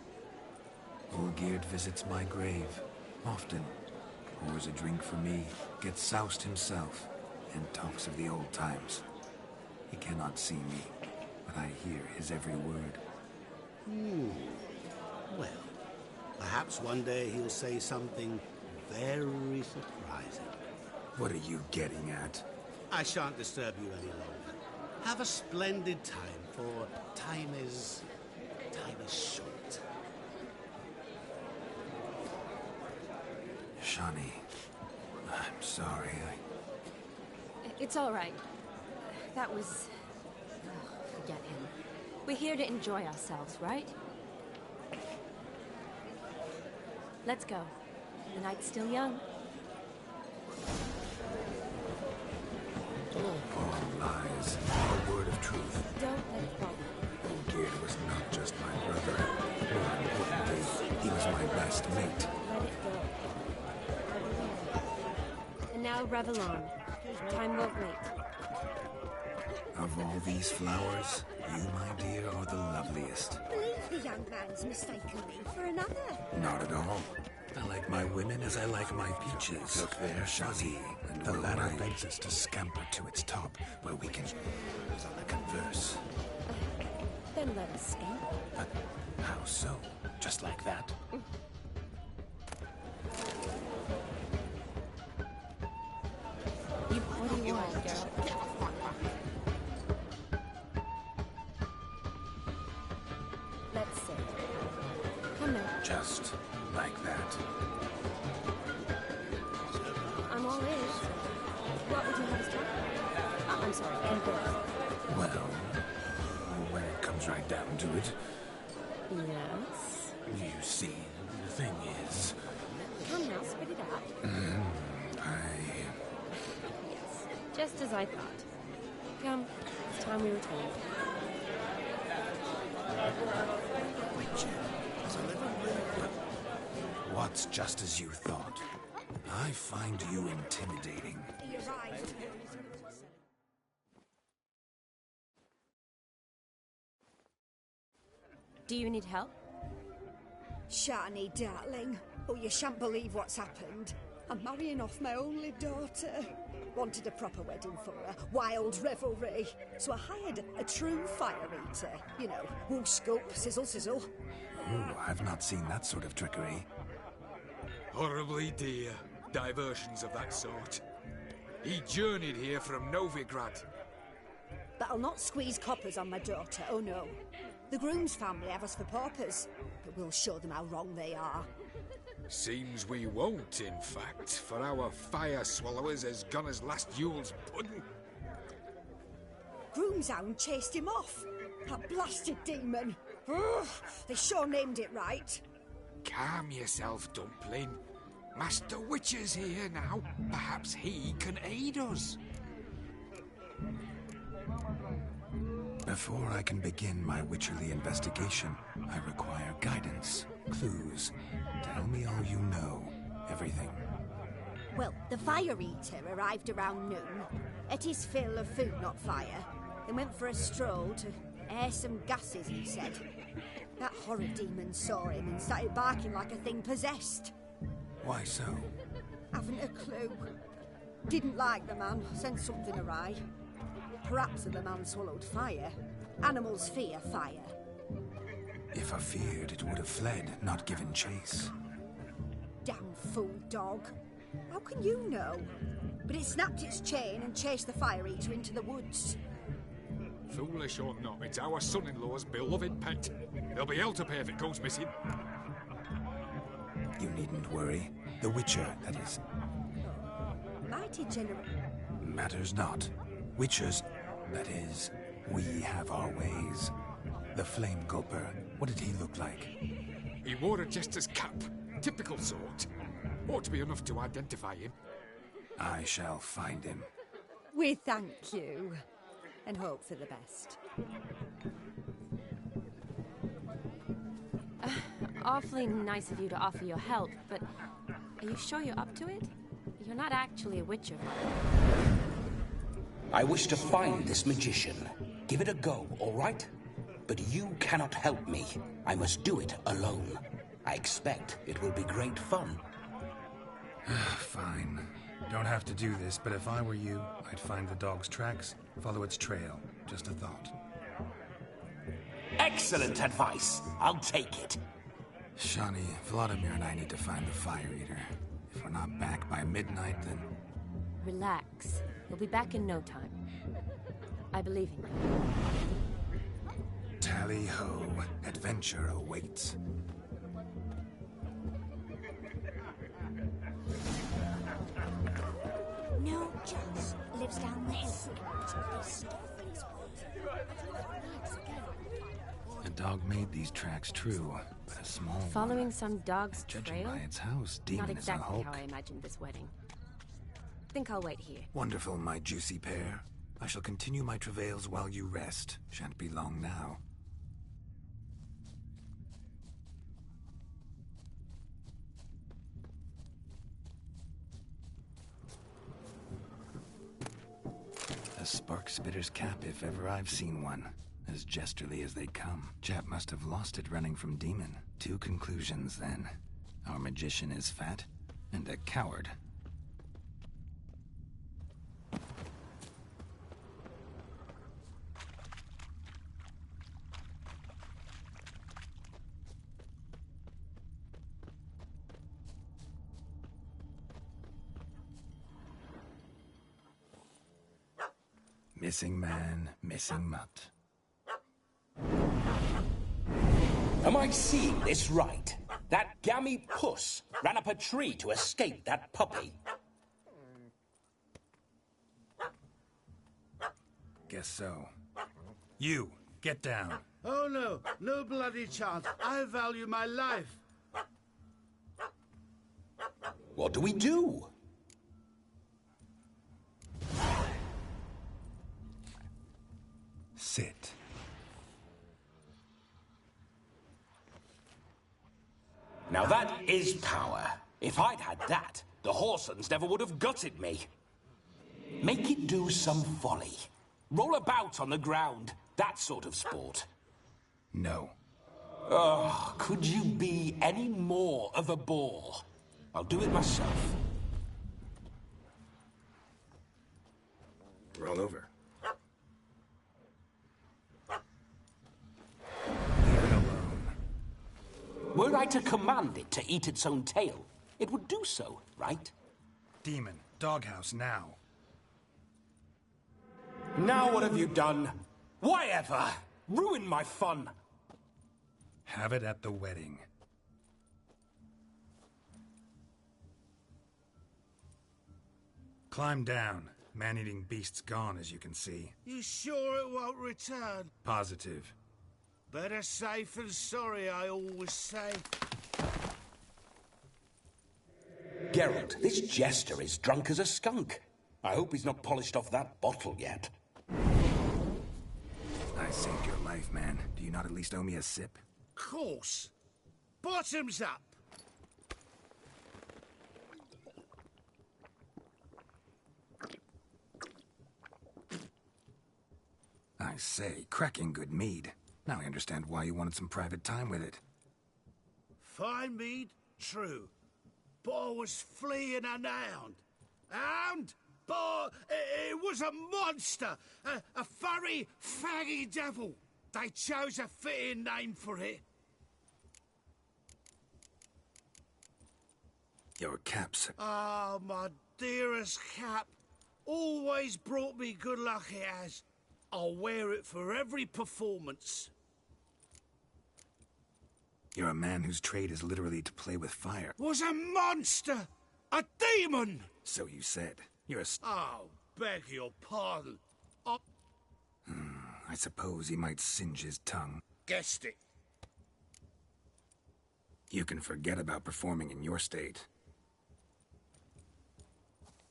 Olgierd visits my grave. Often. Pours a drink for me. Gets soused himself. And talks of the old times. He cannot see me. But I hear his every word. Well, perhaps one day he'll say something very surprising. What are you getting at? I shan't disturb you any longer. Have a splendid time, for time is short. Shawnee, I'm sorry. It's all right. That was... Oh, forget him. We're here to enjoy ourselves, right? Let's go. The night's still young. All lies. A word of truth. Don't let it bother you. Olgierd was not just my brother. More importantly, he was my best mate. Let it go. And now revel on. Time won't wait. Of all these flowers, you, my dear, are the loveliest. Believe the young man's mistaken me for another. Not at all. I like my women as I like my peaches. Look there, Shazi. And the ladder begs us to scamper to its top, where we can converse. Then let us scamper. But how so? Just like that? What do you want, Geralt? Let's sit. Come now. Just like that. I'm all ears. What would you have us talk about? I'm sorry, converse. Well, when it comes right down to it, Yes? you see, the thing is... Come now, spit it out. Yes, just as I thought. Come, it's time we returned. What's just as you thought? I find you intimidating. Do you need help? Shani, darling. Oh, you shan't believe what's happened. I'm marrying off my only daughter. Wanted a proper wedding for her. Wild revelry. So I hired a true fire eater. You know, whoosh scoop, sizzle sizzle. Ooh, I've not seen that sort of trickery. Horribly dear. Diversions of that sort. He journeyed here from Novigrad. But I'll not squeeze coppers on my daughter, oh no. The groom's family have us for paupers, but we'll show them how wrong they are. Seems we won't, in fact, for our fire swallowers has gone as last Yule's pudding. Groomshound chased him off. That blasted demon. Ugh, they sure named it right. Calm yourself, Dumpling. Master Witcher's here now. Perhaps he can aid us. Before I can begin my witcherly investigation, I require guidance, clues. Tell me all you know. Everything. Well, the fire eater arrived around noon. Ate his fill of food, not fire. Then went for a stroll to Air some gases, he said. That horrid demon saw him and started barking like a thing possessed. Why so? Haven't a clue. Didn't like the man, sensed something awry. Perhaps the man swallowed fire. Animals fear fire. If I feared, it would have fled, not given chase. Damn fool dog. How can you know? But it snapped its chain and chased the fire eater into the woods. Foolish or not, it's our son-in-law's beloved pet. There'll be hell to pay if it goes missing. You needn't worry. The Witcher, that is. Mighty general. Matters not. Witchers, that is, we have our ways. The Flame Gulper, what did he look like? He wore a jester's cap. Typical sort. Ought to be enough to identify him. I shall find him. We thank you. And hope for the best. Awfully nice of you to offer your help, but are you sure you're up to it? You're not actually a witcher. I wish to find this magician. Give it a go, all right? But you cannot help me. I must do it alone. I expect it will be great fun. Fine. Don't have to do this, but if I were you, I'd find the dog's tracks, follow its trail. Just a thought. Excellent advice. I'll take it. Shawnee, Vladimir and I need to find the fire eater. If we're not back by midnight, then... Relax. We'll be back in no time. I believe in you. Tally-ho. Adventure awaits. No, Jones lives down the hill. A dog made these tracks true, but a small Following one. some dog's Judging trail? by its house, Demon Not is a exactly hulk. how I imagined this wedding. Think I'll wait here. Wonderful, my juicy pair. I shall continue my travails while you rest. Shan't be long now. A spark spitter's cap, if ever I've seen one. As jesterly as they come. Chap must have lost it running from Demon. Two conclusions, then. Our magician is fat, and a coward. Missing man, missing mutt. Am I seeing this right? That gammy puss ran up a tree to escape that puppy. Guess so. You, get down. Oh no, no bloody chance. I value my life. What do we do? Sit. Now that is power. If I'd had that, the Horsons never would have gutted me. Make it do some folly. Roll about on the ground. That sort of sport. No. Oh, could you be any more of a bore? I'll do it myself. Roll over. Were I to command it to eat its own tail, it would do so, right? Demon, doghouse now. Now what have you done? Why ever? Ruin my fun. Have it at the wedding. Climb down. Man-eating beast's gone, as you can see. You sure it won't return? Positive. Better safe than sorry, I always say. Geralt, this jester is drunk as a skunk. I hope he's not polished off that bottle yet. I saved your life, man. Do you not at least owe me a sip? Course. Bottoms up. I say, cracking good mead. Now I understand why you wanted some private time with it. Fine mead? True. But I was fleeing an hound. Hound? But it was a monster! A furry, faggy devil! They chose a fitting name for it. Your cap's... Oh, my dearest cap. Always brought me good luck, it has. I'll wear it for every performance. You're a man whose trade is literally to play with fire. Was a monster! A demon! So you said. You're a... Oh, beg your pardon. I suppose he might singe his tongue. Guessed it. You can forget about performing in your state.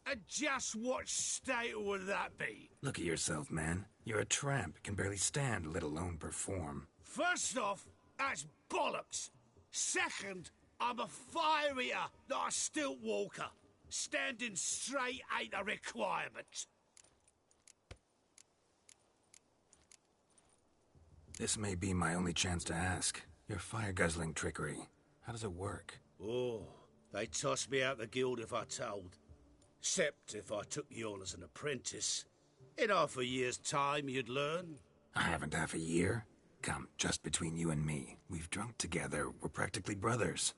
And just what state would that be? Look at yourself, man. You're a tramp, can barely stand, let alone perform. First off, that's bollocks. Second, I'm a fire eater, not a stilt walker. Standing straight ain't a requirement. This may be my only chance to ask. Your fire-guzzling trickery. How does it work? Oh, they'd toss me out the guild if I told. Except if I took you on as an apprentice. In half a year's time, you'd learn. I haven't half a year. Come, just between you and me. We've drunk together. We're practically brothers.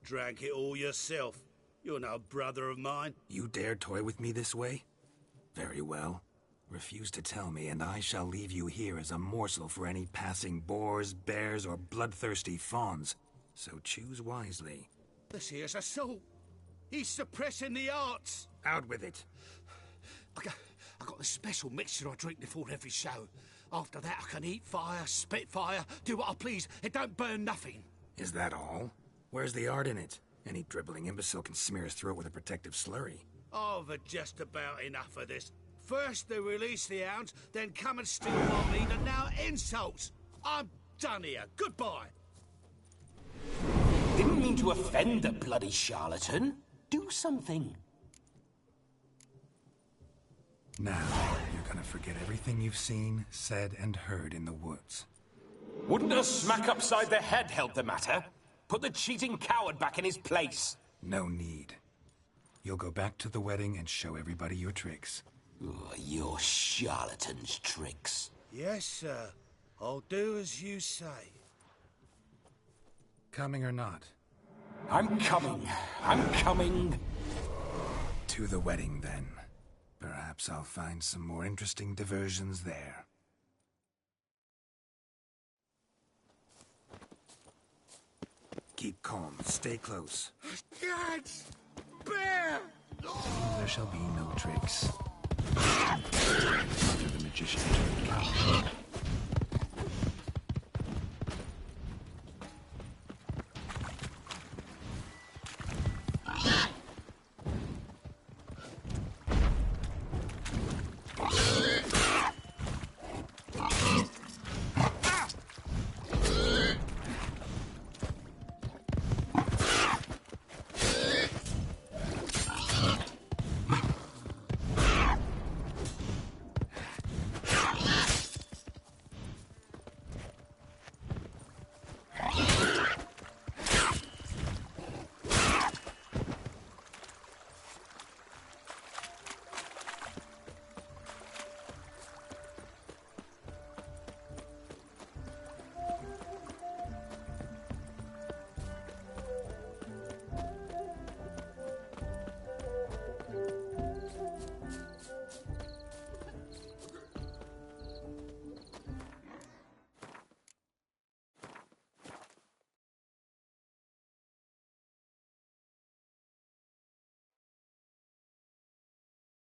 Drank it all yourself. You're no brother of mine. You dare toy with me this way? Very well. Refuse to tell me, and I shall leave you here as a morsel for any passing boars, bears, or bloodthirsty fawns. So choose wisely. This here's assault. He's suppressing the arts. Out with it. I got the special mixture I drink before every show. After that, I can eat fire, spit fire, do what I please. It don't burn nothing. Is that all? Where's the art in it? Any dribbling imbecile can smear his throat with a protective slurry. I've had just about enough of this. First they release the hounds, then come and steal my meat, and now insults. I'm done here. Goodbye. Didn't mean to offend the bloody charlatan. Do something. Now, you're gonna forget everything you've seen, said, and heard in the woods. Wouldn't a smack upside the head help the matter? Put the cheating coward back in his place. No need. You'll go back to the wedding and show everybody your tricks. Your charlatan's tricks. Yes, sir. I'll do as you say. Coming or not? I'm coming. I'm coming. To the wedding, then. Perhaps I'll find some more interesting diversions there. Keep calm. Stay close. Gods! Bear! There shall be no tricks. After the magician turned coward.